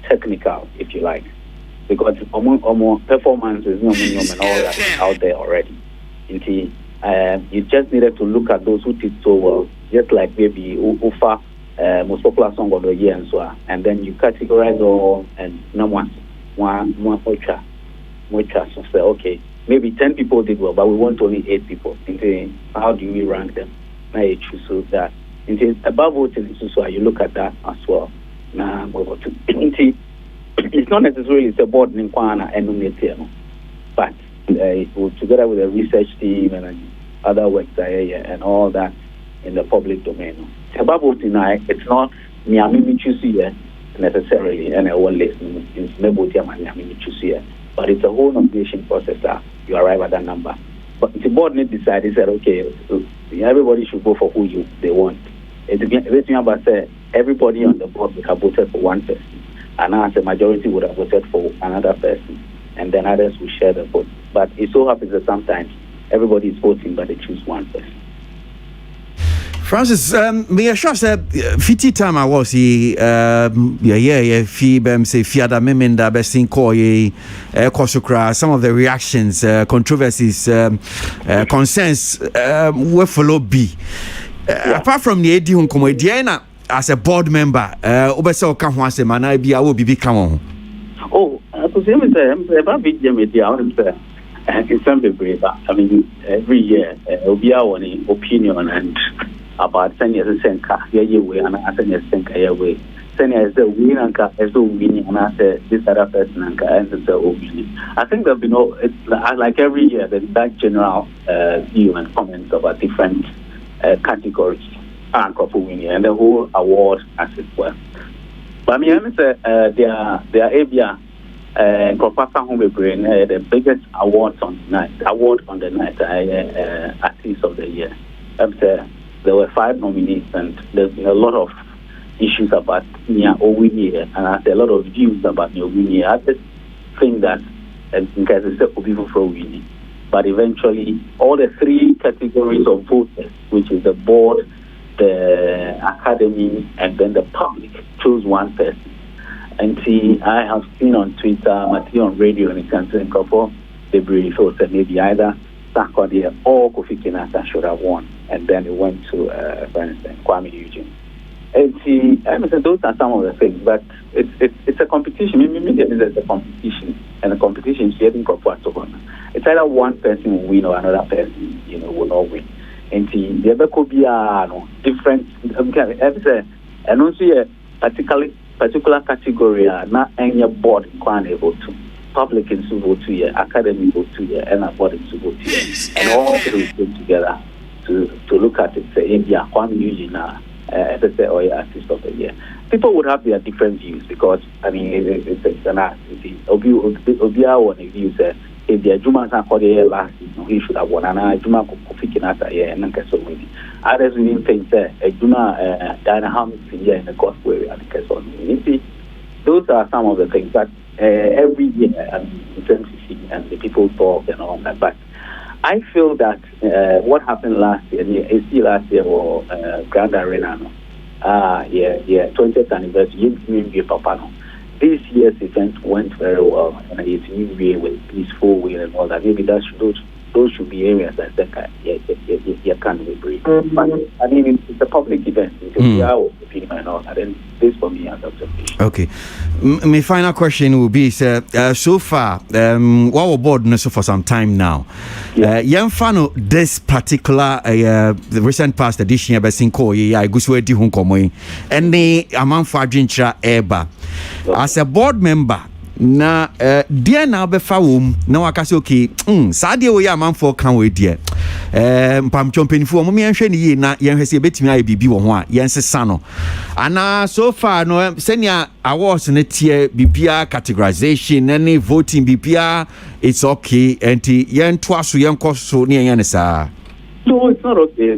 technical, if you like, because more performance is and all that out there already. You just needed to look at those who did so well, just like maybe Ufa, most popular song of the year and so on, and then you categorize all and no one ultra. So say, okay, maybe 10 people did well, but we want only 8 people. How do we rank them? Now you choose so that Above voting is also you look at that as well. Now, it's not necessarily the board in Kwana and but together with the research team and other work and all that in the public domain. Above voting, it's not Miami choose necessarily, and I won't listen in Miami choose but it's a whole nomination process that you arrive at that number. But the board need to decide, said, okay, everybody should go for who they want. Everything about say everybody on the board would have voted for one person, and as a majority would have voted for another person, and then others will share the vote. But it so happens that sometimes everybody is voting, but they choose one person. Francis, me sure say 50 time I was fee bem say fiada memenda bestin call kosukra some of the reactions controversies concerns we follow B apart from the edi hun komediana as a board member obese o ka ho asema na bia wo bibi ka won to say me say about big media on say it's something brave. I mean every year obia one opinion and about senior senka way and senior senka way senior is the winner as the winning and I said this other person and the winning. I think there'll be no it's like every year there's that general view and comments about different categories and winning and the whole award as it were. But I mean I say their area the biggest award on the night artist of the year. There were 5 nominees, and there's been a lot of issues about Nia Owini, and I had a lot of views about Nia Owini. I just think that, in case it's a people for winning, but eventually all the 3 categories of voters, which is the board, the academy, and then the public, chose one person. And see, I have seen on Twitter, Matthew on radio, and it can say a couple, they really thought that maybe either Sarkodie or Kofi Kinata should have won. And then it went to, for instance, Kwame Eugene. And see, I mean, those are some of the things, but it's a competition. Maybe it's a competition, and the competition is getting proper to one. It's either one person will win or another person, will not win. And see, the other could be different. And also a particular category, not any board can vote to. Public in vote to year, academy vote to year, and a board in vote to year, and all 3 came together to look at it. Say, India, Kwame Eugene, as I say, or artist of the year. People would have their different views because I mean it's an art. Obia one view say if the Juma can call the last, he should have won, and Juma Kofi Kinata here and so many. Others will think that Juma Diana Hamilton here in the gospel area and so on. Those are some of the things that every year in terms of and the people talk and all that. But I feel that what happened last year, last year or Grand Arena, 20th anniversary, this year's event went very well, and it's new year with peaceful way and all that. Maybe those should be areas that you can't be brief. But I mean, it's a public event. It's our opinion and all that. And this for me as observation. Okay. My final question will be, so far, our board so for some time now. Young fan this particular the recent past edition of Besinko, I go to di hunkomo, and the amount for Jincha Eba. As a board member, na dear na befa wom na wakase okay saade wo ya manfo kan we dear mpam chompenifo mo me hwe ne yi na yen hwese betimi aye bibi wo ho a yen sesa no ana so far no senia awards ne tie bibia categorization any voting bibia it's okay enti yen to aso yen koso ne yen ne sa. No, it's not okay.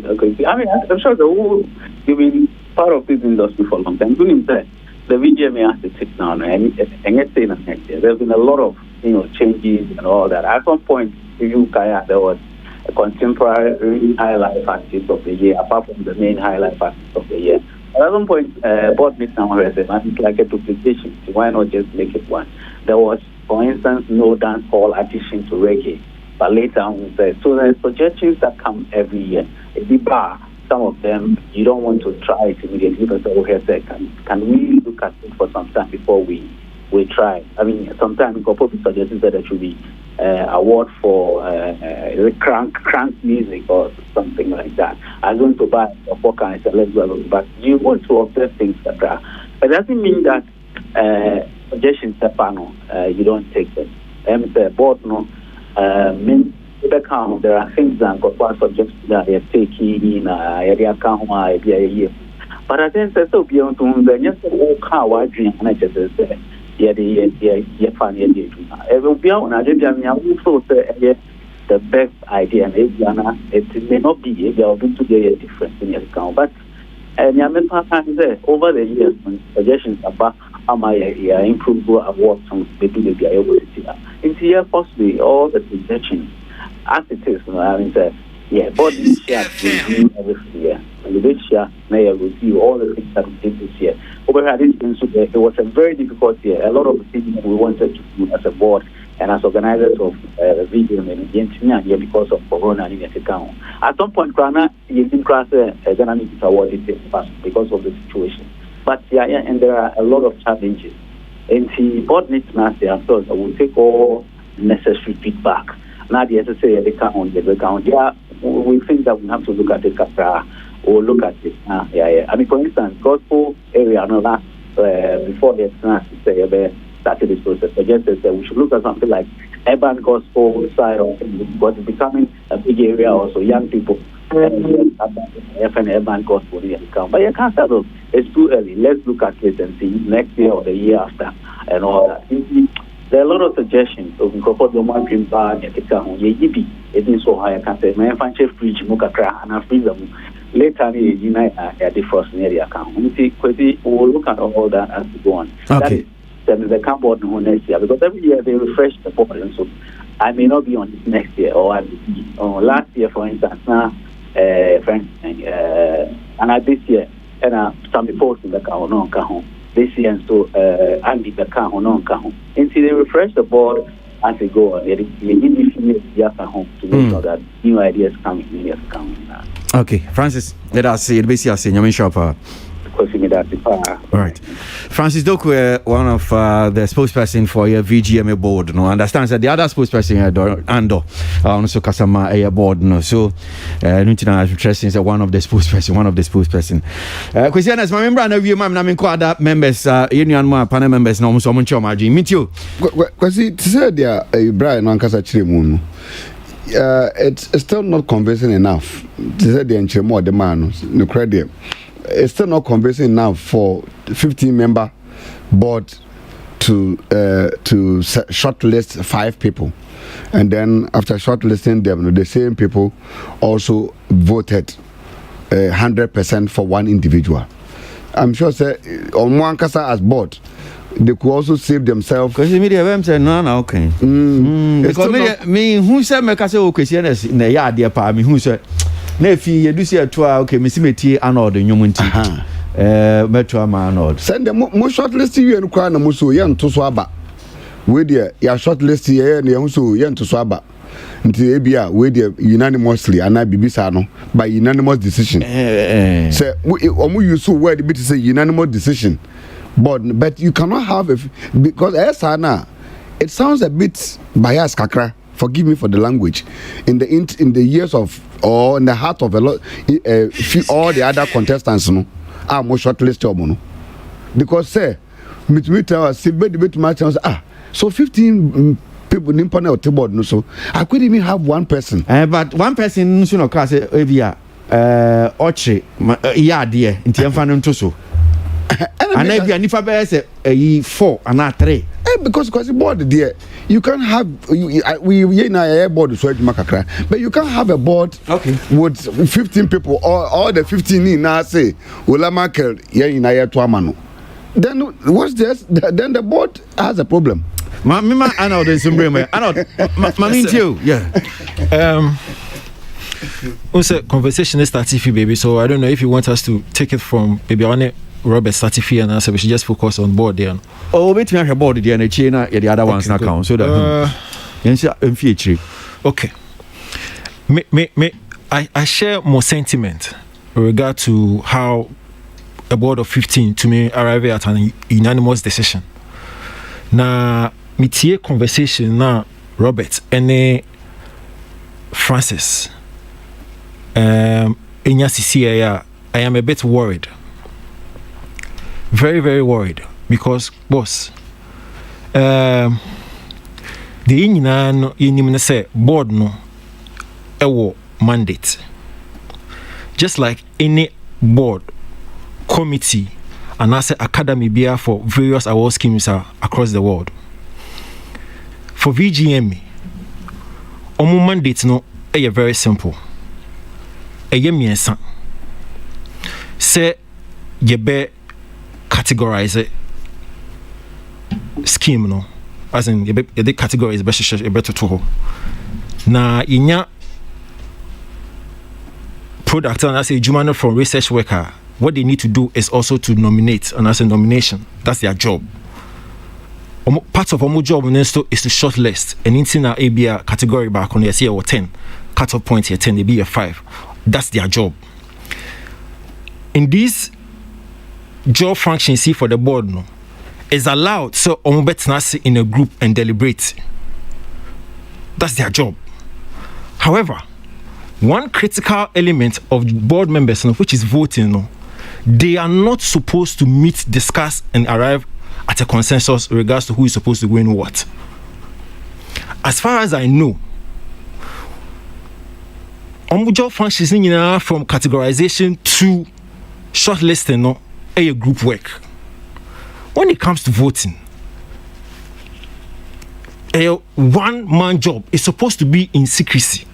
I mean, I'm sure the whole you've been part of this industry for a long time. The VGMA has to sit down and there's been a lot of changes and all that. At some point, there was a contemporary highlight artist of the year, apart from the main highlight artist of the year. At some point, board meets and said, it's like a duplication. Why not just make it one? There was, for instance, no dance hall addition to reggae, but later on we said, so there's projections that come every year. It's the bar. Some of them you don't want to try it immediately, but can we look at it for some time before we we try. I mean, sometimes people suggested that there should be award for crank music or something like that. I'm going to buy a book and say, let's go, but you want to observe things that are. But it doesn't mean that suggestions are panel, you don't take them. The board, no, means there are things that are subjects that are taking area account, but I think that's so beyond the just walk how dream and I just say, yeah, funny. It will be on also the best idea, and it may not be, there will be today a difference in your account, but over the years, when suggestions about how my improve awards on maybe the able to into here possibly all the suggestions as it is, I mean, yeah, but this year review every year. And this year, may review all the things that we did this year. Over here, it was a very difficult year. A lot of the things we wanted to do as a board and as organizers of the video and the engineer here because of Corona and account. At some point, Grana, you didn't cross a dynamic award because of the situation. But yeah, and there are a lot of challenges. And the board needs to ask themselves, I will take all necessary feedback. Now, the SSA, the account, yeah, we think that we have to look at it, or look at it. I mean, for instance, gospel area, before the started this process, suggested that we should look at something like urban gospel side of things, because it's becoming a big area also, young people. Urban gospel in the account. But you can't start off. It's too early. Let's look at it and see next year or the year after and all that. There are a lot of suggestions. So we could the one dream bar at the account. It is so high. I can't say, my financial fridge, Mukakra, and I freeze them. Later, you know, at the first area account. We will look at all that as we go on. Okay. That is the camp board next year, because every year they refresh the board, and so I may not be on this next year, or I will be last year, for instance. Now, and this year, and some reports in the account, no account. This year, and so Andy the account, no account. And see, they refresh the board as they go on. They need to home to make sure that new ideas come in the account. Okay, Francis, let us see. Basically, I say, you shop. All right. Francis Doku, one of the spokesperson for your VGMA board, no, understands that the other spokesperson, Ando, also Kasama board, no. So, Nutina interesting is one of the spokesperson. Question is, my member and you, ma'am, I'm other members, union panel members, no, so much margin. Meet you. Kwasi, to say there, Brian Ankasa Chirimun. It's still not convincing enough. To say the enchemo the man, no credit. It's still not convincing enough for 15-member board to shortlist 5 people, and then after shortlisting them, the same people also voted 100% for one individual. I'm sure, say, on one kasa as board, they could also save themselves. Because the media say no, okay. Because me who said me kasa o question is na ya dia pa me who say. Na fi you do see atwa okay me simeti anod nyomunti metwa ma anod send them mo shortlist you en kwa na mo so ye nto so aba we there ya shortlist ye na ye so ye nto so aba nti e bia we there unanimously ana bibisa no by unanimous decision say omo use word bit say unanimous decision but you cannot have because esana it sounds a bit biased kakra. Forgive me for the language. In the years of or in the heart of a lot, all the other contestants, no, are more shortlisted, no, because say, me tell us, so 15 people in panel board, no, so I couldn't even have one person. But one person, no, class, via Oche, yeah, dear, in Tianfan Toso. And if I say 4 and not 3. Because the board there, you can't have we in a board so but you can't have a board with 15 people or all the 15 in now say Ulama in a tuamano. Then what's this? Then the board has a problem. Mama, I know there's some brain. I know, too. Yeah. Also, conversation is starting, baby. So I don't know if you want us to take it from maybe on it. Robert Satifi and I said we should just focus on board there. Oh, wait, we have board there and the other ones not count. So that okay. I share more sentiment with regard to how a board of 15 to me arrive at an unanimous decision. na metie conversation na Robert ene Francis enya sisi I am a bit worried, very very worried, because boss the nyina no yenim ne say board no ewo mandate, just like any board, committee, and as academy bia for various award schemes across the world. For VGM, omo mandate no very simple. Miensa. Say yebe categorize scheme no, as in yebe categorize better to na inya product and as a human from research worker, what they need to do is also to nominate, and as a nomination, that's their job. Part of our job is to shortlist, and in our ABA category back on the year or 10 cut-off point here 10, they be a 5. That's their job. In this job function, see for the board, no, is allowed so sit in a group and deliberate. That's their job. However, one critical element of board members, which is voting, no, they are not supposed to meet, discuss, and arrive at a consensus in regards to who is supposed to win what. As far as I know, job functions from categorization to shortlisting, no, a group work. When it comes to voting, a one-man job is supposed to be in secrecy.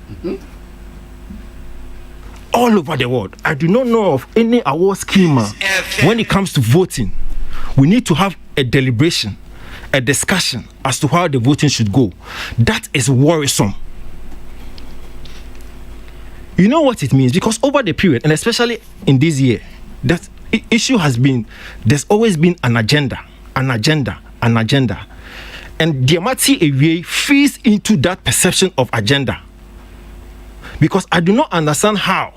All over the world. I do not know of any award scheme when it comes to voting. We need to have a deliberation, a discussion as to how the voting should go. That is worrisome. You know what it means? Because over the period, and especially in this year, that issue has been, there's always been an agenda. And the Amati Ewie feeds into that perception of agenda. Because I do not understand how.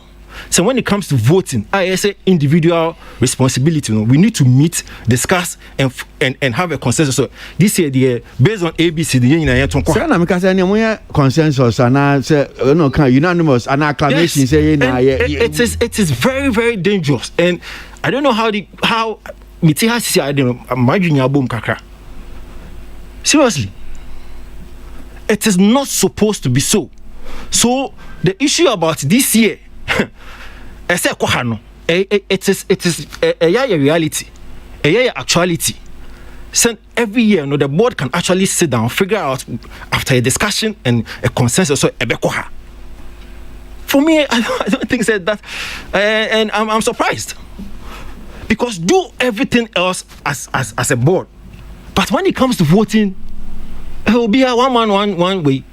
So when it comes to voting, I say individual responsibility. We need to meet, discuss, and have a consensus. So this year, based on ABC, the consensus and unanimous and acclamation. It is very very dangerous, and I don't know how seriously, it is not supposed to be so. So the issue about this year, it is a reality, a actuality. So every year, the board can actually sit down, figure out after a discussion and a consensus. So for me, I don't think that, and I'm surprised, because do everything else as a board, but when it comes to voting, it will be a one way.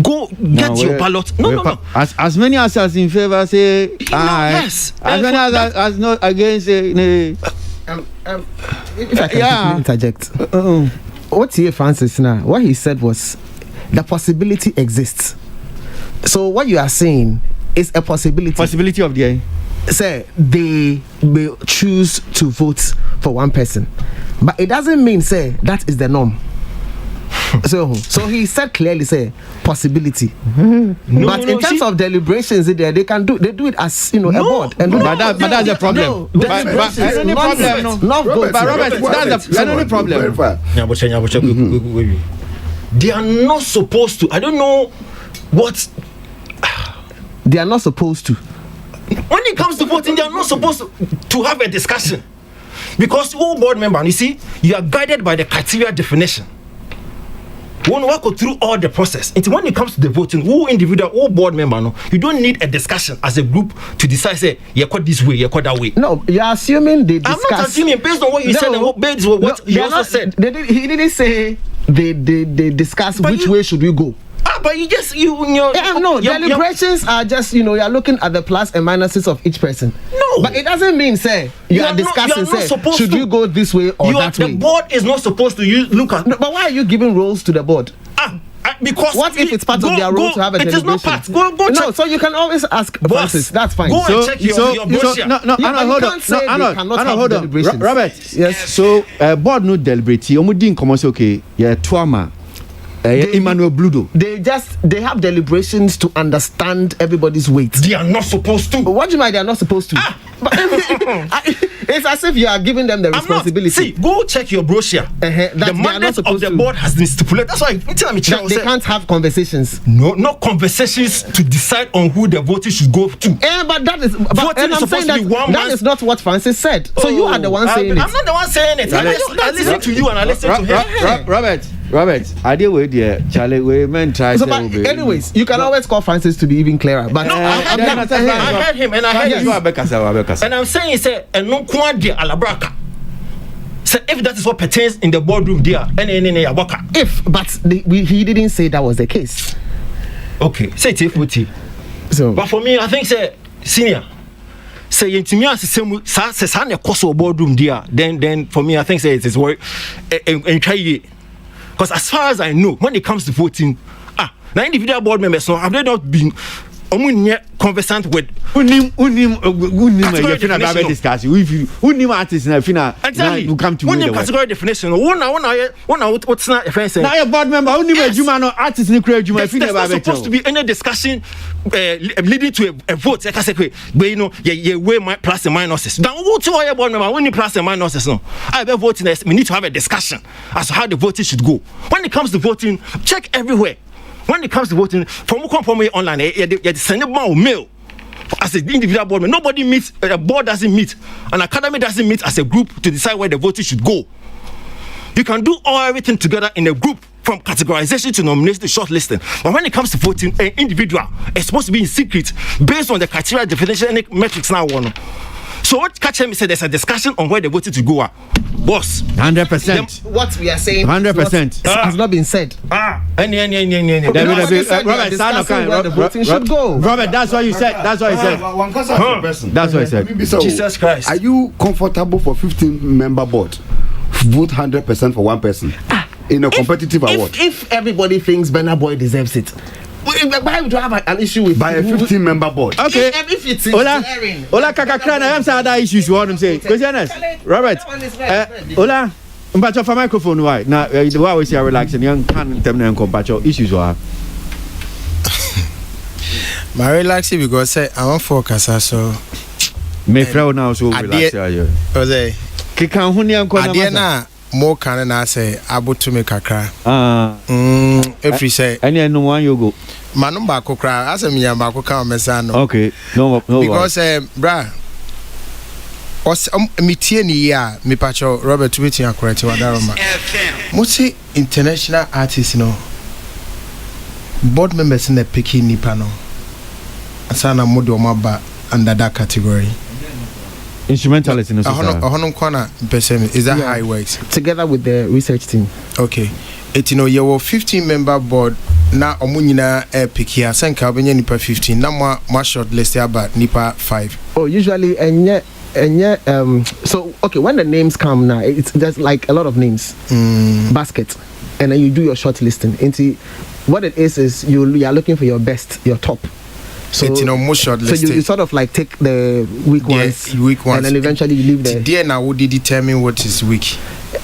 Go get your ballot. No. As many as in favor say yes. As many as not against if I can interject. What's here, Francis? Now, what he said was the possibility exists. So what you are saying is a possibility. Possibility of the say they will choose to vote for one person, but it doesn't mean say that is the norm. So he said clearly, say possibility. But in terms of deliberations, they can do it as a board. And but that's the problem. But that's the only problem. They are not supposed to. I don't know what they are not supposed to. When it comes to voting, they are not supposed to have a discussion, because all board members, you see, you are guided by the criteria definition. When we go through all the process, and when it comes to the voting, who individual, who board member, you don't need a discussion as a group to decide, say, you got this way, you got that way. No, you are assuming they discuss. I'm not assuming based on what you said and what you also said. He didn't say they discuss which way should we go. But you just deliberations are just you are looking at the plus and minuses of each person. No, but it doesn't mean say you are discussing should you go this way or that way. The board is not supposed to look at. No, but why are you giving roles to the board? because what if it's part of their role to have a it deliberation? It is not part. Go no, check. so you can always ask Francis. That's fine. Go and check your brochure. No, hold on. Robert. Yes. So board no deliberate. Omo din komo say okay. Yeah, Tuama. Emmanuel Bludo. They have deliberations to understand everybody's weight. They are not supposed to. But what do you mean they are not supposed to? It's as if you are giving them the responsibility. See, go check your brochure. The mandate of the board has been stipulated. That's why they can't have conversations. No conversations to decide on who the voting should go to. But that is. I'm saying that is not what Francis said. So you are the one saying it. I'm not the one saying it. I listen to you and I listen to him. Robert, I deal with the Charlie. We meant try. So, anyways, you can always call Francis to be even clearer. But no, I heard him, and I heard him. And I'm saying, say, and no quantity alabraka. So if that is what pertains in the boardroom, there, he didn't say that was the case. Okay, say it. So, but for me, I think say senior. Say intimia say say na course boardroom there. Then for me, I think say it is work and try. Because as far as I know, when it comes to voting, now individual board members, so have they not been conversant with unim discuss unim artists na fina exactly you come to unim category definition what's not offense now your board member unim ejuma no artist ni kura ejuma fina ba be supposed to be any discussion leading to a vote like I say but you know you weigh my plus and minuses now who to your board member unim plus and minuses no I be voting we need to have a discussion as to how the voting should go when it comes to voting check everywhere. When it comes to voting, from online, you send a mail as an individual board member. Nobody meets, a board doesn't meet, an academy doesn't meet as a group to decide where the voting should go. You can do everything together in a group, from categorization to nomination to shortlisting. But when it comes to voting, an individual is supposed to be in secret based on the criteria, definition, and metrics now. So what catch me said there's a discussion on where the voting to go. Boss, 100%. What we are saying 100% has not been said. Robert, the voting should go. Robert, that's what you said. That's what you said. That's what I said. Jesus Christ. Are you comfortable for 15-member board? Vote 100% for one person in a competitive award. If everybody thinks Burna Boy deserves it, why would you have an issue with by a 15-member board? Okay. If it's Ola kakakra na yamsa other issues you want to say. Questioners. Robert. Ola, mpacho for microphone why? Now the way we say relaxing young can them na mpacho issues wa. My relaxing because I want focus so me frau now so relax here. Ose. Kikan hu ni anko na masa. More can I say able to make a cry. If you say any no one you go. Manumba cry as a million back come mesano. Okay, no because bra was mitieni ya mi pacho Robert to meet you correct wadaroma. Mosi international artists no board members in the picking nipano asana modo maba under that category. Instrumentalist in the is that how it works? Together with the research team. Okay. It's your 15-member board na omunina pick here. Senka benye nipa 15. Na ma short list about nipa 5. Oh, usually so okay, when the names come now, it's just like a lot of names. Basket. And then you do your short listing. Into what it is you are looking for your best, your top. So you sort of like take the weak ones, and then eventually you leave the. Today now would determine what is weak.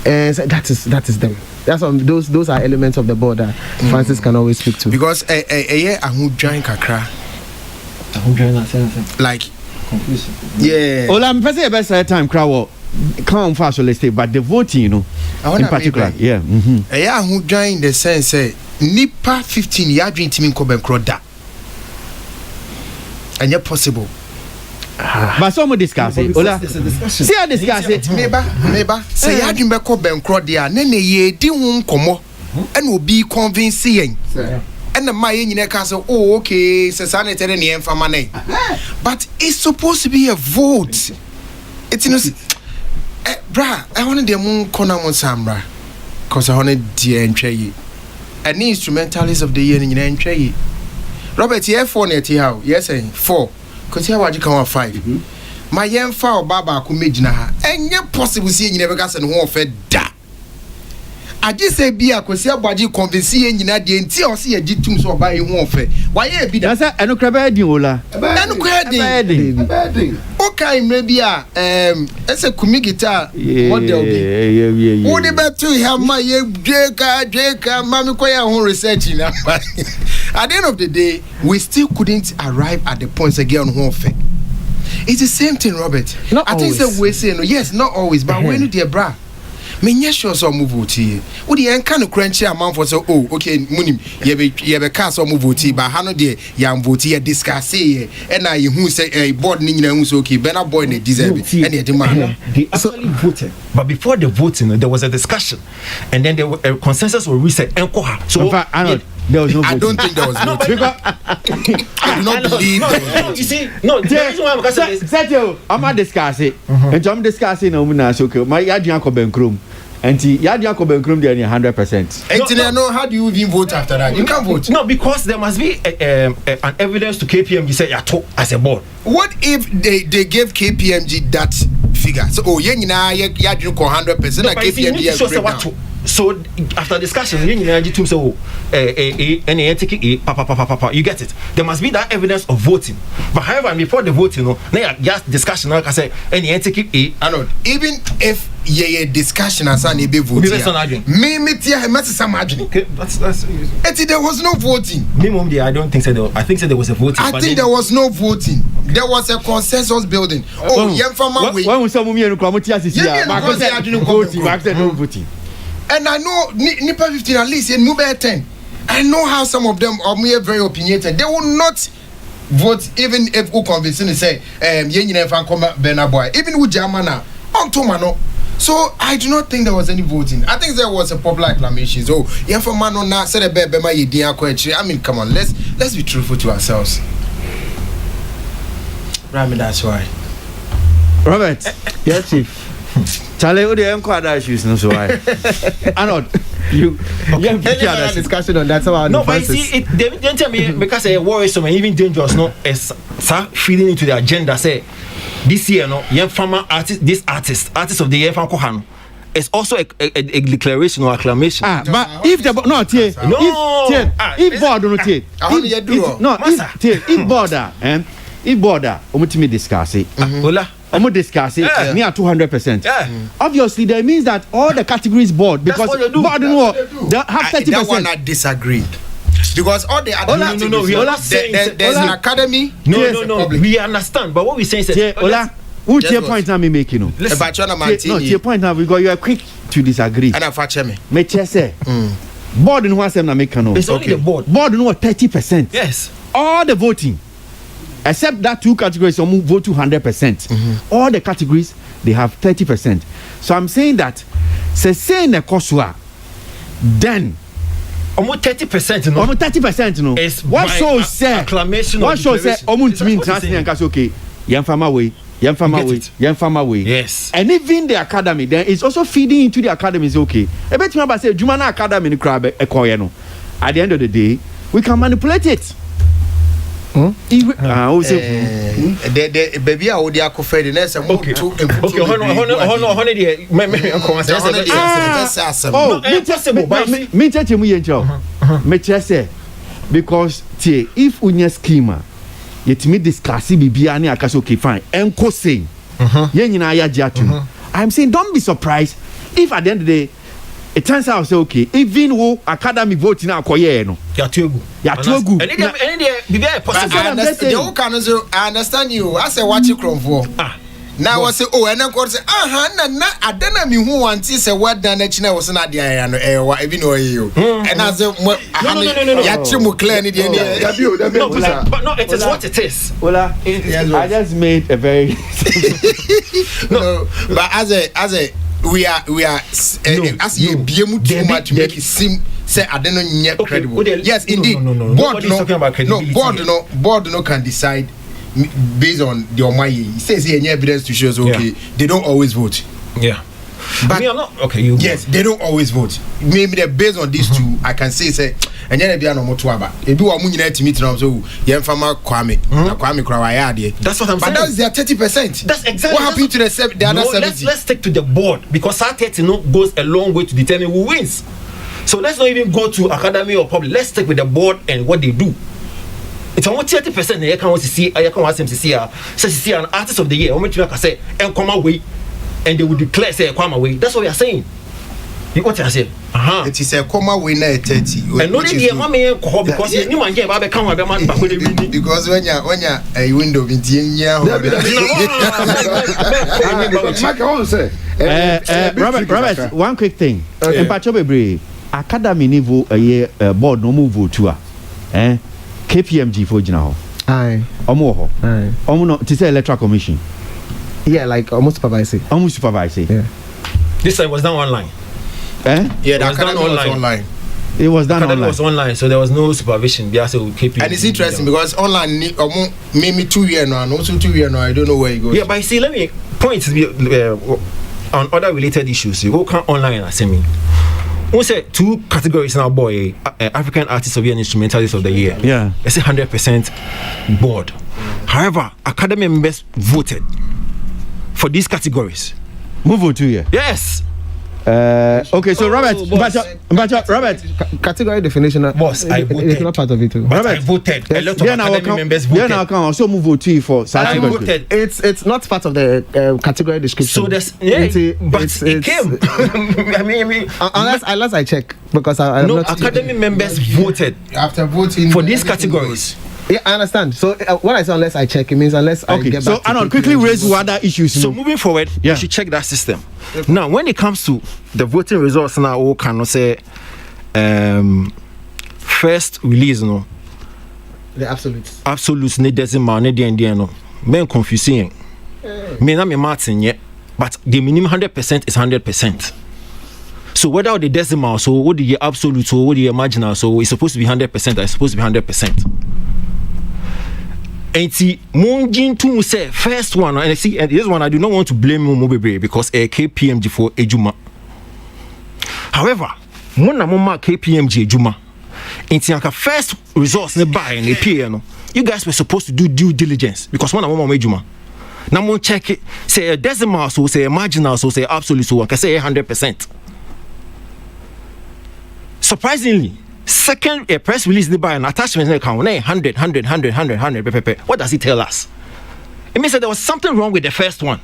And so that is them. That's those are elements of the board that Francis can always speak to. Because who join kakra. Like yeah. Well, I'm pressing the best time crowd. Come fast so let's stay, but the voting, in particular, yeah. Who join the sense say nipa 15 ya dream team ko ben kroda. And yet possible. But some discuss it. Ola, see how discuss it. Maybe. Say ya dream be ko ben kroda. Nene ye di hun komo. And will be convincing. And the my engineer can say, oh, okay, so sanitary any money. But it's supposed to be a vote. It's brah, I wanted the moon corner on Sambra. Cause I wanted the entry. And the instrumentalist of the year in entry. Robert, here 4 net how? Yes, 4. Cause here what you come 5. My young foul baba could make na. And yet possible seeing you never got and won't fed da. I just say be a Kwasi Aboagye convince yen nyina de enti o se ye gitum so ba hu ofe why e bi da say eno kra ba din ola eno kra din okay maybe ese kumi guitar model bi wo de betu ha ma ye dweka mami ko ya hu research na at the end of the day we still couldn't arrive at the point again hu ofe. It's the same thing, Robert. Not I always. think we say no. Yes, not always, but when you dear bra. Me nyesho so move vote. Wo de en kan crunchy amount for so oh okay munim ye be cast so move vote but ha no de yam vote ye discuss ye and na ye hu say board ni nyina hu so okay better boy na deserve it and ye demand. They actually voted, but before the voting there was a discussion and then there was a consensus was reset enkoha. So in fact, Arnold, there was no voting. I don't think there was no because I do not believe there was no, you see, no, the reason why I'm saying this. Settle, I'm discussing. And I'm discussing no na so okay. My yadian ko benkrom. And yadian ko benkrom there 100%. And no, how do you even vote after that? You can't vote. No, because there must be an evidence to KPMG say yato as a board. What if they gave KPMG that figure? So oh yeah, yadian ko 100% no, KPMG has breakdown. So after discussion, you you get it. There must be that evidence of voting. But however, before the voting, now just discussion. Like I say, any entity I know. Even if ye discussion as an be voting, me tia must some margin. That's. There was no voting. Minimum, I don't think so. I think there was a voting. I think there was no voting. There was a consensus building. Oh, young farmer. When we saw me and Kramotia, voting. And I know Nipa 15 at least in Mube 10. I know how some of them are very opinionated. They will not vote even if who convincing say Yenina Fan Koma Benaboy, even with Jamana on Tomano. So I do not think there was any voting. I think there was a popular acclamation. So yeah, for man on that said a bema idea question. I mean, come on, let's be truthful to ourselves. Rami, that's why. Robert, yes, Chief. Charlie, what do you have issues? No, so why? Arnold, you have a discussion on that. No, but see, they tell me because it worrisome and even dangerous. No, as feeding into the agenda. Say this year, no, young farmer artist, this artist of the year, Franco. It's also a declaration or acclamation. But if the not here, if border not here, if border and if border, omutimi discuss it. I'm discuss it near 200%. Obviously, that means that all the categories board because board they have 30%. That one I disagree. Because all the other there's an academy. No. We understand, but what we saying is what's your point now me making? No, your point now you are quick to disagree. And I fetch me. Me say board in one na make no. It's only the board. Board no 30%. Yes. All the voting. Except that two categories, some vote to 100%. All the categories, they have 30%. So I'm saying that, say in the Kosua, then almost 30%. No, almost 30%. No, what shows say acclamation? What shows say almost mean transfer and okay, young farmer way. Yes. And even the academy, then it's also feeding into the academy. Is okay. I bet you say Jumana Academy in crab a koyeno. At the end of the day, we can manipulate it. The baby I would have preferred the next okay because if unya schema yet me discuss bibia ni akaso okay fine enko saying nyina ya jatu I'm saying don't be surprised if at the end of the day it turns out say okay even who academy vote na akoye no ya tuegu any bibia possible I understand you I say watch chrome for now I say oh and then say na adana mi hu wanti say what dan na china was na dia ya no even know you and I say ya chimu clear ni dia but no it is what it is. Ola I just made a very no but as a we are as you be able too much to make it seem say I don't know credible. Yes indeed board no can decide based on the Omaye. He says he any evidence to show okay they don't always vote. Yeah. But me, I'm not okay. You yes, they don't always vote. Maybe they're based on these two. I can say, and then they are no more to about. They do a munich to meet them. So, Yemfama Kwame, Kwame Krawayadi. That's what I'm saying. But that's their 30%. That's exactly what happened to the other 70. Let's stick to the board because our 30 goes a long way to determine who wins. So let's not even go to academy or public. Let's stick with the board and what they do. It's almost 30%. I can't see. I can't to see an artist of the year. I'm going to say and come away, and they will declare say come away. That's what we are saying. You what I say? It is a comma winner 30. And not the mommy because you know get back come because when you a window in Robert, one quick thing. In Pachobebre, Academy niveau a year board no move to KPMG for now. Aye. Omo. Aye. Omo no to say electoral commission. Yeah, like almost supervising. Almost supervising. Yeah. This side was done online. Yeah, that was done online. It was done online. It was online, so there was no supervision. And it's interesting because online maybe 2 years now, and also 2 years now. I don't know where it goes. Yeah, but see, let me point on other related issues. You go online and send me. We say 2 categories now, boy. African Artist of the Year and Instrumentalist of the Year. Yeah, it's 100% board. However, Academy members voted for these categories. Move on to you. Yes. Okay, so Robert, category definition. Boss, I voted. It's not part of it too. Robert, I voted. A lot of Academy members voted. Then I can also move to you for. I voted. It's not part of the category description. So there's it came. I mean, unless I check because I'm no not Academy members voted after voting for these categories. Yeah, I understand. So when I say unless I check, it means unless I get back. So I'll quickly raise other issues. So moving forward, you should check that system. Now, when it comes to the voting results, now we cannot say first release, no. The absolutes. Absolutes, ne decimal, ne no. Men confusing. Me na me Martin yet, but the minimum 100% is 100%. So whether the decimal, so what the absolute, so what the marginal, so it's supposed to be 100%, it's supposed to be 100%. And see, Monjin to say first one, and see, and this one I do not want to blame Mobile because a KPMG for Ejuma. However, Mona Moma KPMG Ejuma, and see, first results ne buy and PNO. You guys were supposed to do due diligence because Mona Moma Ejuma. Now, we'll check it, say a decimal, so say a marginal, so say absolute, so I can say 100%. Surprisingly, second press release they buy an attachment account 100. What does it tell us? It means that there was something wrong with the first one.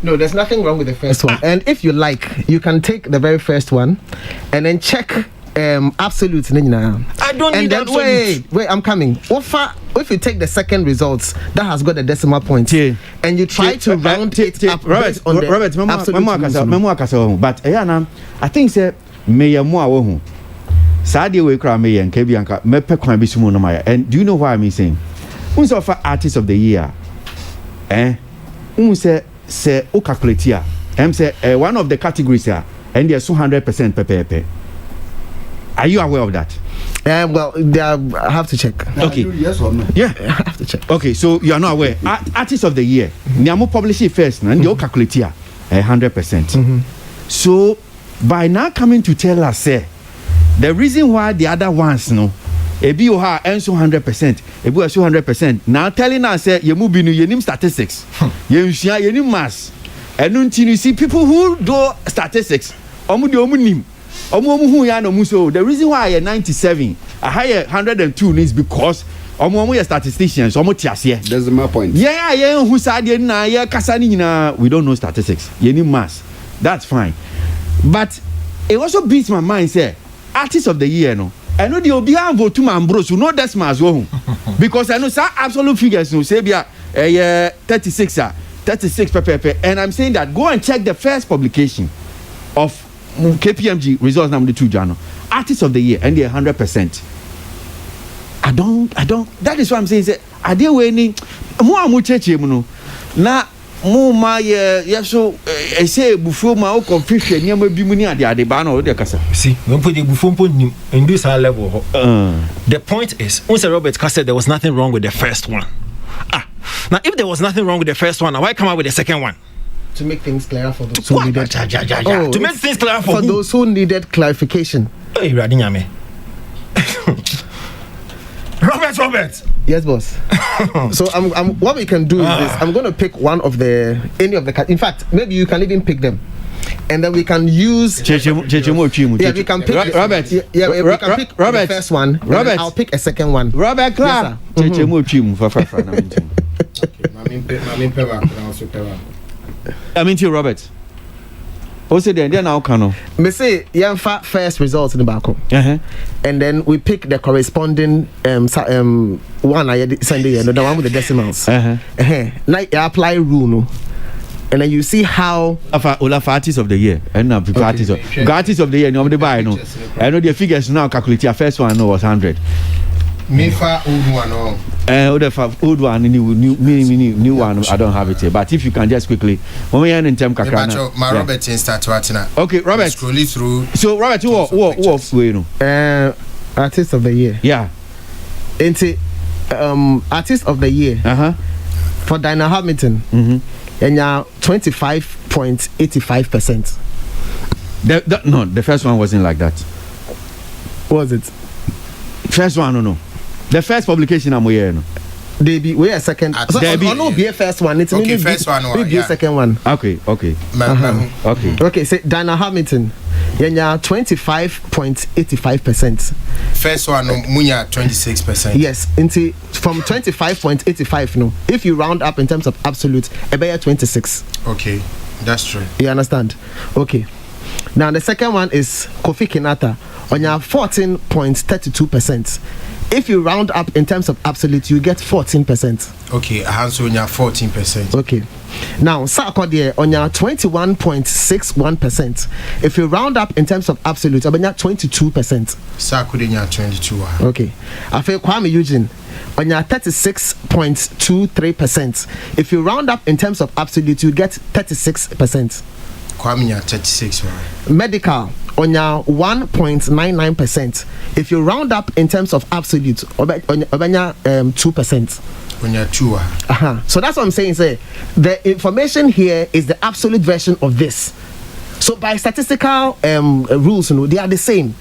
No, there's nothing wrong with the first one. And if you like, you can take the very first one and then check absolute. I don't need that. Wait, I'm coming. If you take the second results that has got the decimal point and you try to round it up, Robert, but I think say me Sadia we cry me and Kebianka, Mepe Kwabisumo no Maya. And do you know why I'm saying? Unso for artist of the year. Unse say o calculate say one of the categories here and there's 200% pepe. Are you aware of that? Well, I have to check. Okay. Yes or no? Yeah, I have to check. Okay, so you are not aware. Artist of the year. Niamo publish it first, and you calculate 100%. So by now coming to tell us, say, the reason why the other ones no ebi o ha enso 100% ebi o so 100% now telling us say you move you nim statistics you nim mass and you see people who do statistics omu nim omu hu ya no mu so the reason why I 97 a higher 102 is because omu ya statisticians omu tiase that's my point yeah who said na ya kasa ni nyina we don't know statistics you nim mass that's fine but it also beats my mind say artist of the year no I know the obian vote to Ambrose no that's my well because I know some absolute figures no say bia 36 pepe and I'm saying that go and check the first publication of KPMG results number 2 journal artist of the year and they're 100%. I don't that is what I'm saying say are they winning mo amu cheche mu no na mo ma so say bufo ma o confusion niam bi mu ni ade ba na o de kasa see when put the bufo in this high level the point is once Robert said there was nothing wrong with the first one now if there was nothing wrong with the first one why come out with the second one to make things clearer for those who needed. To make things clearer for those who needed clarification. Hey, Radinyame. Robert. Yes, boss. So I'm what we can do is this. I'm going to pick any of the. In fact, maybe you can even pick them, and then we can use. We can pick. Robert. We can pick the first one. Robert, I'll pick a second one. Robert, Clark. I mean to Robert. Also then now can me say first result in the back. And then we pick the corresponding one I send the one with the decimals. Now you apply rule no. And then you see how Olaf artist of the year and now artist of the year nobody buy no. I know the figures now calculate your first one no was 100. Me for old one or old one new one I don't have it here, but if you can just quickly when we end in term kakra my Robert in start watching. Okay, Robert, scrolling through. So Robert, what way no artist of the year, into artist of the year for Dinah Hamilton and 25.85%. No, the first one wasn't like that. Was it first one? No. The first publication I'm here. No. They be we a second. So no be a first one. It's okay. First one. Be a second one. Okay. Okay. Say Dinah Hamilton. 25.85%. First one munya 26%. Yes, into from 25.85 no. If you round up in terms of absolute, about 26. Okay, that's true. You understand? Okay. Now the second one is Kofi Kinata on your 14.32%. If you round up in terms of absolute, you get 14%. Okay, so on your 14%. Okay. Now Sarkodie on your 21.61%. If you round up in terms of absolute, on your 22%. Sarkodie 22. Okay. After Kwame Eugene on your 36.23%. If you round up in terms of absolute, you get 36%. Kwame 36. Medical on your 1.99%. If you round up in terms of absolute, on your 2%. On your 2. So that's what I'm saying. Say the information here is the absolute version of this. So by statistical rules, you know, they are the same.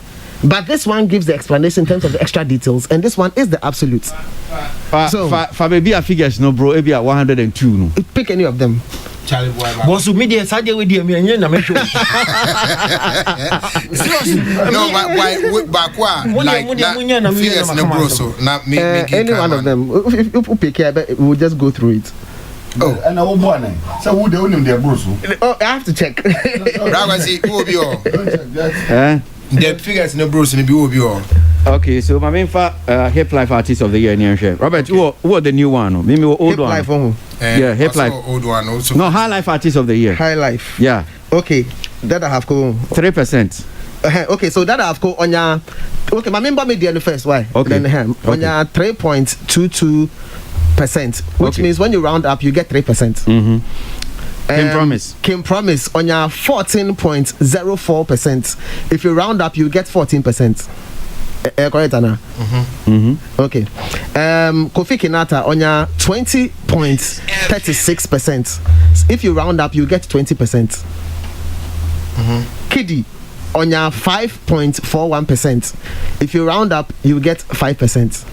But this one gives the explanation in terms of the extra details, and this one is the absolute. So for maybe a figures no bro, maybe at 102 no. Pick any of them. Boss media sadia with you me na me show. No, why like figures no bro so na me any one of them. If you pick here, we'll just go through it. Oh, and I will born. So who they own them their bros? Oh, I have to check. Ragasi who be all? The figures no bros no be who be all. Okay, so my main hip life artist of the year near share. Robert, who the new one? Maybe old hip one. Life one. Yeah, hip life. Old one also. No, high life artist of the year. High life. Yeah. Okay, that I have go 3%. Okay, so that I have go on your. Okay, my member made the first. Why? Okay. Then on your 3.22%, which means when you round up, you get 3%. Kim Promise on your 14.04%. If you round up, you get 14%. Correct, Anna? Okay. Kofi Kinata on your 20.36%. If you round up, you get 20%. Kiddy on your 5.41%. If you round up, you get 5%.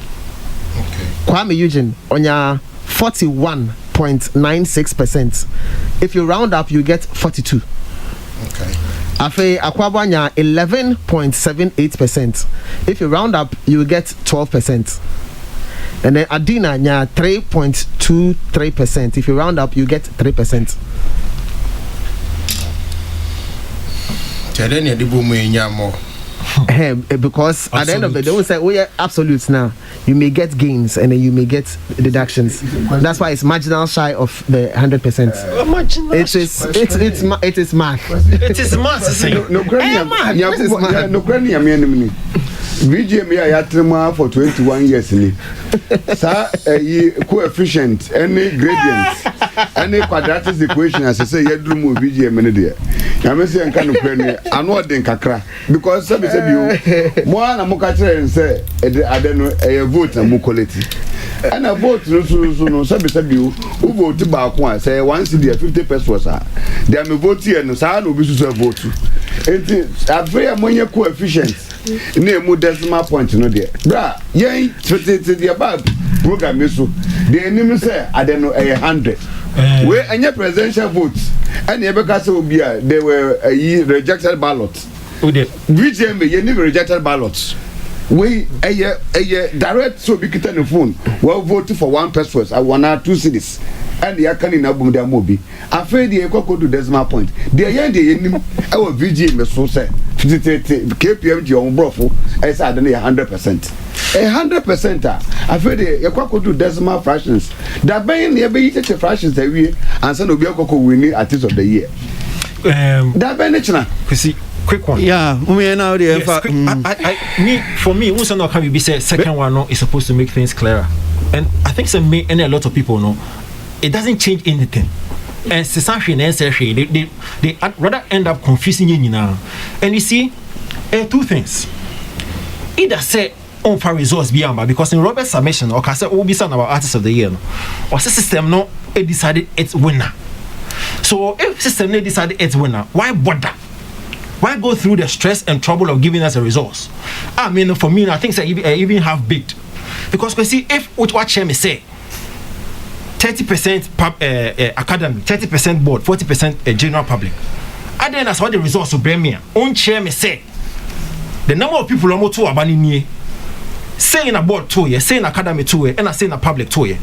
Okay. Kwame Eugene on your 41.96%. If you round up, you get 42. Okay. Afe Akwabanya 11.78%. If you round up, you get 12%. And then Adina nya 3.23%. If you round up, you get 3%. Because at the end of the day, we say we are absolutes now. You may get gains and then you may get deductions. That's why it's marginal shy of the 100%. It is math. It is math. No granny. VGM yatrema for 21 years ni. Sa coefficient any gradient any quadratic equation as say yedru mu VGM ni there. Ya me say nka no granny anu odin kakra because say you mo na mo ka kire say ade no vote na mo quality. And a vote no sabi who vote back one say once the 50 pesos they am vote here no say no be so vote. It a very amount coefficient na mu decimal point no there. Bra, yen the above program so the enemy say I don't know 100. We any presidential votes and Ebeka say obi a they were rejected ballots. VGM you need rejected ballots. We a direct so be kita the phone. Well vote for one person I want 2 cities. And the akani na bum da mobi. Afraid the ekoko to decimal point. The yen the enim e wo VGM so say KPMG on brofo I say I don't 100%. 100%. Afraid the ekoko to decimal fractions. That be the be the fractions that we and say no be ekoko winning artist of the year. That be national. See quick one. Yeah, we now there. For me, also not can be say second one no, is supposed to make things clearer, and I think some me and a lot of people know it doesn't change anything. And they rather end up confusing you now. And you see, two things. Either say on for results beyond because in Robert's submission or say will be something about artist of the year, or system no it decided it's winner. So if system no decided it's winner, why bother? Why go through the stress and trouble of giving us a results? I mean, for me, I think I even have baked. Because we see if what Chairman say 30% academic, 30% board, 40% general public. And then that's what the results will bring me. On Chairman say the number of people almost 2 abanini say in a board 2 years, say in academic 2 years, and I say in a public 2 years.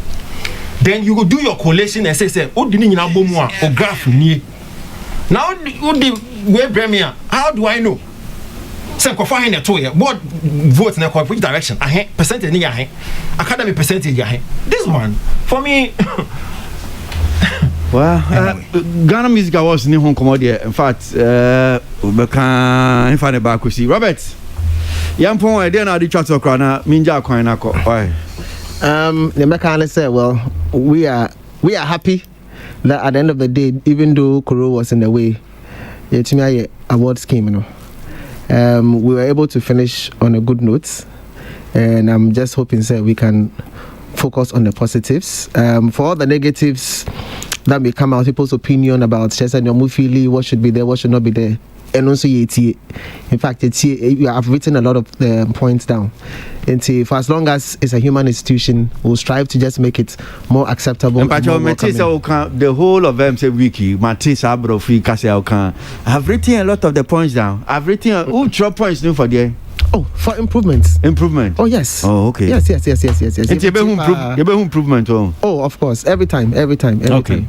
Then you go do your collation and say, oh, didn't you know or graph near. Now, how do I know? Say, find a 2 year board vote in which direction? Percentage in academic percentage. This one for me. Well, Ghana Music Awards ni hon commodity. In fact, we can find a back with see Robert. Yampon, I didn't know the chat talk na minja kwan na ko. Why? The mechanic said, well, we are happy that at the end of the day, even though Kuro was in the way, the award scheme, you know, we were able to finish on a good note, and I'm just hoping that we can focus on the positives. For all the negatives that may come out, people's opinion about Chester and Mufili, what should be there, what should not be there, and also in fact, I've written a lot of points down. And for as long as it's a human institution, we'll strive to just make it more acceptable. And the whole of them say wiki, Matisse Abrofi Kasi. I've written a lot of the points down. I've written ultra points new for there. Oh, for improvements. Improvement. Oh yes. Oh okay. Yes. And you improvement. Oh, of course. Every time. Okay.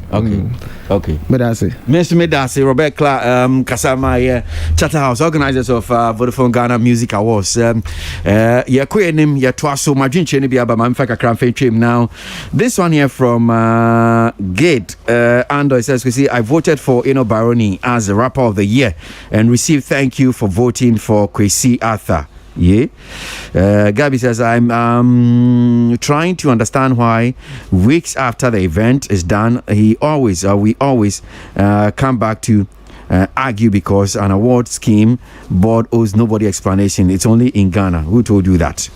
But that's it. Mr. Medasi, Robert Clark, Kasama, Chatterhouse, organizers of Vodafone Ghana Music Awards. Yeah, Queenim, yeah, Twaso, Majin Chenibi Abama, Mfaka Cramfe Trim. Now, this one here from Gate, Ando says, we see, I voted for Eno Baroni as the rapper of the year and received thank you for voting for Kwasi Arthur. Yeah. Gabby says, I'm trying to understand why weeks after the event is done, we always come back to argue because an award scheme board owes nobody explanation. It's only in Ghana. Who told you that?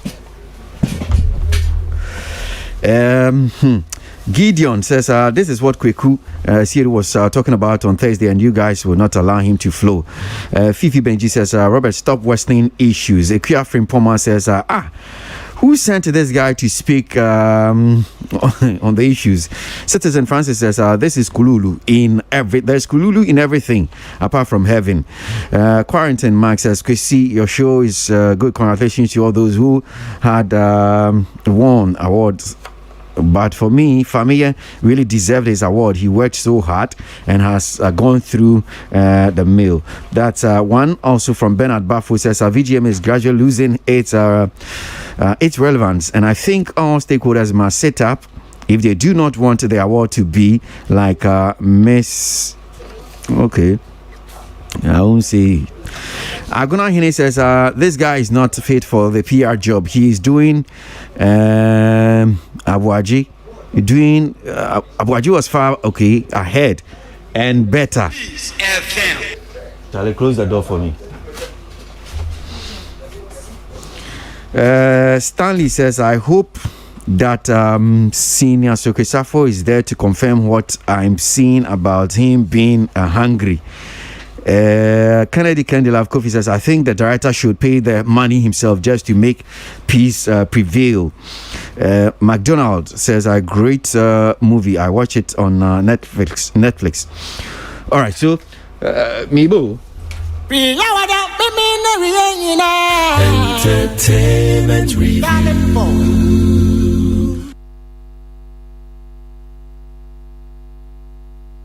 Gideon says, this is what Kweku Siri was talking about on Thursday, and you guys will not allow him to flow. Fifi Benji says, Robert, stop Western issues. Ekuafrim Poma says, who sent this guy to speak on the issues? Citizen Francis says, this is Kululu there's Kululu in everything apart from heaven. Quarantine Mark says, Kwasi, your show is good. Congratulations to all those who had won awards. But for me, Famia really deserved his award. He worked so hard and has gone through the mill. That's one. Also from Bernard Baffo says, VGM is gradually losing its relevance. And I think all stakeholders must set up, if they do not want the award to be like Miss... Okay. I won't say. Aguna Hine says, this guy is not fit for the PR job. He is doing Aboagye. Aboagye was far ahead and better. Charlie, close the door for me. Stanley says, I hope that Senior Sokesafo is there to confirm what I'm seeing about him being hungry. Kennedy Kendall Kofi says, I think the director should pay the money himself just to make peace prevail. McDonald says, a great movie. I watch it on Netflix. All right, so Mibo. Entertainment Review.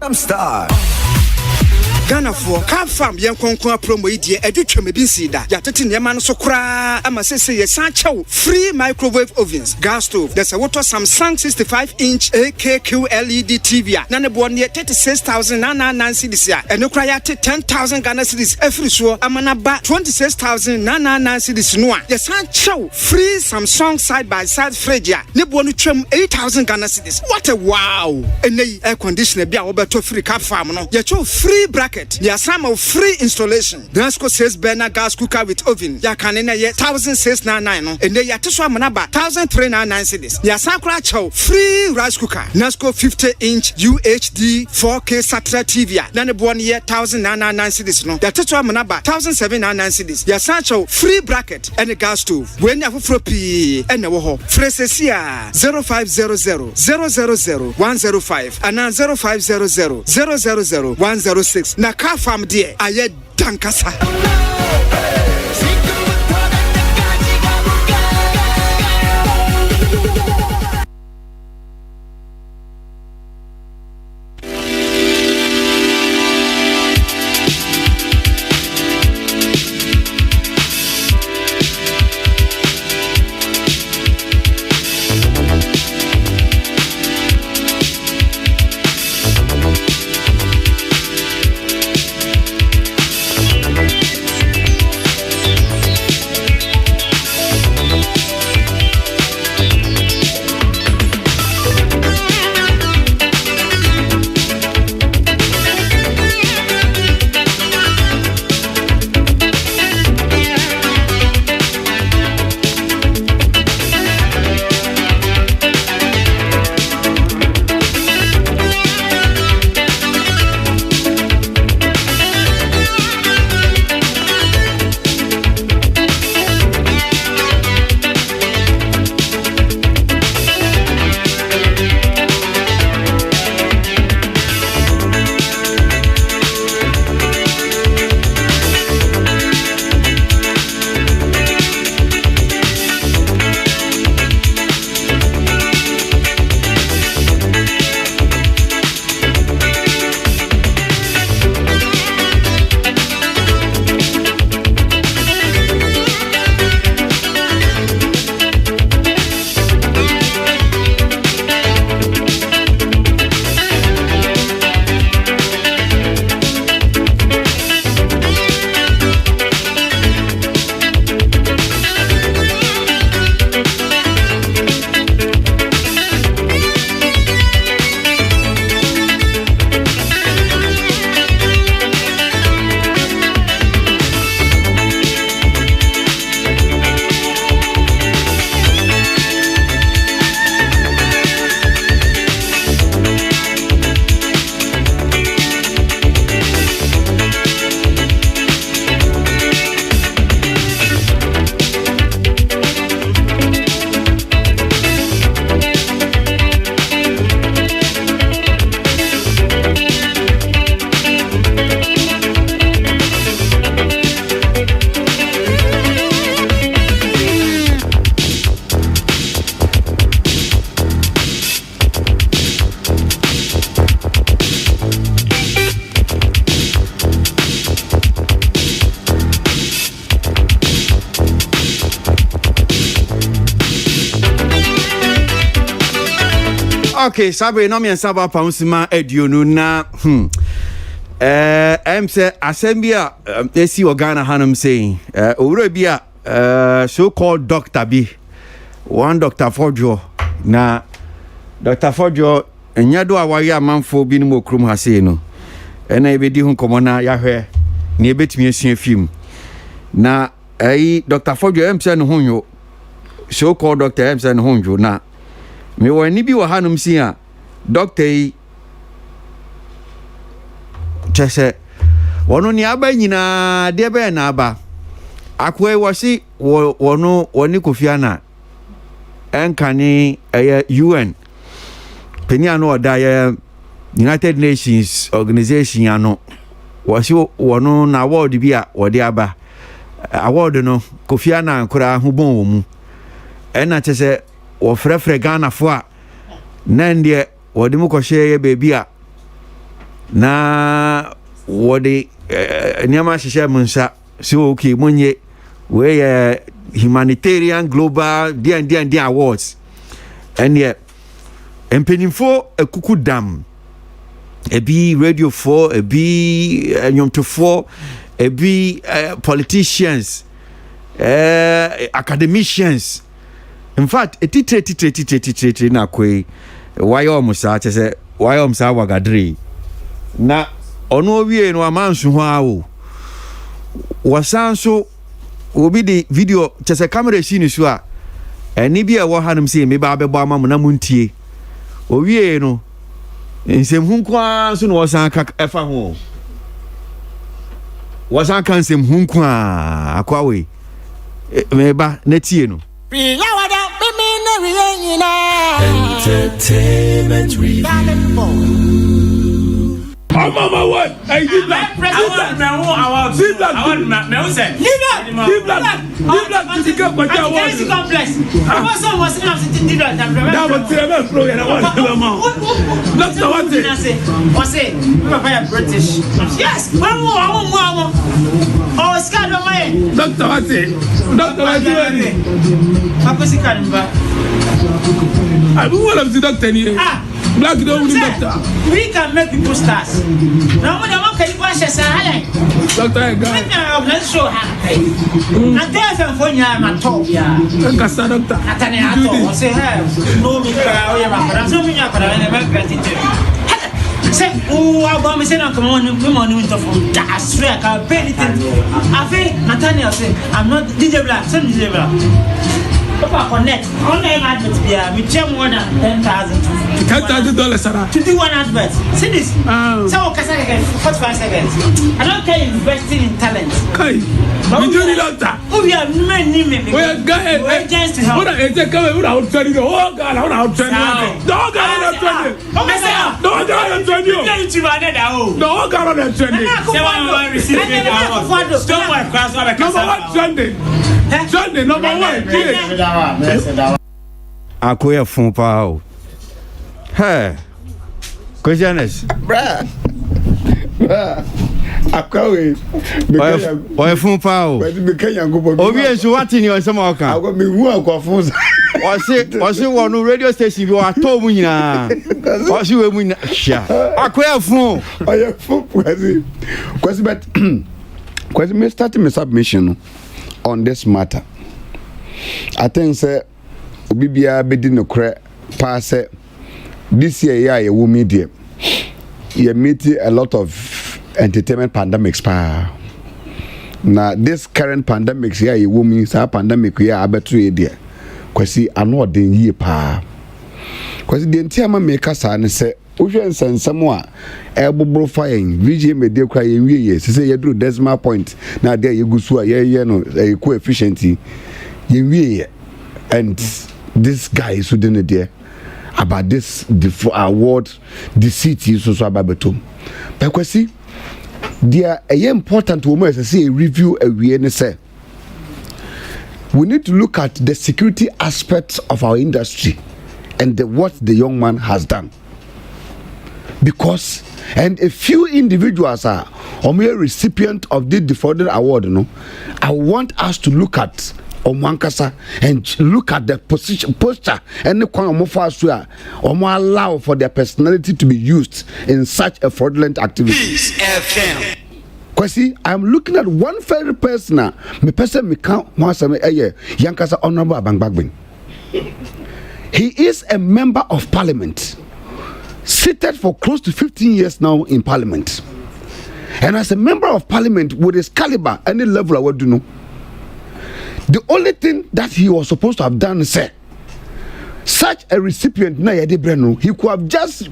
I'm Star. Ghana for car farm yan konkon promo idie edutwa me bin sida ya tete nyema no so kra ama sese ye san chew free microwave ovens gas stove there's a water Samsung 65-inch AKQ LED TV na ne bo ne 36,999 cedis ya eno kra ya 10,000 Ghana cedis every so amana ba 26,999 cedis no a ye san chew free Samsung side by side fridge ya ne bo no twam 8,000 Ghana cedis. What a wow. Enei air conditioner bia wo beto free car farm no ye chew free bracket. There some of free installation. Dansco says burner gas cooker with oven. Ya kanena ye 1,699 no. And they yatiso amanaba 1,399 cedis. Ya sankra chow free rice cooker. Nasco 50-inch UHD 4K satellite TV. Nane buwan ye 1,999 cedis no. Ya tiso amanaba 1,799 cedis. Ya sancho free bracket and a gas stove. When ya fropi and a woho. Fresesia 0500 000 105 and 0500 000 106. Na car farm there aye dankasa. Okay, sabe no me nsaba pa unsima eduonu na say assembia esi Ghana hanum saying owura bia so called doctor bi one Dr. Forjo na Dr. Forjo nyado awaye amanfo bi no okrum ha sei no ena ebedi hu komona ya hwe na ebetimi asua film na Dr. Forjo say no hunyo so called Dr. say no hunyo na me wɔ ni bi wɔ hanom si a doctor yi kyɛ wɔno ne aba nyinaa deɛ bɛyɛ na aba akoe wɔsi wɔno wɔne Kofi na ɛnka ne ɛyɛ UN penia no ɔda yɛ United Nations organization ano wɔsi wɔno na award bi a wɔde aba award no Kofi na nkora ho bɔn wɔ mu ɛna kyɛ sɛ wɔfrɛfrɛ Ghana fo a nan deɛ wɔde mu kɔhyɛ yɛ baabi a na wɔde nneɛma hyehyɛ mu nsa so okay munye we humanitarian global D&D awards ɛnneɛ mpanimfo ekuku dam ebi radio for ebi nnwomtofoɔ ebi politicians academicians in fact etitire na koi wayɛ ɔmo saa kyɛ sɛ wayɛ ɔmo saa wagadre na ɔno wie no amanso ho awo wasan so obi de video kyɛ sɛ camera shi ni so a ɛni bi a ɛwɔ hanom sɛ me ba bɛbɔ ama mo na muntie owie no nsɛm hu kwa so no wasan ka ɛfa ho wasan ka nsɛm hu kwa akwawe me ba na tie no Entertainment Review. I'm on my way. Hey, give that. Give that. Give that. Black don't doctor. We can make people stars. Now when I can wash a salad. Doctor, let's show her. And there's a phone ya my top ya. Doctor. Natanato say hey, no me I'm so many say, oh, I'm going to say, come on, winter from that. Swear, I can't pay anything. I think Nathaniel say, I'm not DJ Black, send DJ Black. Papa connect. Only advert be we charge more than $10,000 to do one advert. See this? So, 45 seconds. I don't care investing in talent. Okay. You do it that. Oh, we have many. Well, go ahead. We're just to help. What I take away without telling you. Oh, God, I want to tell you. No, God, I don't tell you. No, God, I don't tell you. No, God, I don't tell you. Stop my class. Number one, Sunday, number one. Akoya fun pa o. Hey. Questioners. Bruh. Akwawe. Oye fun pa o. Obi enso wati ni onse ma okan. Ago mi hu akwafun. Wasi wonu radio station bi wa to mu nyina. Wasi we mu nyina. Sha. Akoya fun. Oye fun Kwasi but Kwasi me start my submission on this matter. I think say obi bia bedi no kre pa say this year ya wo media you meet a lot of entertainment pandemics pa na this current pandemics ya wo mi sa pandemic ya abeto e dia Kwasi ano odin yie pa Kwasi de ntia ma me kasa ne say wohwe nsensem a ebobro fine VJ media kra ye wie say ye do decimal point na there ye gusu a ye no coefficient ye wie and this guy is within it there about this the award the city so about betom but Kwasi there a important woman say a review a we ne say we need to look at the security aspects of our industry and what the young man has done. Because and a few individuals are recipient of this defrauded award, I want us to look at Omwankasa and look at the posture and the allow for their personality to be used in such a fraudulent activity. Kwasi, I'm looking at one very person. Me person me count once a year. Yankasa Honorable Abangbagben. He is a member of parliament, seated for close to 15 years now in parliament. And as a member of parliament with his caliber, any level I would do know. The only thing that he was supposed to have done is say, such a recipient na yede breno, he could have just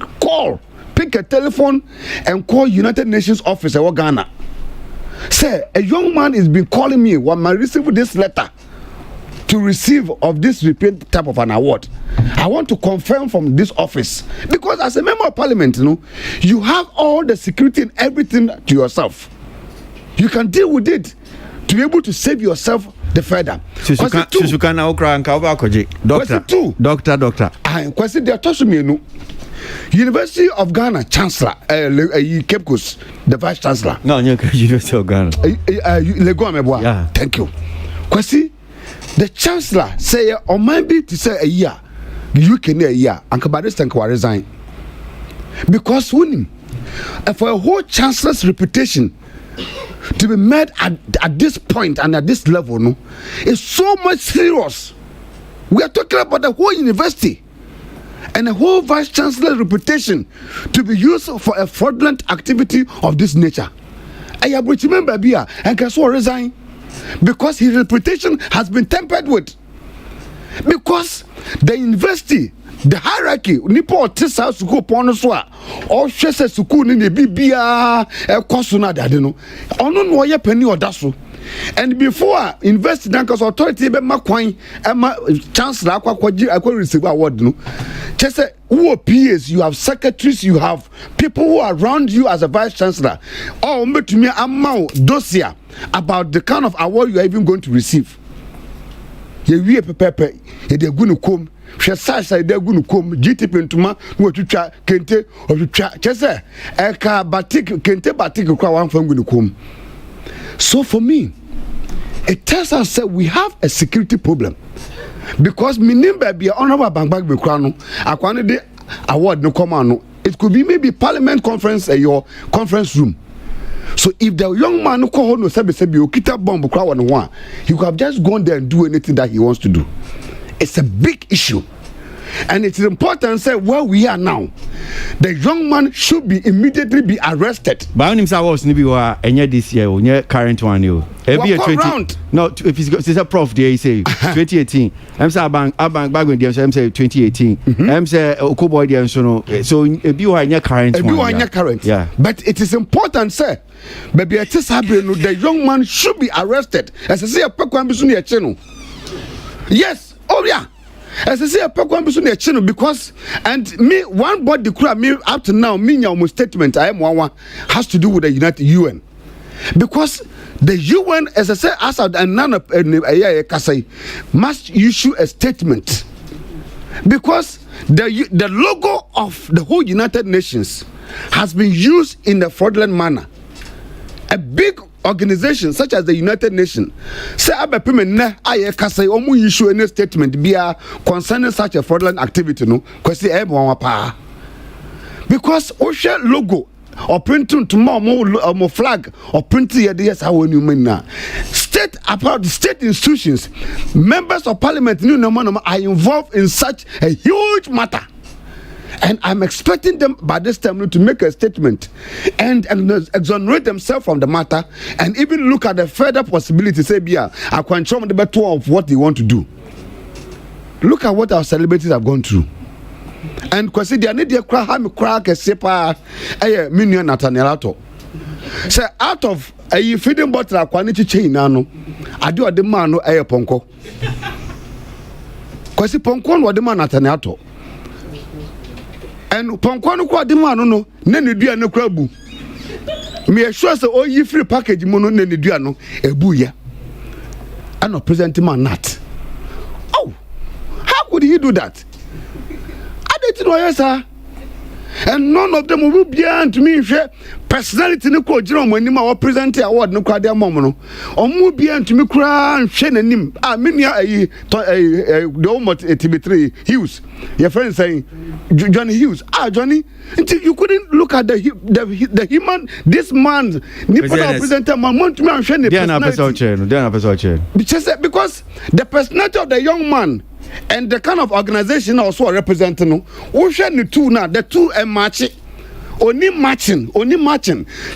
pick a telephone and call United Nations office in Ghana. Say, a young man is been calling me when I receive this letter to receive of this repeat type of an award. I want to confirm from this office, because as a member of parliament, you have all the security and everything to yourself. You can deal with it to be able to save yourself the further. Doctor. And Kwasi, they are touching me. University of Ghana Chancellor, Cape Coast, the Vice Chancellor. No, University of Ghana. Yeah. Thank you. Kwasi, the Chancellor say, or maybe to say a year, you can a year, and Kabadis can resign. Because winning, for a whole Chancellor's reputation to be made at this point and at this level, no, is so much serious. We are talking about the whole university and the whole Vice Chancellor's reputation to be used for a fraudulent activity of this nature. I have remember Bia and Kaswa resign because his reputation has been tampered with. Because the university, the hierarchy, nipo tisa suku pono swa, or shese suku ni bibia kosuna dadeno. Ono no ye penny odaso. And before university dankers authority be makwan chancellor akwa receive award no. Chese who PAs, you have secretaries, you have people who are around you as a vice chancellor. Or to me amount dossier about the kind of award you are even going to receive. Ye wie pepepe ye de gunu kom hwe sasa de gunu kom GTP ntuma no twitwa kente otwitwa chese eka batik kente batik kwa wan fam gunu kom. So for me, it tells us that we have a security problem, because minimba be honorable bangbag be kwano akwane de award no come no, it could be maybe parliament conference at your conference room. So if the young man who call no sebi okita bomb kwa one one, he could have just gone there and do anything that he wants to do. It's a big issue. And it's important to say where we are now, the young man should be immediately be arrested. But when himself was nibi wa enye this year o nye current one yo. Every 20 no if it's a prof there he say 2018. I'm say bank back when I'm say 2018. I'm say Okoboy there so ebi wa enye current one. Ebi wa enye current. Yeah. But it is important say baby the young man should be arrested. As I say a pekwan bisu ne eche no. Yes. Oh yeah. As I say, a because and me one body crap me up to now me my statement I am one has to do with the United UN, because the UN, as I say, as and none of must issue a statement, because the logo of the whole United Nations has been used in a fraudulent manner. A big organization such as the United Nations say abepeme aye kase omu issue any statement bia concerning such a fraudulent activity no kwesi e pa, because oshe logo or printing tomorrow flag or printing yes how you mean na state about the state institutions, members of parliament are involved in such a huge matter. And I'm expecting them by this time to make a statement and exonerate themselves from the matter, and even look at the further possibility. Say, "Bia, I can show them the better of what they want to do." Look at what our celebrities have gone through. And Kwasi, they need to crack a sepa, a minion Nathaniel. Say, out of a feeding bottle, I can't chain nano. I do a demand a ponko. Kwasi ponko or demand Nathaniel. And Ponkwan kwa dima no ne dua no krabu me assure say o yi free package mu no ne dua no ebu ya and present man not. Oh, how could he do that? I didn't know, yes sir. And none of them will be to me personality no ko jira mo anim a present award no kwa dem mo no omo bia ntumi kura nhwe nanim a menia the almost TB3 Hughes your friend saying Johnny Hughes Johnny until you couldn't look at the human this man presenter man want me nhwe ne because the personality of the young man and the kind of organization also representing no wo hwe ne two na the two match Only matching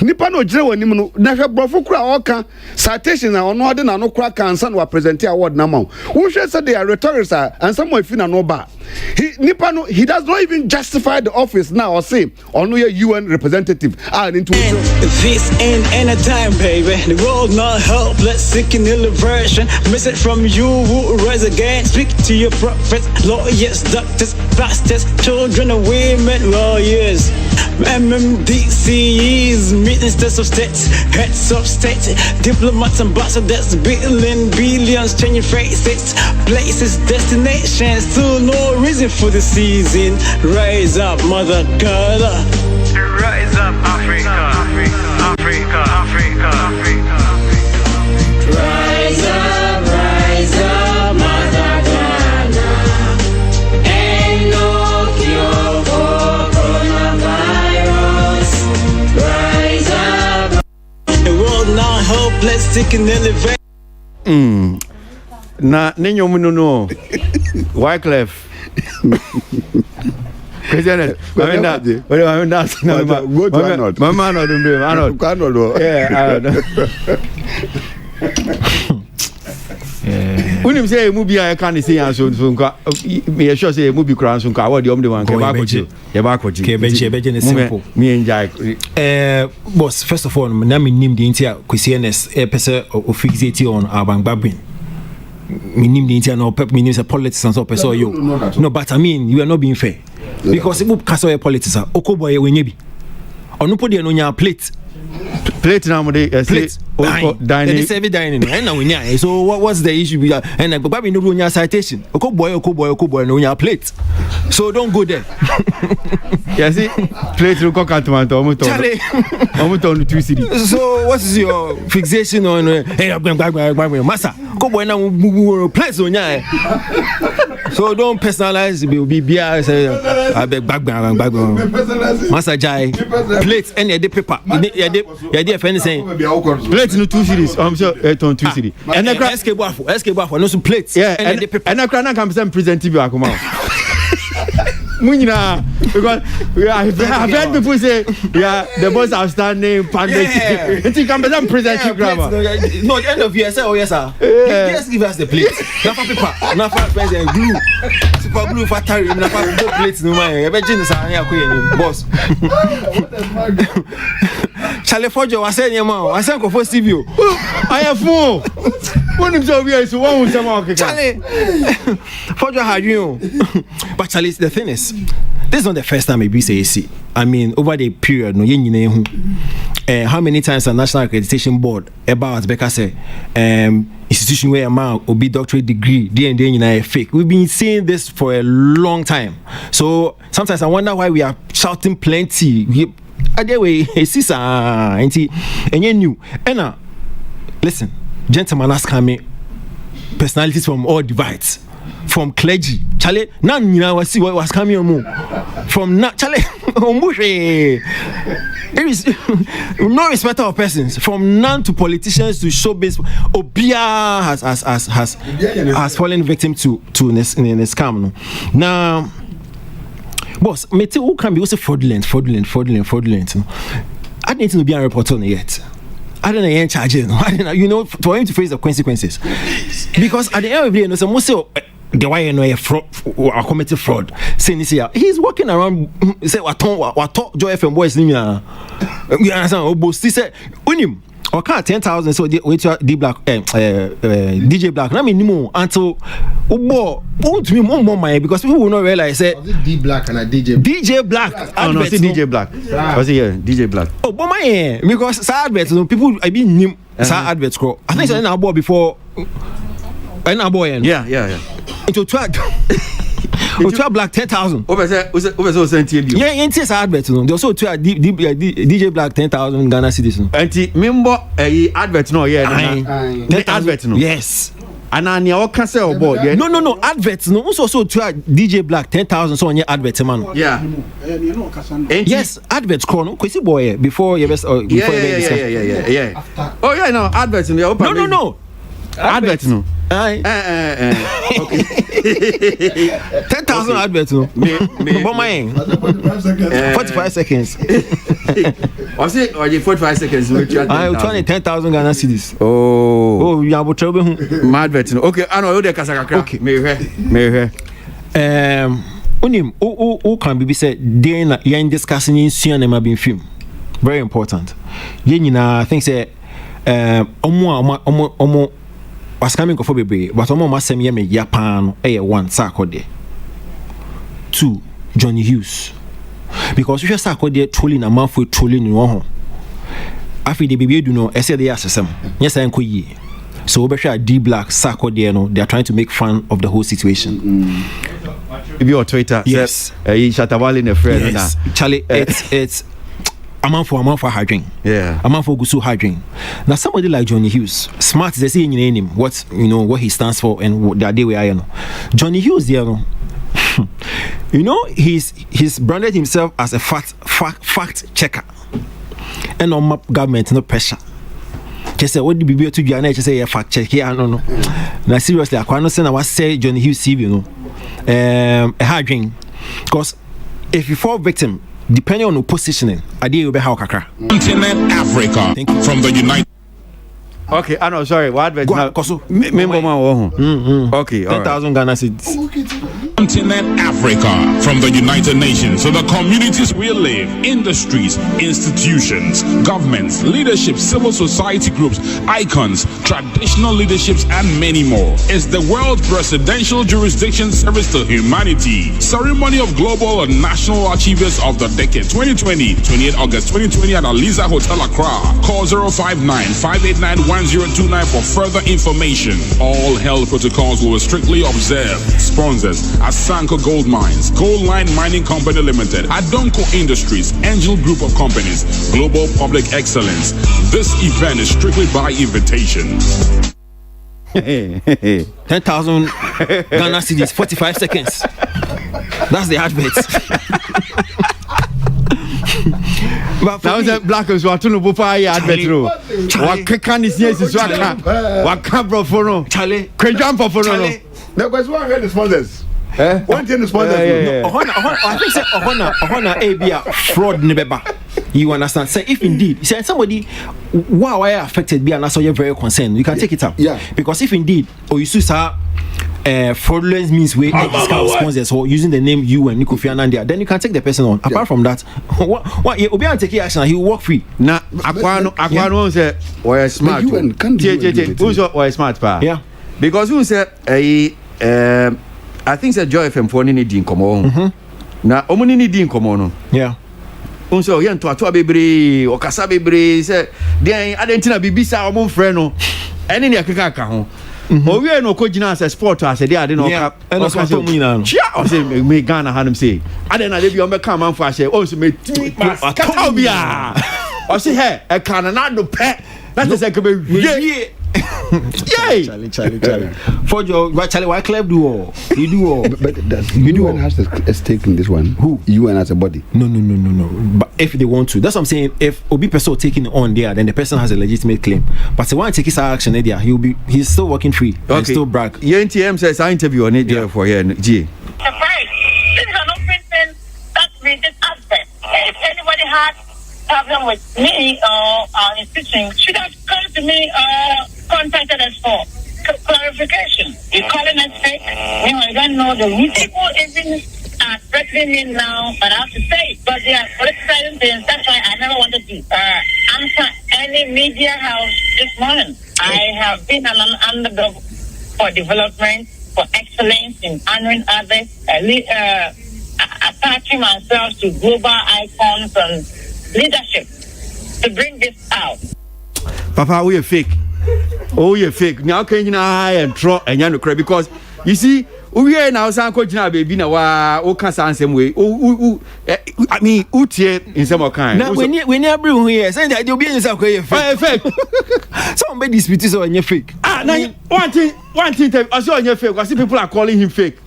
nipa no jire wani mu no na hwe brofo kura oka citation na ono no kura kansa no present award na ma wo hwe say they are rhetorics and some of na no ba he does not even justify the office now or say only a UN representative and into this ain't any time, baby. The world not helpless, seeking liberation. Message from you who rise again. Speak to your prophets, lawyers, doctors, pastors, children and women, warriors. MMDCs, ministers of states, heads of state, diplomats, ambassadors, billions, changing faces, places, destinations, still no reason for the season. Rise up, mother God. Rise up, Africa, Africa, Africa, Africa. Rise up, mother Ghana. Ain't no cure for coronavirus. Rise up. The world now helpless, seeking elevation. Na ninyo no Wycliffe President, go to Arnold. Unim say mu bia can say so nka me sure say mu bi kran so nka award the one ke ba kwaji ke beje ne simple me enjoy boss. First of all, na me nim the intia Kwasi person of fixate on Abangbabin. Me nim the intia no pep me nim say politics and so person you no, but I mean you are not being fair because if you cast away politics okoboy we nyebi onu podi no nya plate na mo dey plate dining service dining and now we nya. So what's the issue and Babi no nya citation okoboy no nya plate, so don't go there. You see plate no cantonment omuto 2 city. So what is your fixation on hey massa okoboy na plate no nya. So don't personalize be bia say abeg bagbang massa jai plate and the paper you dey friend saying plate no 2 series I'm sure 2 series and SK Buafo no so plate and the paper and na can present TV akoma Munina, because I've heard people say, yeah, the boys are standing, pandemic. And you can be present grammar. No, at the end of year, say, oh yes, sir. Just give us the plate. Nafa paper, nafa present glue, super glue factory, nafa plates. No man, imagine this area boss. Charlie Forger was saying, I said, go for Stevie. I have 4. One of them is one with some Charlie Forger had you. But Charlie, the thing is, this is not the first time we say AC. I mean, over the period, no how many times the National Accreditation Board about Becca say institution where a man will be doctorate degree, D&D fake. We've been saying this for a long time. So sometimes I wonder why we are shouting plenty. Anyway, it's and you new. And listen, gentlemen, ask me personalities from all divides. From clergy, Charlie, none you know see what was coming on from Charlie, there is no respect of persons, from none to politicians to showbiz. Obia has fallen victim to in a scam. Now, boss, me too, who can be also fraudulent. I didn't know be a report on it yet. I don't know charging. You know, for him to face the consequences, because at the end of the day, no, some say. The way you know a fraud or committed fraud. Saying this here, he's walking around. Say what Joy FM boys name ya. You understand? Obost. He said, "Unim, or can't 10,000." So wait your D Black, DJ Black. I mean, no until to me more money because people will not realize that D Black and a DJ Black. Oh no, see DJ Black. Was it here? DJ Black. Oh, but my because sad adverts. People I mean name sad adverts. I think it's an hour before. An boy. Yeah. Into 12 Black 10,000. Over sent you. Yeah, it's advert. They also DJ Black 10,000 Ghana cedis. And remember advert no advert no. Yes. And I near can say about no adverts no also DJ Black 10,000 so on your advert man. Yeah. Yes, adverts chrono Kwasi boy before you best yeah. Oh yeah, no adverts no. No. Advert no. Okay. 10,000 adverts no. But mine 45 seconds. I say or 45 seconds we try. I 10,000 Ghana cedis. Oh, you have trouble. My advert no. Okay, I know you dey kasa kakra. Okay. Me here. Unim, who can be said, then you're discussing in cinema being film. Very important. I think say, omo was coming for baby, but omo must send me Japan, one sako there. 2, Johnny Hughes. Because if you sako there trolling a month with trolling in one home. After the baby do know, I said they ask them. Yes, I am ye. So over D Black, Sako there, no, they are trying to make fun of the whole situation. If you're on Twitter, yes, Shatawali in a friend. Yes, Charlie, it's a man for hydring. Yeah, a man for Gusu hydring. Now somebody like Johnny Hughes, smart, they say in your name what what he stands for and the idea we are. You know, Johnny Hughes, there, no. He's branded himself as a fact checker, and on map government no pressure. Just say what the BBO to you just say fact check here. No. Now seriously, I can't say I was say Johnny Hughes CV, a hard drink. Because if you fall victim, depending on the positioning, I did you be how kakra. Continent Africa. Thank you. From the United. Okay, I know. Sorry, what? Go on, Koso. Okay, 10,000 Ghana cedis. Continent Africa, from the United Nations to the communities we live, industries, institutions, governments, leadership, civil society groups, icons, traditional leaderships, and many more. It's the World Presidential Jurisdiction Service to Humanity. Ceremony of Global and National Achievers of the Decade 2020, 28 August 2020 at Aliza Hotel Accra. Call 059-589-1029 for further information. All health protocols will be strictly observed. Sponsors: Asanko Gold Mines, Gold Line Mining Company Limited, Adonko Industries, Angel Group of Companies, Global Public Excellence. This event is strictly by invitation. 10,000 Ghana cedis, 45 seconds. That's the advert. But now the black is what to know before I advert through. What can this yes is what can bro for no Charlie can jump for no. There was one head sponsors. One thing sponsors. I think say Ohana ABA fraud nebeba. You understand? Say if indeed, say somebody wow I affected be and that's why you're very concerned. You can take it up. Yeah. Because if indeed or you see fraudulent means way discount sponsors or using the name you and Kofi Annan, then you can take the person on. Apart from that, what Obi and take action, he will walk free. Now, Aquano say, "Why smart? Who's why smart pa? Yeah, because who said I think say Joy FM for any din komo. Na omuni ni din komo no. Yeah. Unso yen to bebre o kasa bebre say den adentina bibisa o mon frɛ no. Ene ne akeka ka ho. Owie no ko gina as sport as dey ade no ka. And so to mu nyina no. Chia o say me Ghana hanum say. Ade na dey bi o me ka man for ahye o so me kata obia. O say he e kana na do pe. That is like a yeah. Yay! Charlie. For your Charlie, why club do all? You do all. But you do has a stake in this one. Who? You and as a body. No. But if they want to, that's what I'm saying. If Obi person taking it on there, then the person has a legitimate claim. But the one take his action there, he's still working free. Okay. And still brag. NTM says I interview on it there for here. G. Surprise! This is an open thing that we did aspect. If anybody had problem with me or our institution, should have come to me or contacted us for clarification. You're calling us fake. I don't know the root. People even are threatening me now, but I have to say it. But they are criticizing things. That's why I never wanted to answer any media house this morning. I have been an underdog for development, for excellence in honoring others, attaching myself to global icons and leadership to bring this out. Papa, we are fake. Oh, you're fake. Now can you and draw and you cry because you see, we are now some coaching baby now. Oh, can't same way. I mean, Utie in some kind. Now, when you bring here, saying that you'll be in some way fake. Somebody disputes on your fake. Now, one thing, I saw on your fake. I see people are calling him fake.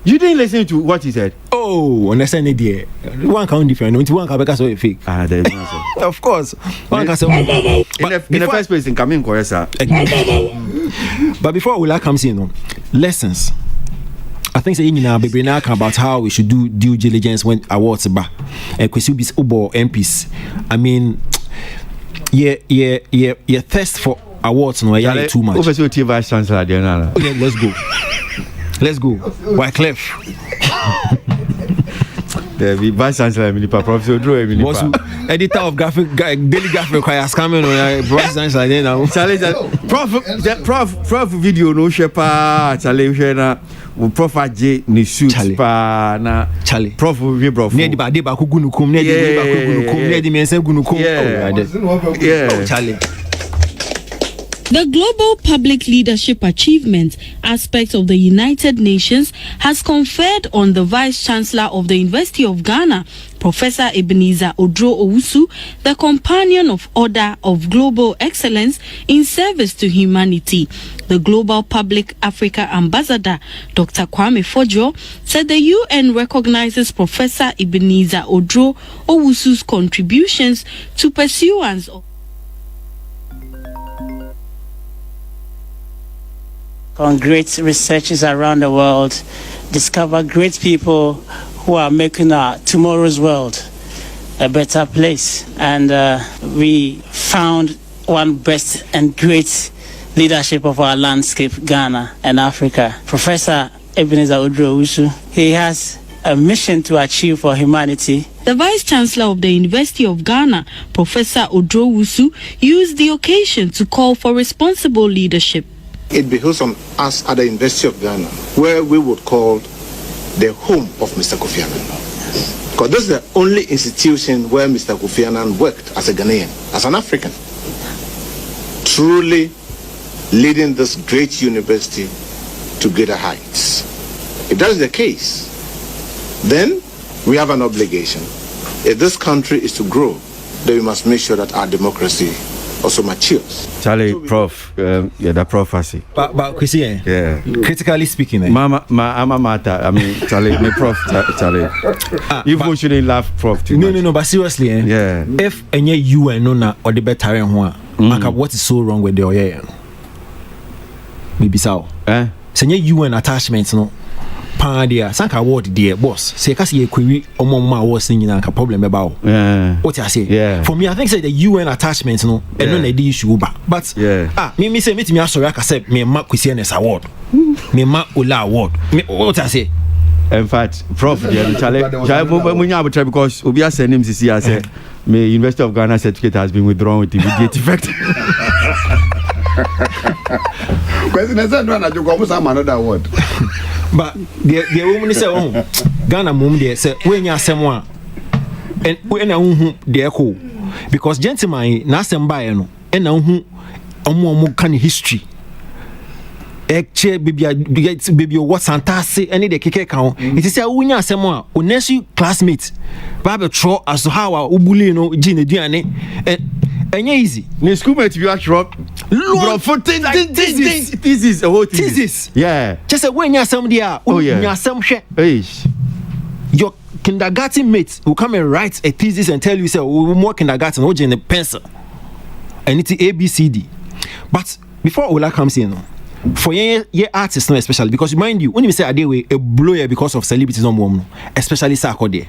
You didn't listen to what he said. Oh, understand it there. One count different. One can because of fake. There is no. Of course. One can say. In the first place, in coming Korea. But before we like comes in, lessons. I think saying now, baby, now about how we should do due diligence when awards are back. And Kwasi be Ubo MPs. I mean, yeah, thirst for awards no, yeah, too much. Okay, Vice Chancellor, let's go. Let's go. Wyclef. The vice chancellor, Professor Drew, was editor of daily graphic requires coming on vice chancellor. Then Prof video no shepa challenge Prof Aboagye ni suit pa na Prof we bro. Ne di ba ku gunukum, ne di ba ku gunukum, ne di mense gunukum. Yeah. Charlie. The Global Public Leadership Achievement aspect of the United Nations has conferred on the Vice Chancellor of the University of Ghana, Professor Ebenezer Odro Owusu, the Companion of Order of Global Excellence in Service to Humanity. The Global Public Africa Ambassador, Dr. Kwame Fojo, said the UN recognizes Professor Ebenezer Odro Owusu's contributions to pursuance of on great researchers around the world, discover great people who are making our tomorrow's world a better place. And we found one best and great leadership of our landscape, Ghana and Africa. Professor Ebenezer Odro Owusu, he has a mission to achieve for humanity. The Vice Chancellor of the University of Ghana, Professor Odro Owusu, used the occasion to call for responsible leadership. It behoves on us at the University of Ghana, where we would call the home of Mr. Kofi Annan. Because this is the only institution where Mr. Kofi Annan worked as a Ghanaian, as an African, truly leading this great university to greater heights. If that is the case, then we have an obligation. If this country is to grow, then we must make sure that our democracy also matures. Charlie, Prof, the prophecy. But Kwasi, yeah. Critically speaking, Mama matter. I mean, Charlie, me Prof, Charlie. You shouldn't laugh, Prof. Too much. No, but seriously, yeah. If any UN no na or the better one, what is so wrong with the OYA? Maybe so. Say UN attachments no. Pandia sanka word dear boss say kasi ye query omoma was singing a problem about what I say for me I think say the UN attachment no and no the issue but me say me sorry I say me ma Kwasi award me ma Ola award me what I say in fact Prof challenge because Obia send him CC I say me University of Ghana certificate has been withdrawn with immediate effect. Question is that you almost have another word. But the woman say, "Oh, Ghana mum there say when you someone and when I the echo because gentlemen na semba no and na omo kan history. Ekche baby what santase any the keke kan. It is say when you someone unesu classmate. Bible tro as how ubuli no gene duane and easy. The schoolmate you actually bro for thesis a whole thesis. Yeah. Just say when you some there you some share. Your kindergarten mates will come and write a thesis and tell you say we more kindergarten or in a pencil. And it's ABCD. But before Ola comes in for your artists no especially because mind you when you say adewe a blower because of celebrities no more especially Sarkodie.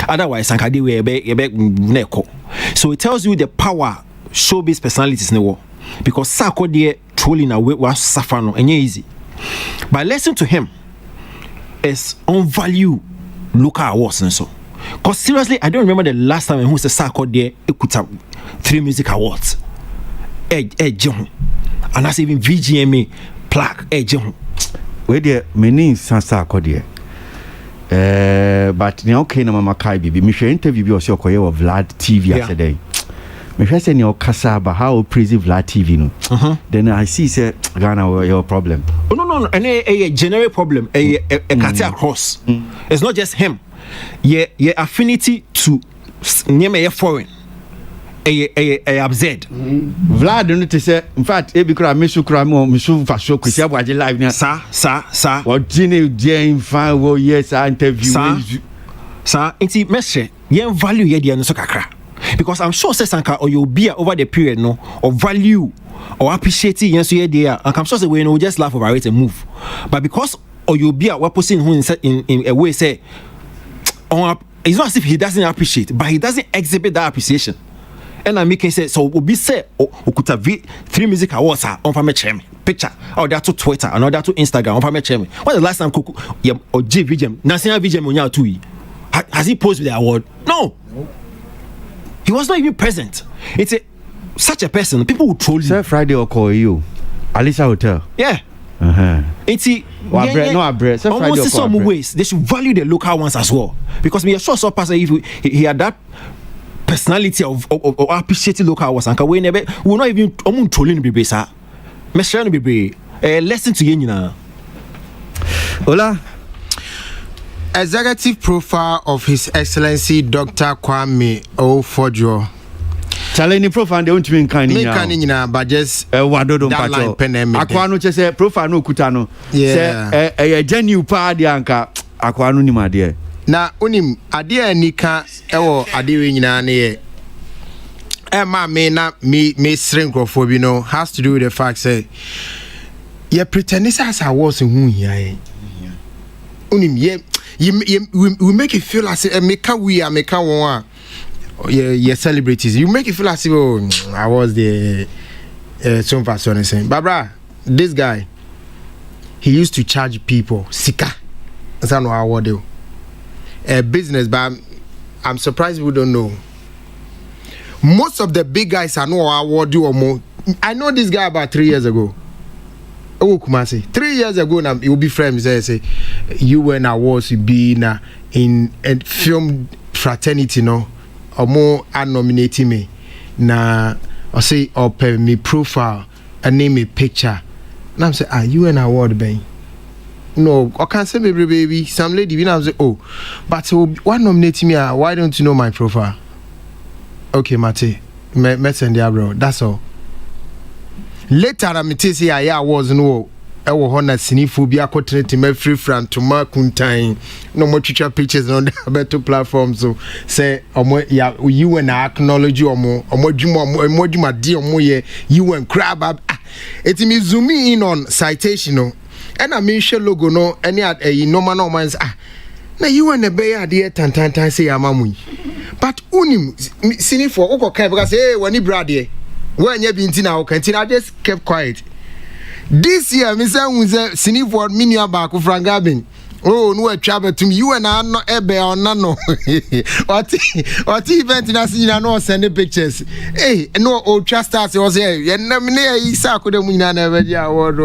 Otherwise Sankadewe ebe neko. So it tells you the power showbiz personalities in the world because Sarkodie trolling away was suffer no and easy. But listen to him is on value local awards and so. Because seriously I don't remember the last time who said Sarkodie could have 3 music awards. John. And that's even VGMA plaque. John. Where the many Sarkodie. But now okay na mama kai bibi me share interview bi o se okoye of Vlad TV yesterday. Me share say your kasaba how praise Vlad TV no. Then I see say Ghana your problem. Oh no a general problem a cut across. It's not just him. Your affinity to nyeme foreign. A absurd. Vlad no to say in fact e bi kura mesu kura mo mesu fasho Kwasi Aboagye live na sa what dine dey in fan wo yes interview sa inti message yen value ye dey no so kakra because I'm sure say sanka or you be over the period no or value or appreciate yen so ye dey and I'm sure say we no just laugh over it and move but because or you be what person who in a way say it's not as if he doesn't appreciate but he doesn't exhibit that appreciation. and I make say so obi say okuta 3 music awards on fa me chem picture or that to Twitter and that to Instagram on fa me chem. When the last time Kuku or JVGM national VGM onya tu has he posed with the award? No. He was not even present. It's such a person. People will troll you. Sir Friday or call you. Alicia Hotel. Yeah. It's almost some ways they should value the local ones as well. Because me sure so person if he had that personality of appreciating local ones and we never will not even trolling be sir. Me share be lesson to you now. Hola. Executive profile of His Excellency Dr. Kwame Ofodjo. Challenge profile they won't mean kind of but just wadodo mpacho. Akwano che say profile no kuta no. Say genuine pa de anka akwano ni ma de. Na unim ade anika ewo ade we nyina na ye. Ma me na me srinkrofo bi no has to do with the fact say ye pretend as I was hu hia. Unim ye we make it feel as if make one yeah celebrities. You make it feel as if I was the some person saying, Barbara, this guy he used to charge people sika. That's not how I do business, but I'm surprised people don't know. Most of the big guys I know how do or more. I know this guy about 3 years ago. Oh, Kwasi. 3 years ago, now you will be friends. Say, you were I was be in a film fraternity, no, or more nominating me. Na, or say, or pay me profile and name a picture. And I'm say, you an award, baby. No, I can't say, baby. Some lady, you know, say, oh, but why nominate me? Why don't you know my profile? Okay, Mate, me send you, bro. That's all. Later, I'm say I was no. I was on a cinephobia quoted me free from to mark kuntain. No more teacher pictures on the better platforms. So say, you and I acknowledge you or more my dear moye, you and crab up. It me zoom in on citation, and I mean, share logo no, any at a normal man's now you and the bay idea tan say amamui. But unim cine for Oko because hey, when he brady. When you been now, I just kept quiet. This year, Mr. Unze, Siniford Minia Baku Frangabin. Oh, no, travel to me. You and I not ebe or nano. What event in us in no sending pictures. Hey, no old trust us was here. And Namine Isa could have win never award.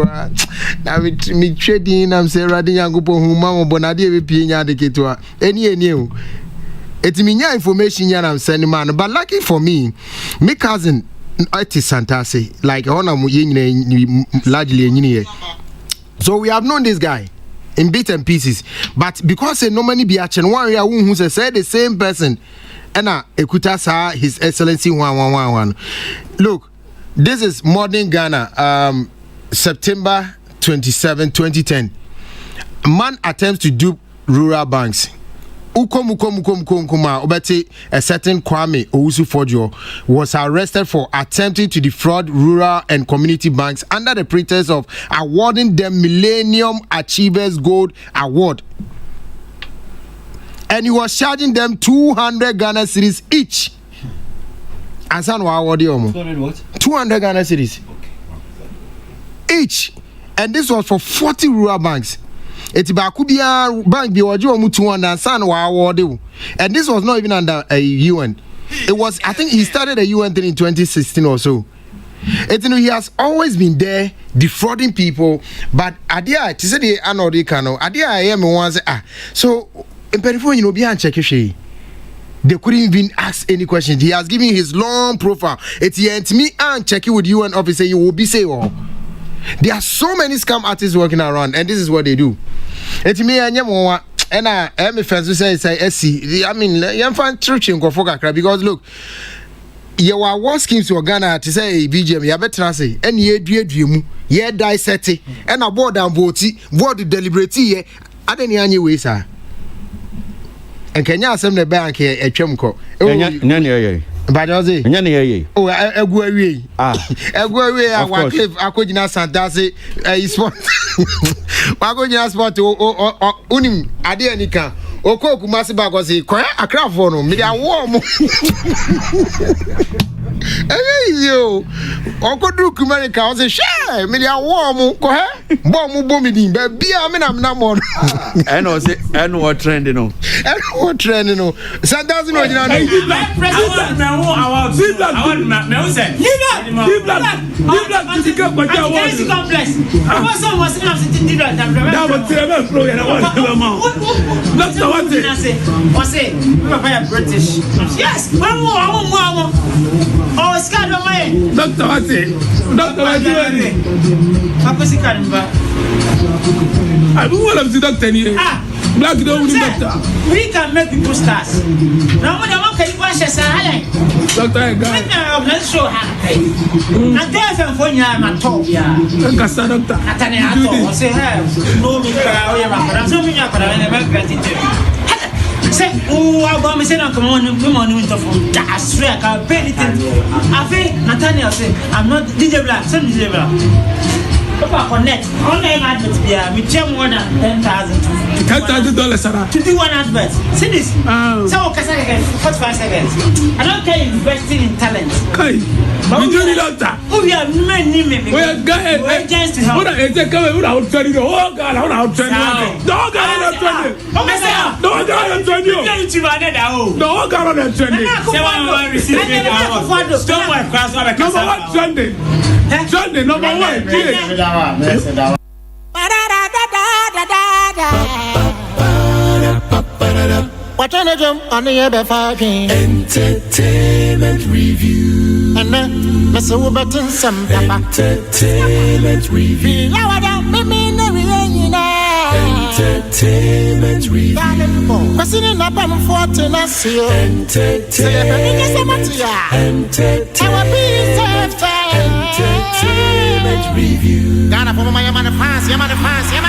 Now me trading, I'm saying, Radin Yangupo, whom Mamma Bonadia Pina de Kitua. Any new. It's me information yan I'm sending man, but lucky for me cousin. It is fantastic. Like largely engineer. So we have known this guy in bits and pieces, but because normally be action one year who said the same person, and Ekuta His Excellency 111. Look, this is modern Ghana, September 27, 2010. Man attempts to dupe rural banks. Obeti, a certain Kwame Ofodjo was arrested for attempting to defraud rural and community banks under the pretense of awarding them Millennium Achievers Gold Award. And he was charging them 200 Ghana cedis each. And some award 200 Ghana cedis each. And this was for 40 rural banks. It's Bakubia Bank, the Ojo Mutuan and San Award. And this was not even under a UN. It was, I think he started a UN thing in 2016 or so. He has always been there defrauding people. But Adia, to say the Anodicano, Adia, I am one. So, in Perifon, you know, behind check they couldn't even ask any questions. He has given his long profile. It's me and check it with UN officer, you will be say, oh. There are so many scam artists working around, and this is what they do. It's me and you, and I am a fan who says, I mean, I'm fan churching because look, you are war schemes to Ghana to say, BGM, you have better say, and ye dream, ye die setting, and a board and vote, deliberate ye, I don't know any way, sir. And can you ask them the bank here at Chumco? But I say, oh, I go away. I go away. I want cliff. I could not Santasi. Sport. I could not sport. Unim, Adianica. Oko Kumasiba was a craft for me. I warm. easy o okodu America o say share me dia wo mu ko he bo mi din ba bia me na mo ɛna ɔse ɛna wɔ trend no sometimes no gyina no president me who award me who say give black typical kwaja award complex was na sitting that that was the flow ya na Dr. What's Papa British. Yes, one more. Oh, Scott, Dr. Wati. Papa Sikanba. I don't want to see Dr. here. Black don't need doctor. We can make people stars. Now, when I want to watch a salad, Dr. I'm not sure how. And there's for you, I'm a top. Yeah, Doctor. I say, no, I'm so many. Say, oh, I'm going to say, come on, winter from that's fair. I can't pay anything. I think Nathaniel say, I'm not DJ Black, some DJ Black. Papa connect. Only advert be we charge more than $10,000 to do one advert. See this? So, 45 seconds. I don't care investing in talent. Okay. We do the doctor. Oh, yeah, many. We are guys to help. What I say, come on, I'll tell you. Oh, God, I'll tell you. No, God, I'll tell you. No, God, I'll tell you. No, God, I'll tell you. Number one Sunday. Sunday, number one. Watch on the jump on the ever entertainment review. And then, let's go button some entertainment review. Entertainment review. Entertainment review.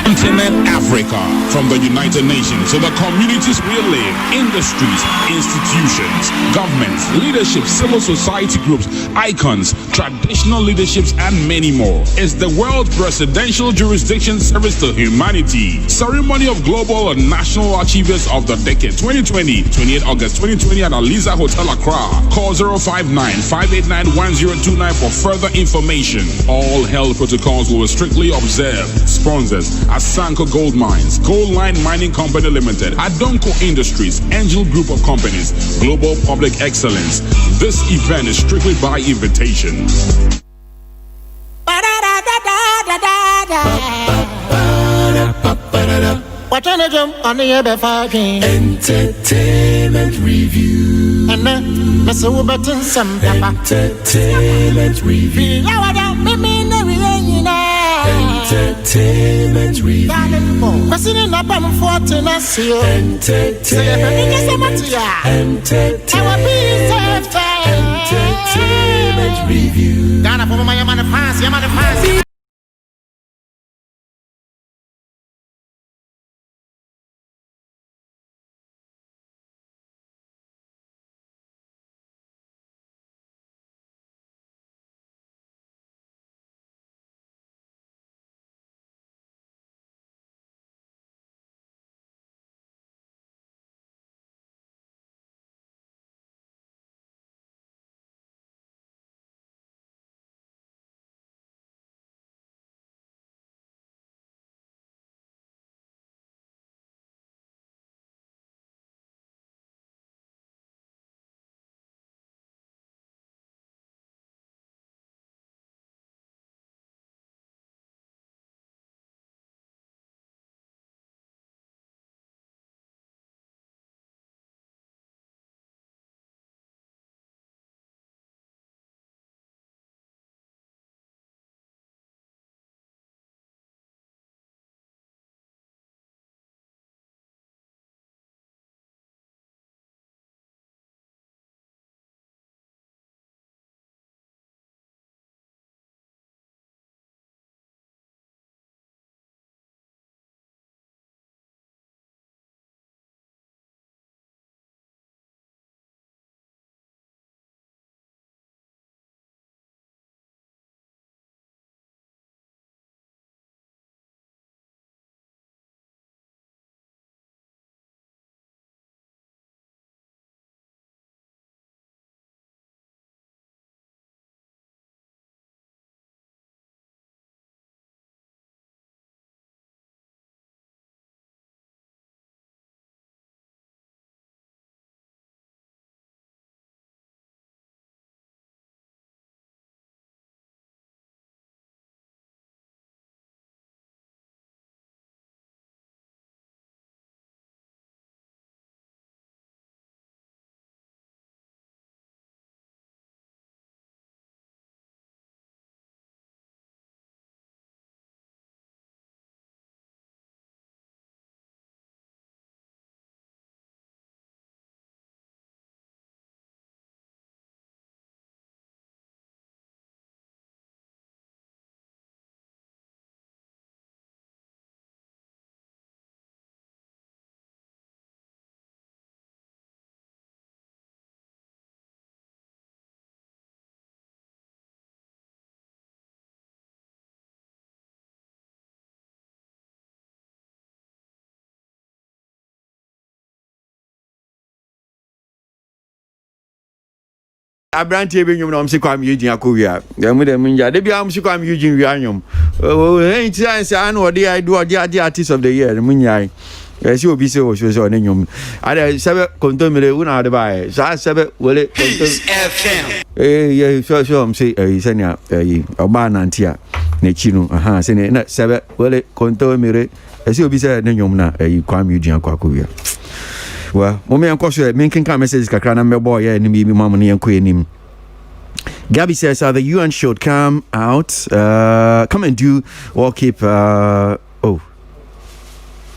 Continent Africa, from the United Nations to the communities we live, industries, institutions, governments, leadership, civil society groups, icons, traditional leaderships, and many more. It's the World Presidential Jurisdiction Service to Humanity Ceremony of Global and National Achievers of the Decade 2020, 28 August 2020 at Aliza Hotel Accra. Call 059-589-1029 for further information. All health protocols will be strictly observed. Sponsors: Asanko Gold Mines, Gold Line Mining Company Limited, Adonko Industries, Angel Group of Companies, Global Public Excellence. This event is strictly by invitation. Watch on the jump on the entertainment review. And then, let's go button some entertainment review. Entertainment review. Entertainment review. abrantie be nyum na omse kwam Eugene akowia dem dem nja de bia omse kwam Eugene wi anyum hey ti say an odi I do odi artist of the year munyai si obi se o so ne nyum ada sebe kontomire una de bae sa sebe wele yeah so omse senia oba nantia na chinu aha se ne na sebe wele kontomire si obi se ne nyum na kwam Eugene akowia. Well, mommy and Kwasi, making messages kakra na mebo ya ni mi mama ni yanko enim. Gabby says the UN should come out, come and do or keep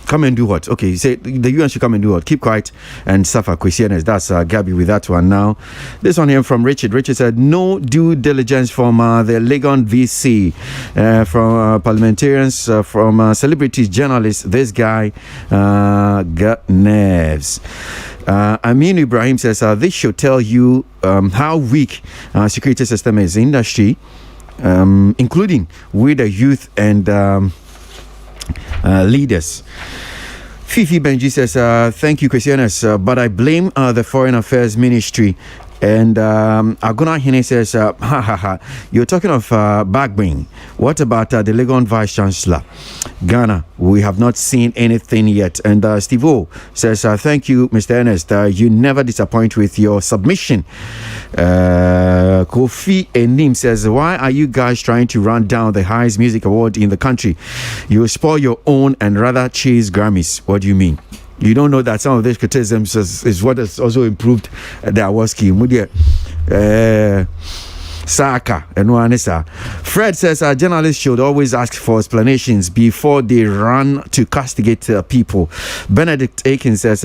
come and do what? Okay, say the UN should come and do what? Keep quiet and suffer questioners. That's Gabby with that one. Now, this one here from Richard. Richard said, no due diligence from the Legon VC, from parliamentarians, from celebrities, journalists. This guy got nerves. Amin Ibrahim says, this should tell you how weak security system is in industry, including with the youth and leaders. Fifi Benji says, thank you, Christianas, but I blame the Foreign Affairs Ministry. And Aguna Hine says, you're talking of backbring. What about the Legon Vice Chancellor? Ghana, we have not seen anything yet. And Steve O says, thank you, Mr. Ernest. You never disappoint with your submission. Kofi Enim says, why are you guys trying to run down the highest music award in the country? You spoil your own and rather chase Grammys. What do you mean? You don't know that some of these criticisms is what has also improved the award scheme. Saka and Wanesa. Fred says journalists should always ask for explanations before they run to castigate people. Benedict Aiken says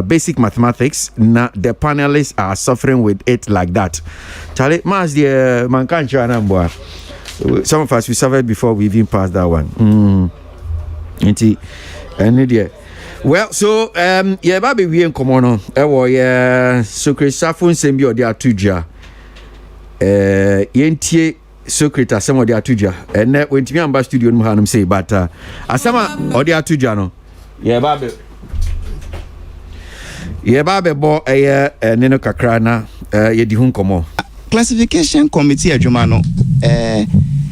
basic mathematics. The panelists are suffering with it like that. Charlie, mas the man can't try number. Some of us we suffered before we even passed that one. Well, so yeah, baby, we in common. Yeah, so Chris Safun send you the atuja. Yentie secretary some of the atuja. And when me amba studio no hanum say, but asama or the atuja no. Yeah, baby. Yeah, baby, bo neno kakra na ye di hun komo. Classification committee adwuma no.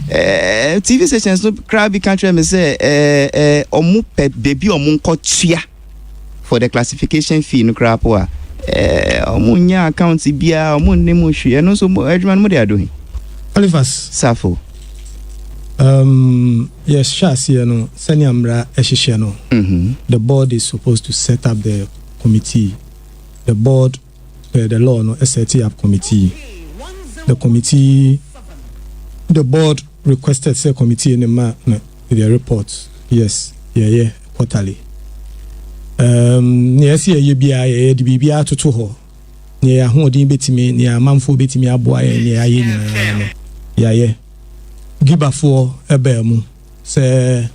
TV stations no crab country me say omu pe baby omu nkotua for the classification fee no crap wa omu nya account bia omu nemu hwe no so adwuma no dey ado Olivers Safo yes shasi no senior mra ehihye no the board is supposed to set up the committee. The board the law no set up committee. The board requested say committee in the report. Yes, yeah, quarterly. Yes, yeah, bia the bibia to ho. Yeah, ho din betimi, yeah, manfo betimi aboagye, yeah. Gibafo ebemu say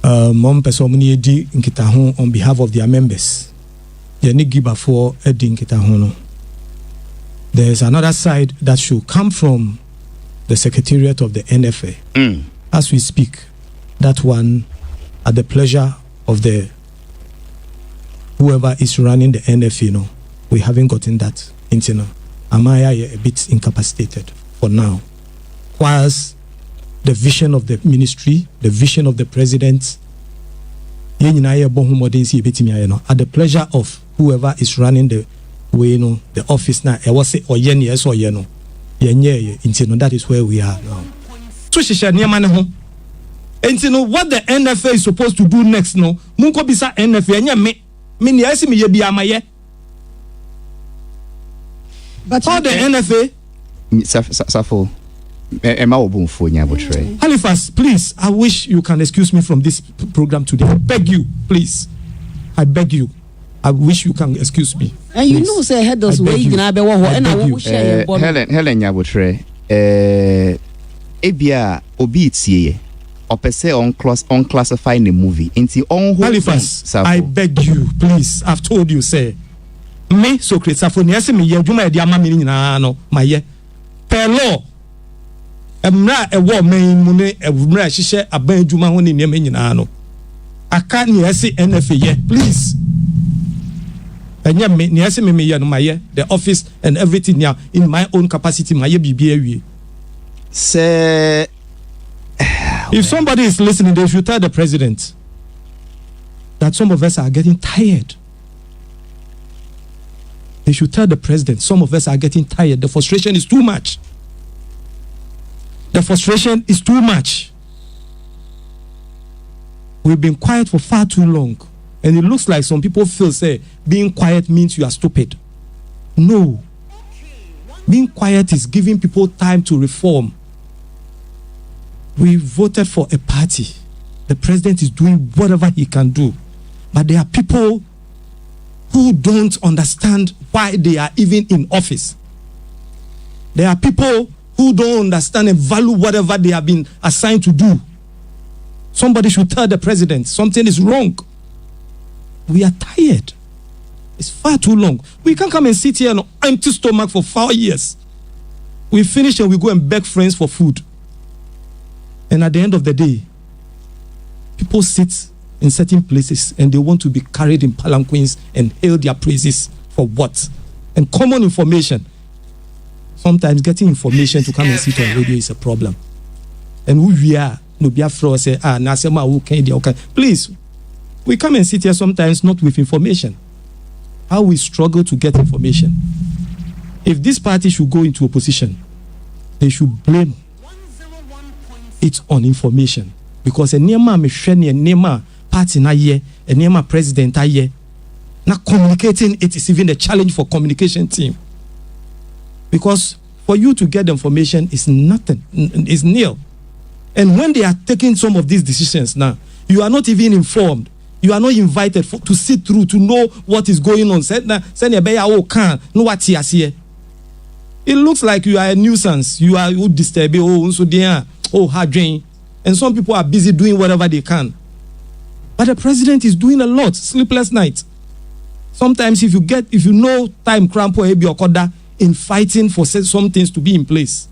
mom person ni edi nkita ho on behalf of their members. Yeah, ni gibafo edi nkita ho no. There's another side that should come from the secretariat of the NFA. As we speak, that one at the pleasure of the whoever is running the NFA, we haven't gotten that internal. Amaya a bit incapacitated for now. Whilst the vision of the ministry, the vision of the president, at the pleasure of whoever is running the way, the office now, I was say or yes or no. That is where we are now. So she said, and what the NFA is supposed to do next, no, Munko bisa NFA, and me yes, me be amaye. But all the NFA, Safo, Halifax, please, I wish you can excuse me from this program today. I beg you, please. I beg you. I wish you can excuse me. And you know, say head those way you can be and I will share Helen Yabotre, Ebia Obitie, or per se unclassifying the movie into on Halifax. I beg you, please. I've told you, say me so create Safoni, me, you my dear mammy, no, my ye per law. I'm not a woman, money, a woman, she share a band, you my own in your minion. I can't see NFA yet, please. ɛnyɛ me nea ɛsɛ me yɛ no mayɛ the office and everything now in my own capacity mayɛ biribi awie. Sir, if somebody is listening, they should tell the president that some of us are getting tired. They should tell the president some of us are getting tired. The frustration is too much. The frustration is too much. We've been quiet for far too long. And it looks like some people feel, say, being quiet means you are stupid. No. Being quiet is giving people time to reform. We voted for a party. The president is doing whatever he can do. But there are people who don't understand why they are even in office. There are people who don't understand and value whatever they have been assigned to do. Somebody should tell the president something is wrong. We are tired. It's far too long. We can't come and sit here on an empty stomach for 4 years. We finish and we go and beg friends for food. And at the end of the day, people sit in certain places and they want to be carried in palanquins and hail their praises for what? And common information. Sometimes getting information to come and sit on radio is a problem. And who we are, no be afraid say, Nasema who can okay. Please, we come and sit here sometimes not with information. How we struggle to get information. If this party should go into opposition, they should blame it on information. Because a nema mesheni, a nema party na ye, a nema president na ye. Not communicating it is even a challenge for communication team. Because for you to get the information is nothing, is nil. And when they are taking some of these decisions now, you are not even informed. You are not invited to sit through, to know what is going on. It looks like you are a nuisance. You are disturbing, hard drain. And some people are busy doing whatever they can. But the president is doing a lot. Sleepless night. Sometimes if you know time crampo in fighting for some things to be in place.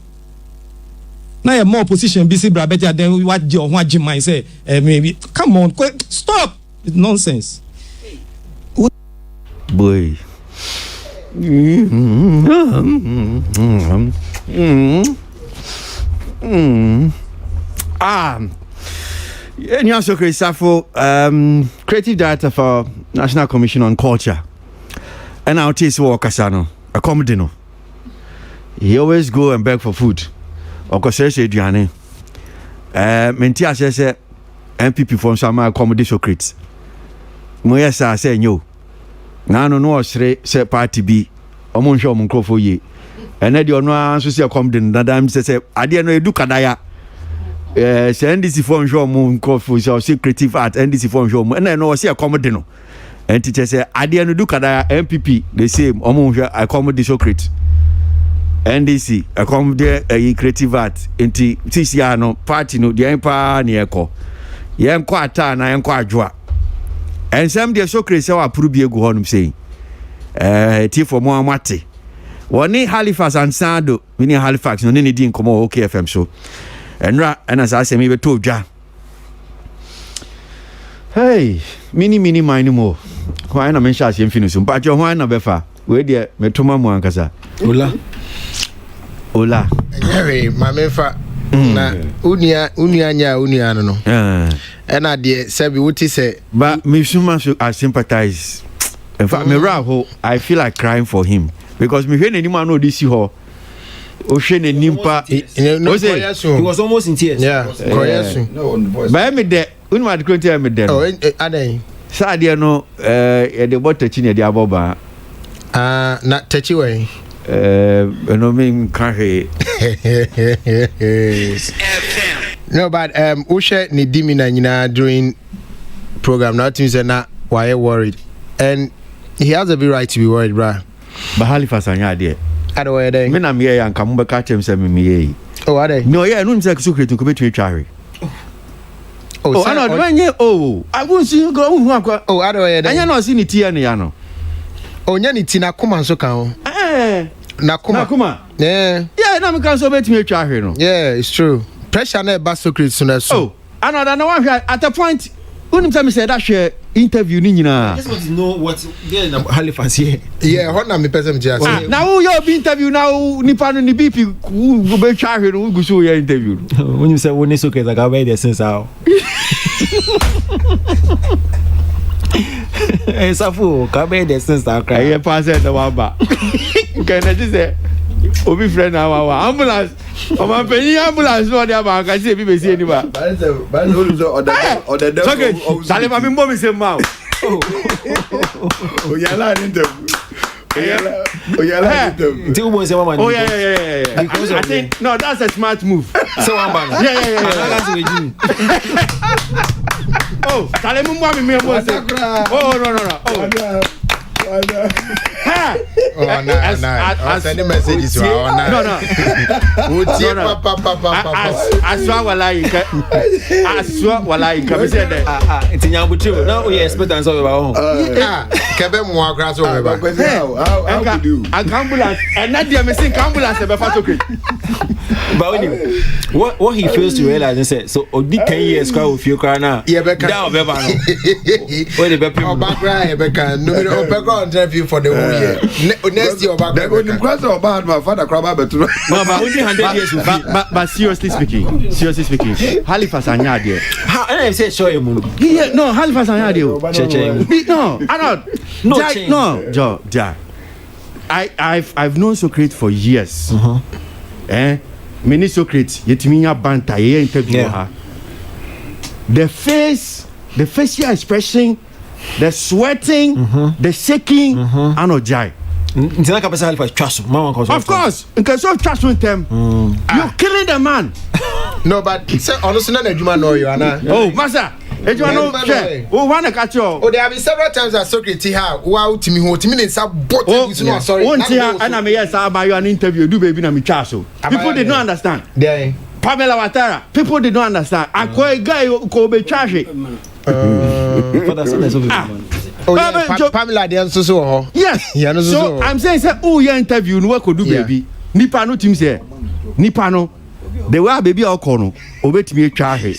Now you're more position busy better than what Jim might say. Maybe come on, stop. It's nonsense. Boy. Nyaso Safo, creative director for National Commission on Culture. And our taste work Kasano, a comedy no. He always go and beg for food. Okosese Diane. Mentia says MPP from some comedy Socrates. Moyesa say no. Nano no say party B. Omonhwe omonkofo ye. Ene de ono anso se comedy nadam say ade no edu kadaya. Say NDC for nhwe omonkofo say creative art NDC for nhwe ene no say comedy no. And teacher say ade no du kadaya MPP the same omonhwe I comedy Socrates. NDC a comedy a creative art enti TCR no party no de empa na yeko yenko ata na yenko adwoa ensem de Socrates say wa puru bi egu honum sei ti for mo amate woni Halifax ansado mini Halifax no ne di nkomo OKFM so enra ena sa se mi beto dwa hey mini mine mo why na mention asem finu so mpacho why na befa we de metoma mu ankasa Ola. Hey, mamenfa na unia nya no. And I dear Sebi what he say. But me suma I sympathize. In fact, me raho I feel like crying for him because me when any man know this ho. Ocean and Nimpa. He was almost in tears. Yeah. But me there. Unma de me there. Oh, ade. Sadia no the water chine the aboba. Not touchy way. No mean carry. No, but Usha ni dimina nyina during program nothing say na why worried. And he has a bit right to be worried, bruh. But Halifax anya there. Ado way there. Me na me ya nka mo ka chem say me ye. Oh, are they? No, yeah, no say secret ko betu tware. Oh, I know when oh, I won't see you go hu akwa. Oh, ado way there. Anya no see ni tie ne ya no. Oh, nya ni ti na kuma so kan. Nakuma. Yeah. Yeah, na me kan so betumi tware no. Yeah, it's true. Pressure na ba Socrates na so. Oh, another no one at a point Unim say me say that share interview ni nyina. I just want to know what there in Halifax here. Yeah, what na me person just. Now who you be interview now nipa no ni BP go be twa hwe no go so your interview. When you say when is okay like I the sense how. Eh safu ka be the sense how cry. Eh pass the one ba. Can I just say obi friend na wa ambulance. O ma penny ambulance no dey ba ka say bi be see anybody. Ba no so order. Okay, sale ma mi mbo mi se ma. O yala interview. Oh yeah. I think no, that's a smart move. So one man. Yeah. Oh, sale mi mbo mi mbo se. Oh no. Oh no. Send messages to our No. Aswa walai ka be say that. Ntinya butu. Now we expect answer we ba ho. Kebe mo akra so we ba. How could you? Ambulance. And not there me say ambulance be fa okay. But what he fails to realize is say so odi 10 years kwa ofie kwa na. Yeah, be kan. Down be ba no. Where the be pim. Obakra be kan. No interview for the whole year. Next year Obakra. They go in class of bad my father crab betu. No, but only 100 years. But seriously speaking, Halifax anya there. How I say show you mun. Yeah, no, Halifax anya there. No, Joe. I've known Socrates for years. Many Socrates yetimi nya banta ye interview her. The facial expression, the sweating, the shaking, and ojai. Ntina ka pesa Halifax twaso. Of course, in case of trust with them, you're killing the man. No, but say honestly na adwuma no you ana. Oh, master. Adwuma no share. Oh, wanna catch you. Oh, there have been several times that Socrates here. Wow, timi nsa bot no sorry. One thing and I may yes about you an interview do baby na me chaso. People did not understand. There. Pamela Watara, people did not understand. I call a guy ko be charge. Pamela dey so. Yes. So I'm saying say oh your interview no ko do baby. Nipa no team say. Nipa no the way baby okono obetimi atwa ahwe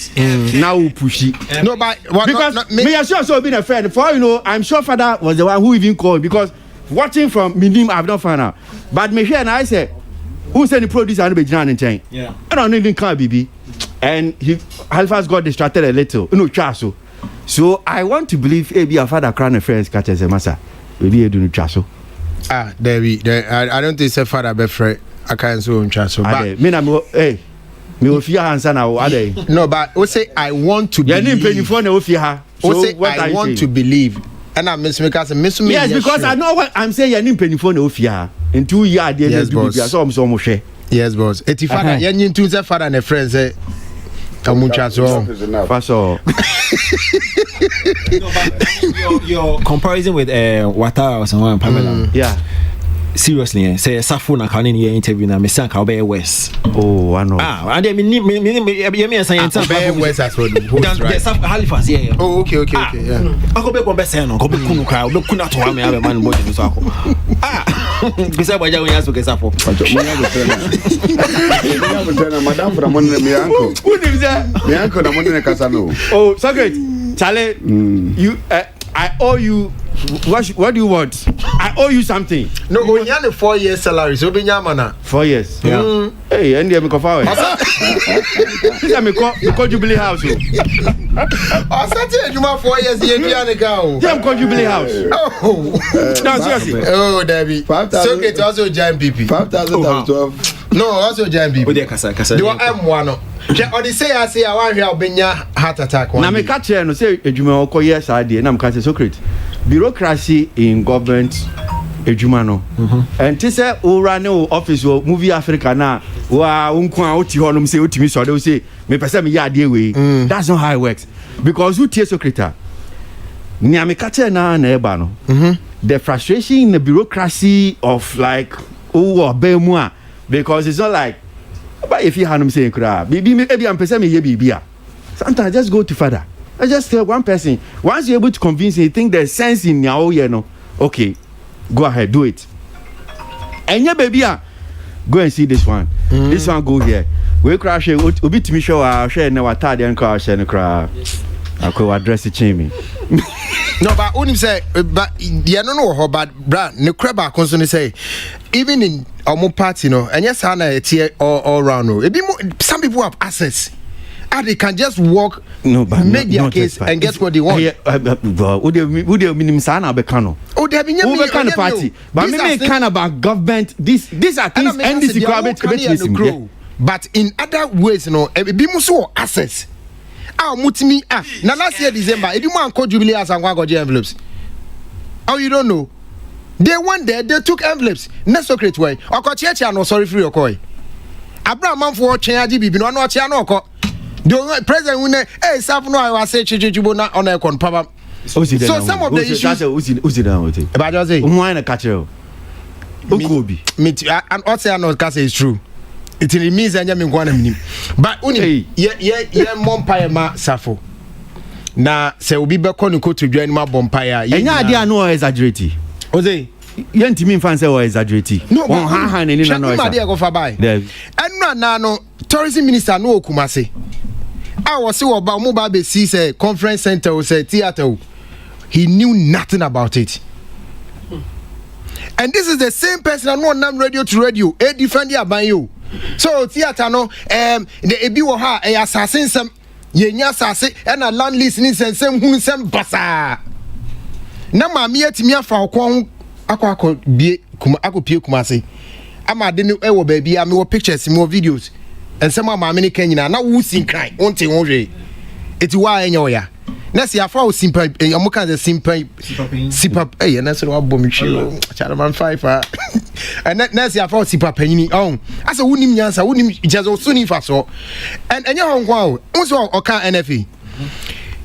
now pushy no but because me assure so being a friend for you know I'm sure father was the one who even called because watching from minim I've not found out but me here and I say who send the producer and be John and chain I don't even call BB and Halifax got distracted a little chaso so I want to believe maybe your father crown a friends catch as a massa maybe you do chaso there I don't think say father be friend I can't so chaso but me na me ofia hansa na ade no but we say I want to believe penifo na ofia ha so say I want to believe and I miss me yes because I know what I'm saying you penifo na ofia ha in 2 years there do be so mo hwe yes boss eti father yen tu say father na friend say amuncha so faso your comparison with Watara or someone Pamela yeah seriously say Safo na kan in interview na me say ka be West oh I know and me say be West as well the Halifax here oh okay yeah akobe ko be say no ko be kunu kra be kuna to wa me abe man bo ni so ako bisa baja when yaso ke Safo madam from me uncle who did that me uncle na money kasa no oh Socrates Charlie you I owe you what do you want? I owe you something. No, we have a 4 year salary. So be nyamana. 4 years. Yeah. Hey, and you me go forward. This is me call Jubilee House. I said you 4 years you be go. Yeah, call Jubilee House. Oh. No, seriously. Oh, Debbie. So it also giant PP. 5,012. No, also giant PP. O de kasa. Do M1. Or they say I want here obenya heart attack one. Na me catch no say edwuma okọ yes ade na me catch Socrates. Bureaucracy in government edwuma no. And they say o run office o movie Africa na wa unko a oti ho no say otimi so they say me pese me ya ade we. That's not how it works. Because who tie Socrates? Ni me catch na eba no. The frustration in the bureaucracy of like obey mu because it's not like but if you had him saying maybe I'm person me here sometimes just go to father. I just tell one person once you're able to convince him, you think there's sense in your you know okay go ahead do it and yeah baby go and see this one this one go here we crash obi to me show share na wata den crash and crash I could address the chimney. No, but only say, but you don't know how bad brand. No crab are concerned say, even in our party, and yes, Hannah, it's here all around. Some people have access. And they can just walk, make their case, and get what they want. Would you mean Sana Becano? Oh, they have been kind of party. But maybe kind about government. These are things NDC government. But in other ways, be muso access. Mutimi now last year December, if you want to jubilee as and go envelopes. Oh, you don't know. They went there, they took envelopes. Not secret way. Or church no sorry for your coy. Abraham for change bibi no no the president win hey sap no I was say chichibo na on a con papa. So some of the issues who's down with it. But just say why na catch you. Okobi. Me and what say no case is true. It means anya me ngwana minim. But uni ye mompire ma safo. Na se obi be ko ni ko to dwan ma bompire. Enya ade no exaggerate. Oze yentimi fan say o exaggerate. No, ha ni na no. Ma dey go fa bai. Enu na no tourism minister no okumase. I was so about mobile be see say conference center or say theater. He knew nothing about it. And this is the same person I know on radio to radio. A defend ya by you. So theater no the ebi wo ha e assassin some ye nya assassin and a land listening sem hu sem basa. Na ma me atimi afa okon akwa bie kuma akopie kuma say. Ama de no e wo ba bia me wo pictures me wo videos. And some of my many Kenya now who sing cry, won't you? It's why in your ya. Nasi afa simple, Amuka the simple, sip hey, and that's what bomb show, Chalaman 5. And Nasi afa sipa penny on. As a wooden yansa, wooden just soon if I saw. And your home wow, also Oka NFE.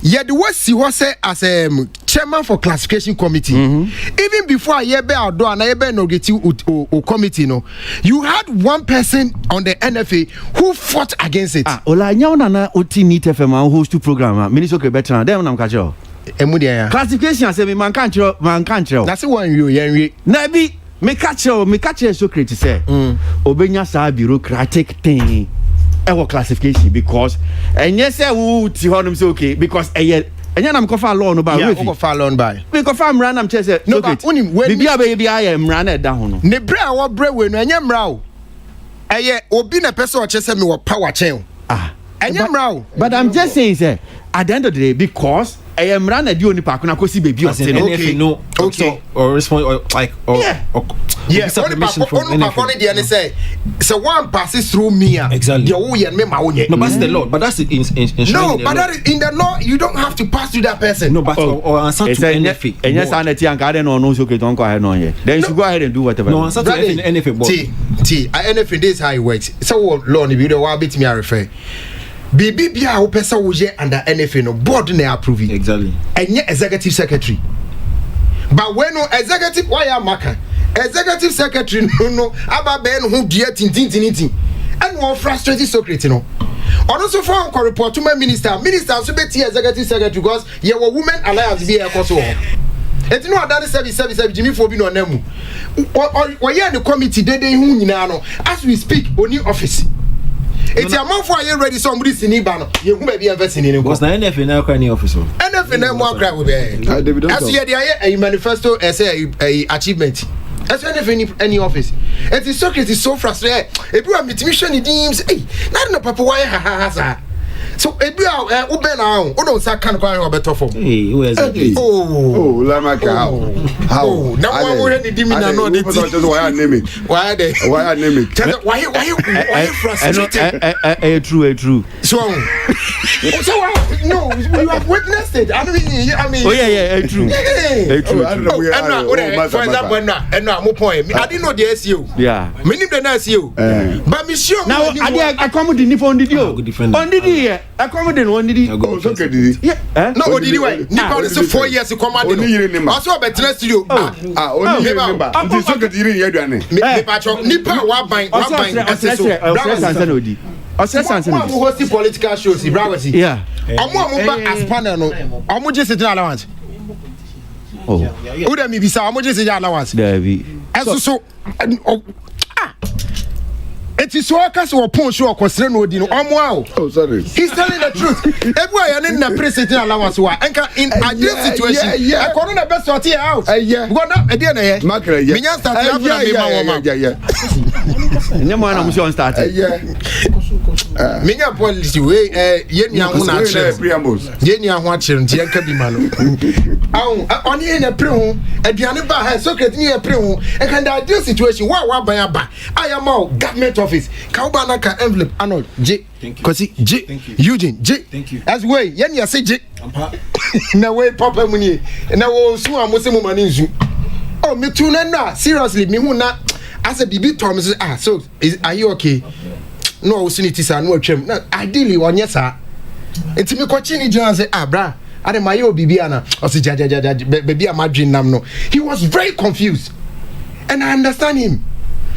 Yet the worst he was as a chairman for classification committee. Even before I be outdoor and I be no get you committee no, you had one person on the NFA who fought against it. Ola nyauna na oti ni TFM host to program. Minister better dem na mkacho. Emudia classification say me man can't. That's one you yenwe. Na bi me catch so create say. Obenya sa bureaucratic thing. Our classification because and yes who ti honum say okay because and I'm confirm law no by because I'm ran am say no but bibia baby I am ran e da ho no ne bra wo bra we no anya mra o obi na person o chese me wo power chain anya mra but I'm just saying say at the end of the day because I am ran a dio ni pa kuna kosi baby okay or respond or like or yes only say so one passes through me exactly no that's the law but that's in no but that is in the law you don't have to pass through that person no but or answer to NFA and yes sanity and garden or no so okay don't go ahead on here then you should go ahead and do whatever no answer to NFA NFA this how it works so law ni video wa bit me refer Bibi bia wo pesa wo je under NFA no board na approve exactly enye executive secretary but when no executive why am maka executive secretary no aba be no ho dua tintintintin and one frustrated secretary no also for on report to my minister so be executive secretary because ye were women alliance be e koso eti no adane service Jimmy for bi no namu o ye the committee dey hu nyina no as we speak oni office. It's a month for you ready somebody sinibano. You may be investing in it. Was the NFA now any officer? NFA no more cry with as you a manifesto as a achievement. As any office. It is so frustrating. If you are mission deems, hey, not no papa why ha. So if you are open now, don't say can go better for. Hey, who is it? Oh, Lamaka. How? Now why would any demon know this? Why I name it? Why are they? Why I name it? Why frustrated? True. So no, you have witnessed it. I mean. Oh yeah, true. True. For example, no, more point. I didn't know the SEO. Yeah. Many the SEO. But monsieur, now I come to the phone did you? On did you? I come to one did you? Yeah. No, did you? Nippon is 4 years to come out. Also, but let's do. Only remember. This is good eating here. Nippon, what buying? Who host political shows? Yeah. I'm as panel. No, I'm just sitting allowance. Oh, who let me be? I'm just sitting allowance. There be. So, it's enti so aka so pon so okosere no odi no omo a Oh, sorry. he's telling the truth. Everywhere you need na president allowance wa. Enka in ideal situation. I corner the best sortie out. Yeah. Go na e dey na ye. Makra yeah. Minya start ya na me ma wo ma. Yeah. Nyemo na musi on start. Yeah. Minya policy we ye nua ho na akire. Ye nua ho akire nti enka bi ma no. Awu oni ye na pre ho aduane ba ha Socrates ni ye pre ho. Enka the ideal situation wa ban aba. Ayama government office. Ka uba na ka envelope Arnold J. Kwasi J. Eugene J. Thank you. As way yen ya say J. Na way papa mu ni. Na wo su amose mu mani nsu. Oh me too na seriously me hu na as a bibi Tom say so are you okay? No wo sini tisa no atwam. Na ideally onye sa. Enti me kwachi ni John say bra ade my yo bibi ana o say jaja baby amadwin nam no. He was very confused. And I understand him.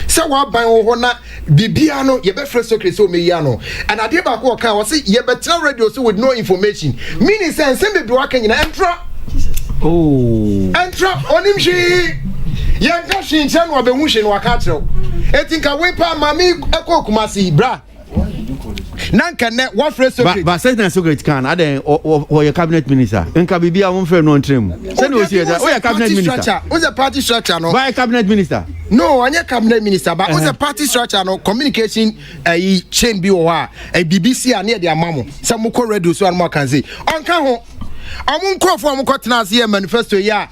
So what by na bibia no ye be fresh Socrates so me ya no and ade ba ko kan o say ye better radio so with no information meaning say be wa kan nyina entra onim hwi ye nka hwi nche no be hu hwi no aka kyerɛw etinka we pa mami ekɔ kumasi bra nanka ne what fresh Socrates but say na Socrates kan aden o your cabinet minister nka bibia won frɛ no ntrem say no see that o your cabinet minister who's the party structure no why cabinet minister no anya cabinet minister but who's the party structure no communication chain bi o ha BBC a ne de amamo say mo ko radio so an mo kan say onka ho amun krofo mo ko tena ase manifesto ya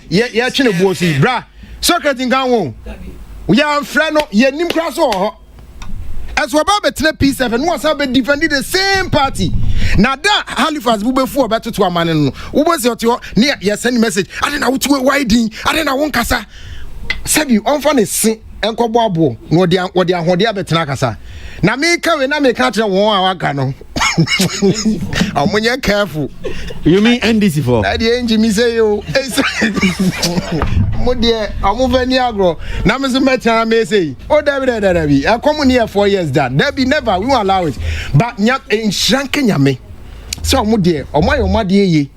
twene buosi bra Socrates kan ho we are friend no ye nim kra so ho as we about between P7 no was have defended the same party now that Halifax bube fu obeto to amane no wo bo se oto ne ye send message ade na wotu widen ade na won kasa sabi on fa ne se enkobo abo no wode ahode abetena kasa na me ka we na me ka tire won a waka no amunye careful you mean NDC for na the engine me say yo mo de amuvani agro na me so metana me say o dabi I come here 4 years that there be never we won't allow it but nya in shrank nyame so mo de omade ye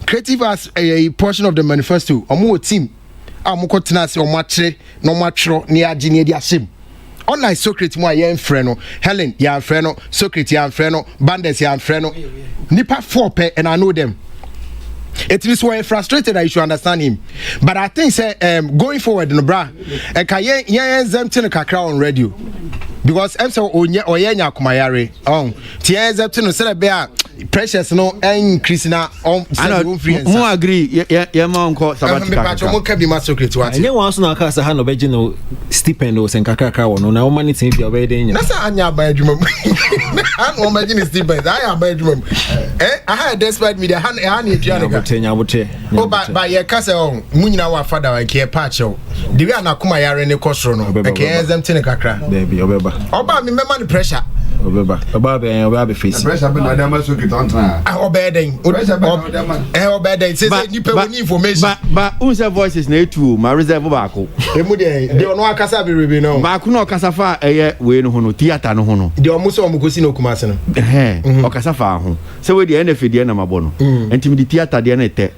creative as a portion of the manifesto omo team amoko tena se omo akire no mo atwero ne agi ne dia asem unlike Socrates mo ayen frɛ no Helen ya frɛ no Socrates ya frɛ no Banders ya frɛ no nipa 4 pe and I know them. It is why frustrated I should understand him. But I think say going forward no bra e ka yen zemte no kakra on radio because em say oye nya akumayare ti yen zemte no say be a pressures no increase na on free mo agree ye ma onko sabatika ka mo ka bi ma Socrates what and one so na ka say ha no beje no stipend o sen kakra wono na o mani tin fi obede nya na say anya ba adwuma han o ma gini stipend I ba adwuma I had despitemedia han e aduane abote o ba ye ka say o munyina wa father wa ke pa chew the way na kuma yare ne kosoro no e ke exempt ne kakra baby obeba oba me mema the pressure obeba be face Pressure be na dem so kitontra. Obeden obeden say nipa woni information but unse voices na etu ma reserve baako emu de ono akasa be rebe no baako na okasa fa eye we no ho no theater no ho no de omo so omo kosi no kumase no okasa fa ho se we de NF de na mabo no entimi di theater de na ete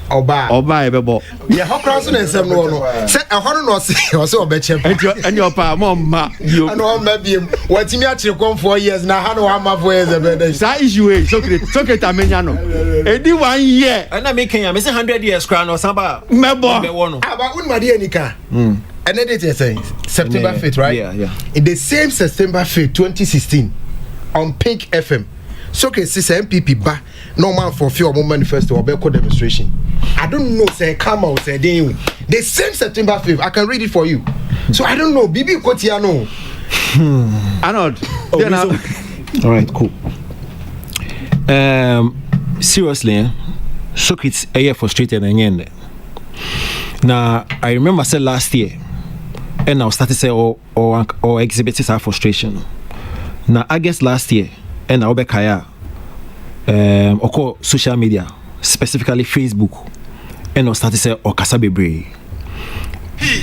oba ebebo ye hokra so na nsem no no se ehoro no se obechem enti opa ma bio ano ma biem watimi a kire kom 4 years na ha no ama 4 years ebede sa issue Socrates amenya no edi 1 year na me Kenya me say 100 years kra no samba mebo no aba unmade anika and then it is September 5th right yeah in the same September 5th 2016 on Pink FM Socrates say MPP ba no man for few of manifesto or Beko demonstration. I don't know say come out say they the same September 5th. I can read it for you. So I don't know. Bibi Kotiano. Arnold. All right, cool. Seriously, Socrates are frustrated and now I remember say last year, and I started say or exhibited our frustration. Now I guess last year, and I be kaya. Oko social media, specifically Facebook, and I started say okasa bebre.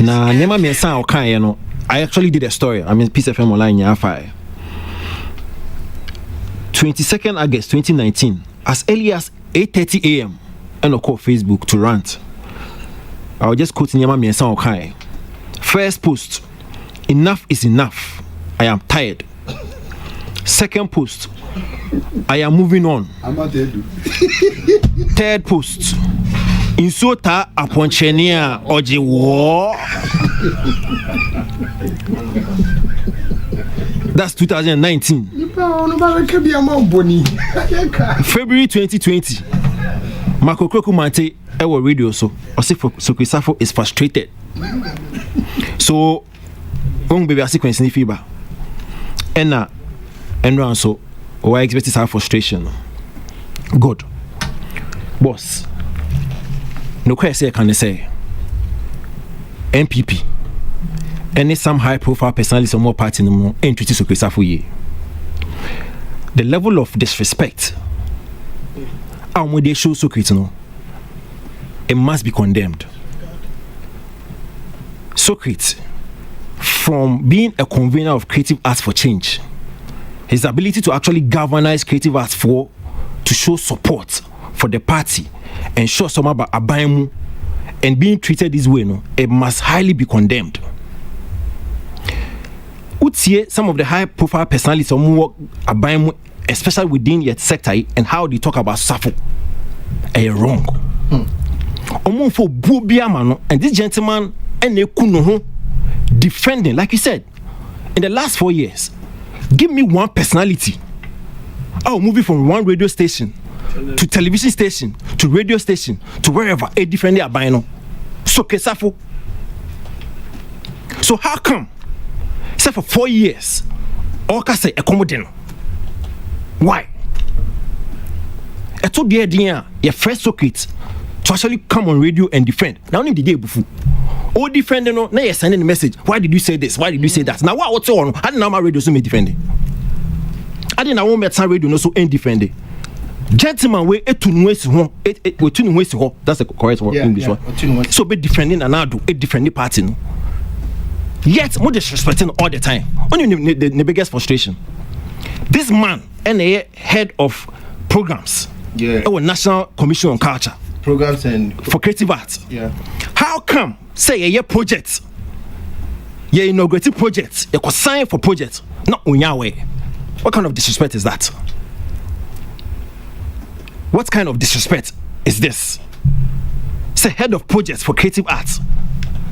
Na nema me san okan ye no. I actually did a story. I mean, Peace FM online ya fire. 22nd August 2019, as early as 8:30 a.m. and I call Facebook to rant. I was just quoting nema me san okan. First post: enough is enough. I am tired. Second post, I am moving on. Third post, Insota Aponchenia Ojiwo. That's 2019. February 2020. Marco Kroku Mante Ewa Radio so Sokrisafo is frustrated. So baby a sequence ni fiba. And so we expect this frustration. Good. Boss. No question can say MPP. Any some high profile personalities or more party no more entity Sokrisafo ye. The level of disrespect when they show Sokrit, it must be condemned. Sokrit, from being a convener of creative arts for change, his ability to actually galvanize creative arts to show support for the party and show some about Abaimu and being treated this way, it must highly be condemned. Utie, some of the high profile personalities or Abaimu, especially within your sector and how they talk about Safo, are wrong. For Bubiamano and this gentleman and Kuno defending, like you said, in the last 4 years, give me one personality. I'll move from one radio station to television station to radio station to wherever a defender Abino. So Safo. So how come? Say for 4 years, Oka say accommodate. Why? I told the idea your first Sokrit to actually come on radio and defend. Now only the day before. All defending now you're sending a message. Why did you say this? Why did you say that? Now what's on? I didn't know my radio so me defending. I didn't know my radio no so ain't defending. Gentleman we that's the correct word English one. So be defending and now do a defending party. No? Yet more disrespecting all the time. Only the biggest frustration. This man and a head of programs. Our National Commission on Culture. Programs and for creative arts. Yeah. How come say a project? Your inaugurated project, you could sign for project, not on your way. What kind of disrespect is that? What kind of disrespect is this? Say head of projects for creative arts.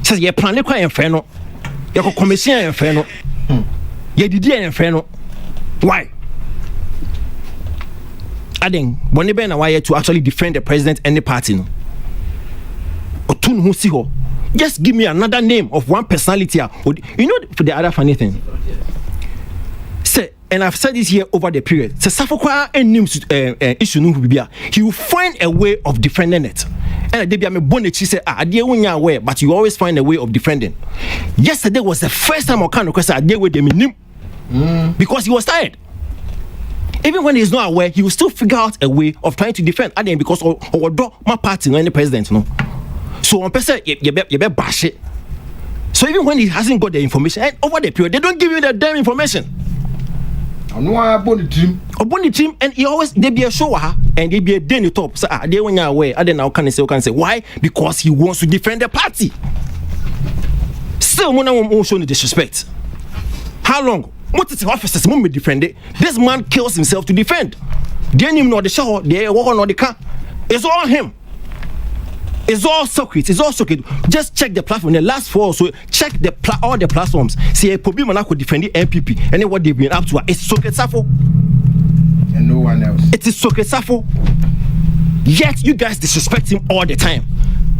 Says you plan quite inferno. You could commission inferno. You did inferno. Why? Adding when they been away to actually defend the president and the party. No? Just give me another name of one personality. You know, for the other funny thing. Say, and I've said this here over the period. Say, Safokwa and names issue no bibia. He will find a way of defending it. And they me bonnet. She said, "I did when you're aware, but you always find a way of defending." Yesterday was the first time I kind of question I did with them because he was tired. Even when he's not aware, he will still figure out a way of trying to defend. I because my party, no any president, no. So on person, you be bash it. So even when he hasn't got the information, and over the period, they don't give you the damn information. I know I bought the team, and he always they be a shower and they be a day in the top. So they when you're aware, I don't know can say why? Because he wants to defend the party. Still, when I won't show the disrespect. How long? What is the officers won't be defended? This man kills himself to defend. They didn't even know the shower, they walk on the car. It's all him. It's all Sokrit. It's all Sokrit. Just check the platform. The last 4 so check all the platforms. See a problem could defend the MPP and then what they've been up to. It's Sokrit Safo. And no one else. It is Sokrit Safo. Yet you guys disrespect him all the time.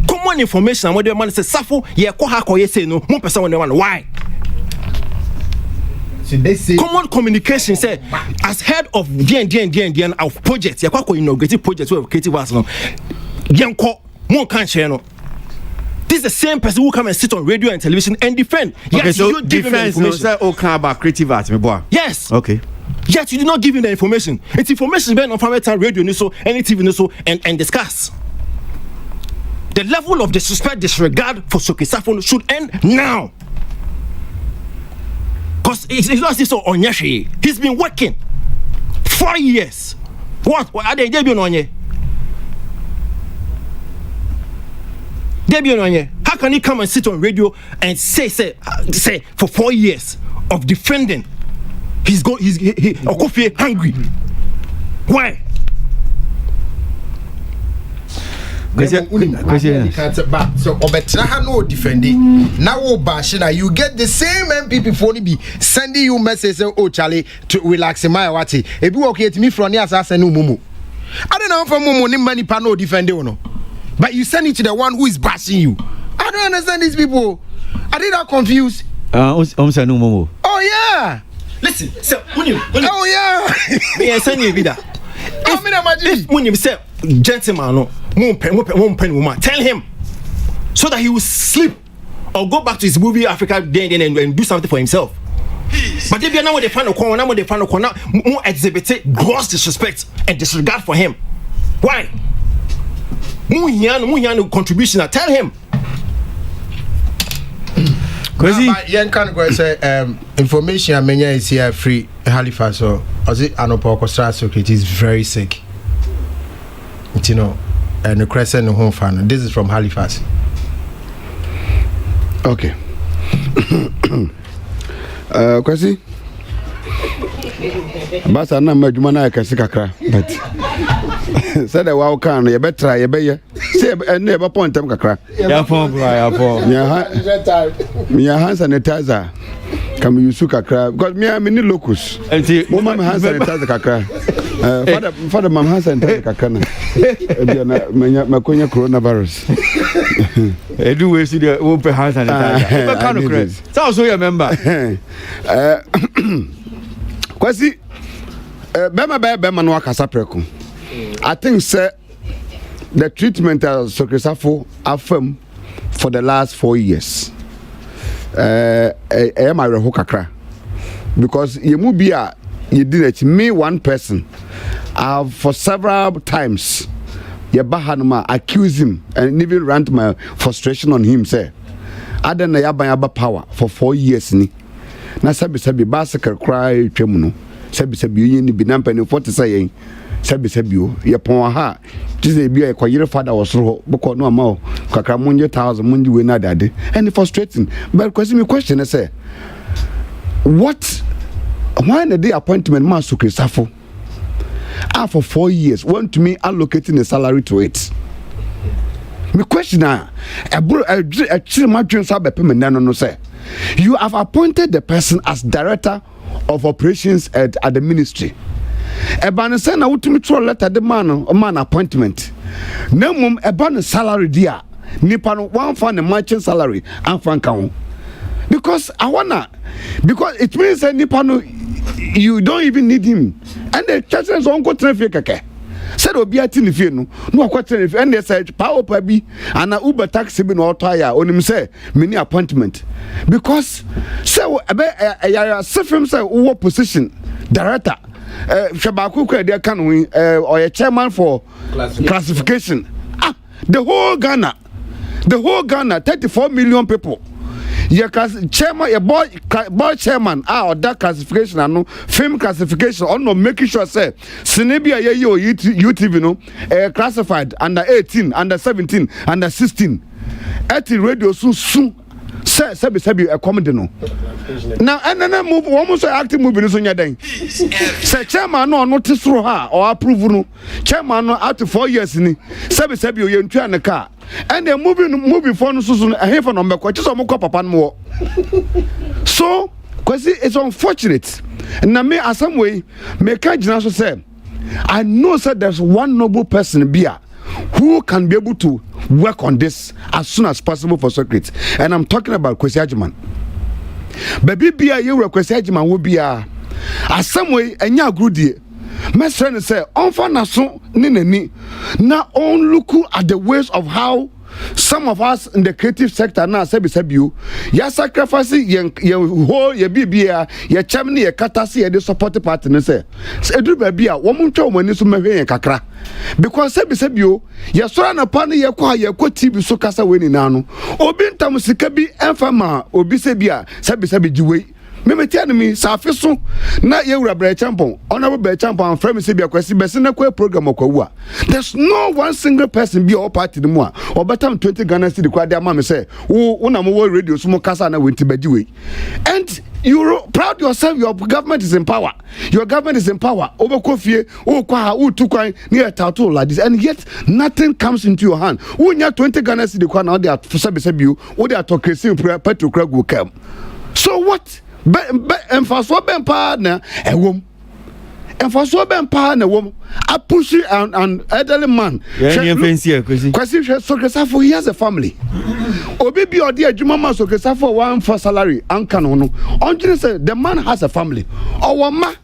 Common information and what the man says Safo, yeah, ko say no, 1% when they want. Why? They say common communication say as head of DN of projects, you inaugurated projects with creative arts no. More can't share no. This is the same person who come and sit on radio and television and defend. Okay, yes, so you give him the information. Say okay about creative arts, my boy. Yes. Okay. Yet you do not give him the information. It's information being on Family Radio so any TV so and discuss. The level of disrespect, disregard for Sokisafo should end now. Because it's not so on Yashi. He's been working 4 years. What are they doing on you? How can he come and sit on radio and say for 4 years of defending he's Okofie hungry. Why? So Obetra no defending. Now bashing you get the same MPP phone be sending you message oh Charlie to relax my wati. If you okay to me from here as no mumu. I don't know from mumu ni money pano defending no. But you send it to the one who is bashing you. I don't understand these people. I did not confused. No mumu. Oh yeah. Listen, sir, Munim. Oh yeah. Me send you vida. If Munim say gentleman no woman, tell him so that he will sleep or go back to his movie Africa then and do something for himself. But if you know what they find a corner, more exhibit gross disrespect and disregard for him. Why? Muhiano contribution. Tell him. Young can go say information I mean is here free Halifax so as it Anopo Secretary is very sick. You know, and the crescent home fan. This is from Halifax. Okay. Kwasi. Basa na madwuma na yakasi kakra but said the wow can you better you be say never point them kakra. Ya phone me hand sanitizer can we use kakra because me need locus. Woman hand sanitizer kakra. Father mam hand sanitizer kakra na. Me konya coronavirus. Edu we see the open hand sanitizer. What kind of crazy? So also you remember. Kwasi bema no akasa preko. I think sir the treatment of Sokresafo afam for the last 4 years. My reho kakra because you be a you did it me one person for several times ye bahanuma accuse him and even rant my frustration on him say adan na yaba power for 4 years ni na sabi basaka cry twemu no sabi yin ni binampa ni 40 say sabi o ye pon ha just be a kwayire father was ro boko no ama kakra munje 1000 munje we na dade and frustrating but because me question is say what why the appointment man Sokresafo for 4 years want to me allocating a salary to it. Me question na no say you have appointed the person as director of operations at the ministry. Ebane say na wutumi throw letter the man appointment. Nemum ebane salary dia nipa no one fan the matching salary and fan kan. Because it means that nipa no you don't even need him. And the church is on go traffic keke. Said obi ati ni fie no akwa traffic and they said power pa bi and Uber taxi bi no tire onim say many appointment because say sefem say wo position director Shabaku kwa dey kan win or chairman for classification. The whole Ghana 34 million people. Your chairman, your boy chairman, or that classification, no film classification, or no making sure say Senebia yo UTV no classified under 18, under 17, under 16. At the radio soon say a comedy no. Now and then move almost active movie so nya den. Say chairman no notice through her or approve no. Chairman no out to 4 years ni. Sabi you ntua na car. And they're moving for no so a here for number kwa so mo papa no. So Kwasi it's unfortunate. Na me as some way me can jina so say I know that there's one noble person here who can be able to work on this as soon as possible for Socrates. And I'm talking about Kwasi Agyeman. Baby bia you Kwasi Agyeman will be as some way enya agrudi. My friend say on fa na so ni nani na on look at the ways of how some of us in the creative sector now say you ya sacrifice ye whole ye bibia ye chamni ye katase ye the support party no say edu ba bia wo mo ntwa mo ni so mahwe ye kakra because say you ye so na pa no ye kwa TV so kasa we ni na no obi ntam sika bi enfama obi se bia say jiwe me tiane mi safi so na ye wura bre champon honorable bre champon from me se bia Kwasi bese na kwa program okwa there's no one single person be all party no mu a obetam 20 Ghana cedi kwa dia ma me say wo na mo radio so mo kasa na wenti bajiwe and You proud yourself, your government is in power. Your government is in power. Over Kofi, near tattoo like this, and yet nothing comes into your hand. When you have 20 Ghana cedi kwa now they are for you, or they are talking Petro Craig will come. So what? And for so ben partner a woman. And for so ben partner woman, I push an elderly man. Kwasi so he has a family. Obi or dear Jumama so for one for salary and canon. Only say the man has a family. Our ma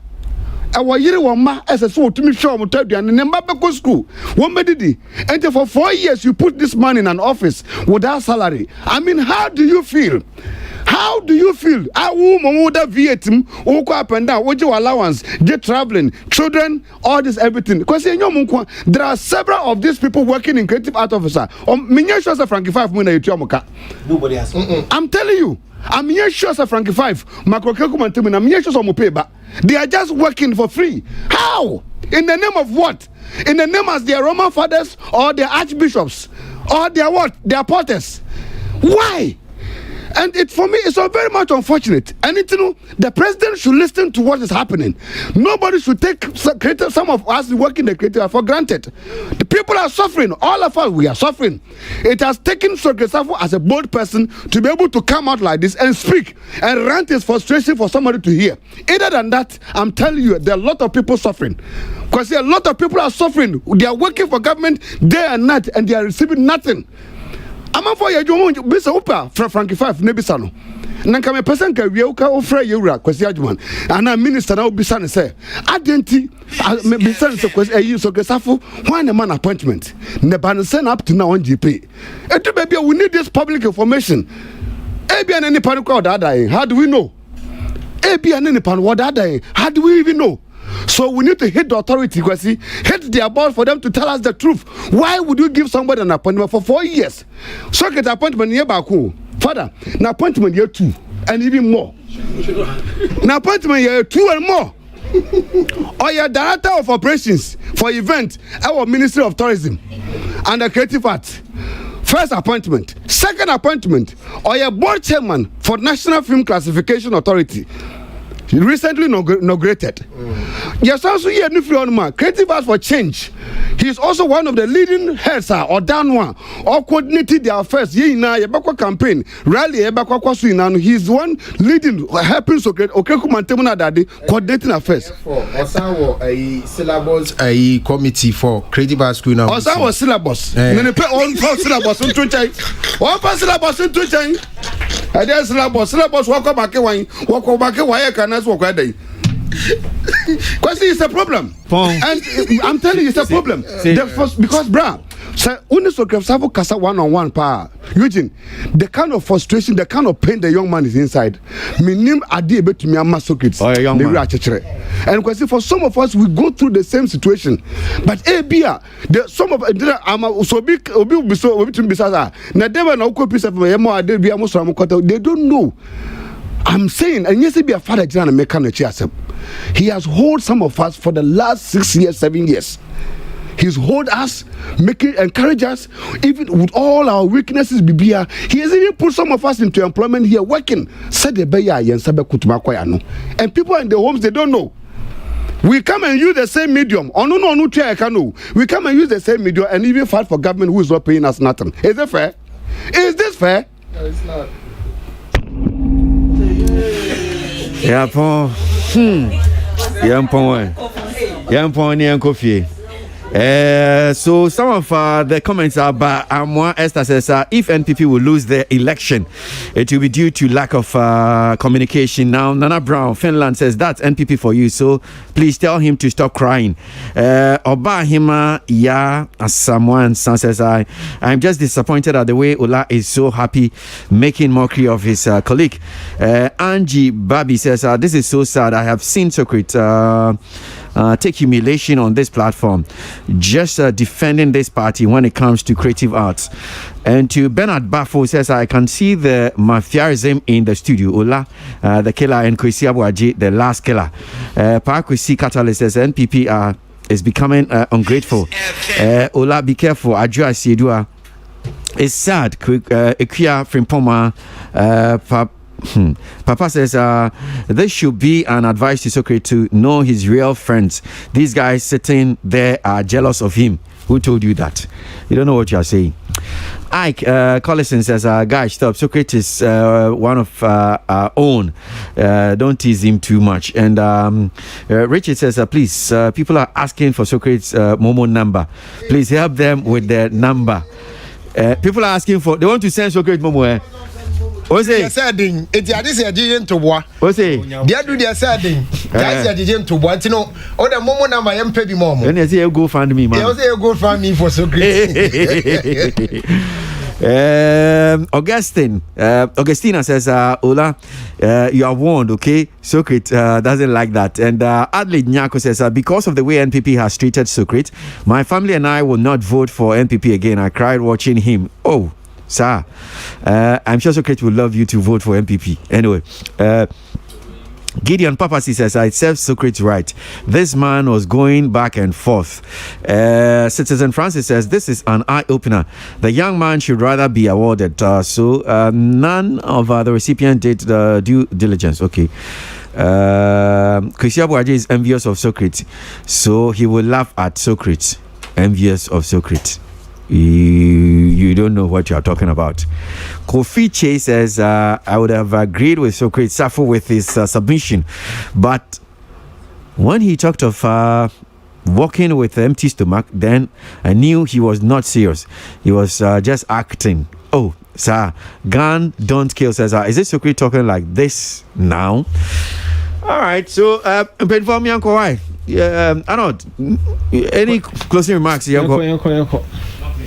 our year one ma as a so to me show and Mbabeko school. One medidi. And for 4 years you put this man in an office without salary. I mean, how do you feel? How do you feel? I would have Vietnam, walk up and down, what your allowance, get traveling, children, all this, everything. Because there are several of these people working in creative art officer. Frankie 5 nobody has. I'm telling you, I'm here sure Frankie 5, I'm here sure they are just working for free. How? In the name of what? In the name as their Roman fathers or their archbishops or their what? Their porters. Why? And it for me, it's so very much unfortunate. And the president should listen to what is happening. Nobody should take some of us working the creative for granted. The people are suffering. All of us, we are suffering. It has taken Sokesafo as a bold person to be able to come out like this and speak and rant his frustration for somebody to hear. Other than that, I'm telling you, there are a lot of people suffering. Because a lot of people are suffering. They are working for government day and night and they are receiving nothing. I'm for your Bisa Upa from Frankie 5 Nebisano. Nankame person can we offer you Kwasi Adjuman. And a minister now Bisan say, I didn't Bisan so a use of Gesafo, one a man appointment. Neban send up to now on GP. And baby, we need this public information. Abian any panic or that. How do we know? Abian any panic or that. How do we even know? So we need to hit the authority, Kwasi, hit their boss for them to tell us the truth. Why would you give somebody an appointment for 4 years? So get appointment here back home. Father, an appointment here 2 and even more. An appointment here 2 and more. Or your director of operations for event, our Ministry of Tourism and the Creative Arts. First appointment. Second appointment, or your board chairman for National Film Classification Authority. Recently inaugurated. Yes, also here new Creative Arts for Change. He is also one of the leading heads or down one or coordinated their affairs. Campaign rally. He is one leading helping coordinating affairs. Also, a syllabus a committee for Creative Arts school now. Also, syllabus. One syllabus One syllabus into change. And there's syllabus walk back why can I walk day? Because it's a problem. And I'm telling you, it's a problem. Because, bruh, Unauthorized Kasa one-on-one power. Eugene, the kind of frustration, the kind of pain the young man is inside. Minim adi ebe to me amma sockets. Oh, young man. And because for some of us, we go through the same situation. But Bia, some of so big obi so bisasa. Na deva na uko piece of yemo ade bia mo so amukota. They don't know. I'm saying, and yes, be a father and make he has hold some of us for the last 6 years, 7 years. He's hold us, encourage us, even with all our weaknesses. Bibia, he has even put some of us into employment here working. Said the beya and people in the homes they don't know. We come and use the same medium. Oh no, we come and use the same medium and even fight for government who is not paying us nothing. Is it fair? Is this fair? No, it's not. Yeah, Paul. Young Pony and Kofi. So some of the comments are by Amwa Esther says if NPP will lose their election, it will be due to lack of communication. Now Nana Brown, Finland says that's NPP for you, so please tell him to stop crying. Oba Hima Ya as someone says I'm just disappointed at the way Ola is so happy making mockery of his colleague. Angie Babi says this is so sad. I have seen Socrates take humiliation on this platform, just defending this party when it comes to creative arts. And to Bernard Bafo says, I can see the mafiaism in the studio. Ola, the killer, and Kwasi Aboagye, the last killer. Kwasi Catalyst says, NPP is becoming ungrateful. Ola, be careful. Adjua Siedua. It's sad. Ekia Frimpoma, Papa says, this should be an advice to Socrates to know his real friends. These guys sitting there are jealous of him. Who told you that? You don't know what you are saying. Ike Collison says, guys, stop. Socrates is one of our own. Don't tease him too much. And Richard says, please, people are asking for Socrates' Momo number. Please help them with their number. People are asking for, they want to send Socrates Momo. What's it? It's a decision to what? What's it? They are doing their setting. That's a decision to what? You know, or the moment I am paying more. When they say go find me, man. They say go find me for Socrates. Augustina says, Ola, you are warned, okay? Socrates doesn't like that. And Adelaide Nyako says, because of the way NPP has treated Socrates, my family and I will not vote for NPP again. I cried watching him. Oh, sir, I'm sure Socrates will love you to vote for NPP. Anyway, Gideon Papasi says, I serve Socrates right. This man was going back and forth. Citizen Francis says, this is an eye-opener. The young man should rather be awarded. So none of the recipients did the due diligence. Okay. Kwasi Aboagye is envious of Socrates. So he will laugh at Socrates. Envious of Socrates. You don't know what you are talking about. Kofi Che says, I would have agreed with Socrates Safo with his submission, but when he talked of walking with an empty stomach, then I knew he was not serious. He was just acting. Oh, sir, gun don't kill says, is it Socrates talking like this now? All right, so for me, Uncle, why? Arnold, any closing remarks? Uncle?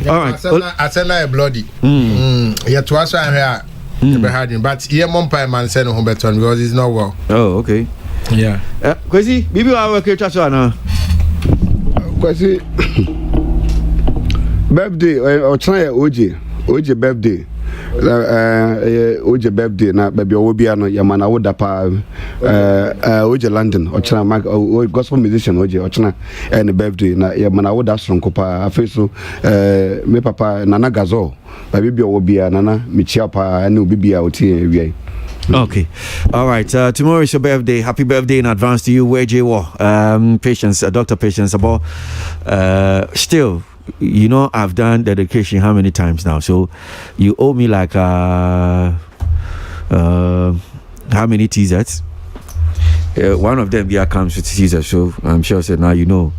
All right. I said like bloody. Yeah, to us I hear. But yeah, Mumpai man said no better because it's not well. Oh, okay. Yeah. Kwasi, bibi wa work touch on. Kwasi birthday or try OJ birthday. OJ birthday na baby obia no yamana woda pa OJ London ochana gospel musician OJ ochana and birthday na yamana woda sonko pa afeso me papa nana gazo baby obia nana michia pa na obibia oti wi. Okay. All right. Tomorrow is your birthday. Happy birthday in advance to you, Wejewo. Patience, Dr. Patience about still, you know, I've done dedication how many times now? So you owe me like how many teasers? One of them here comes with teasers, so I'm sure said now you know.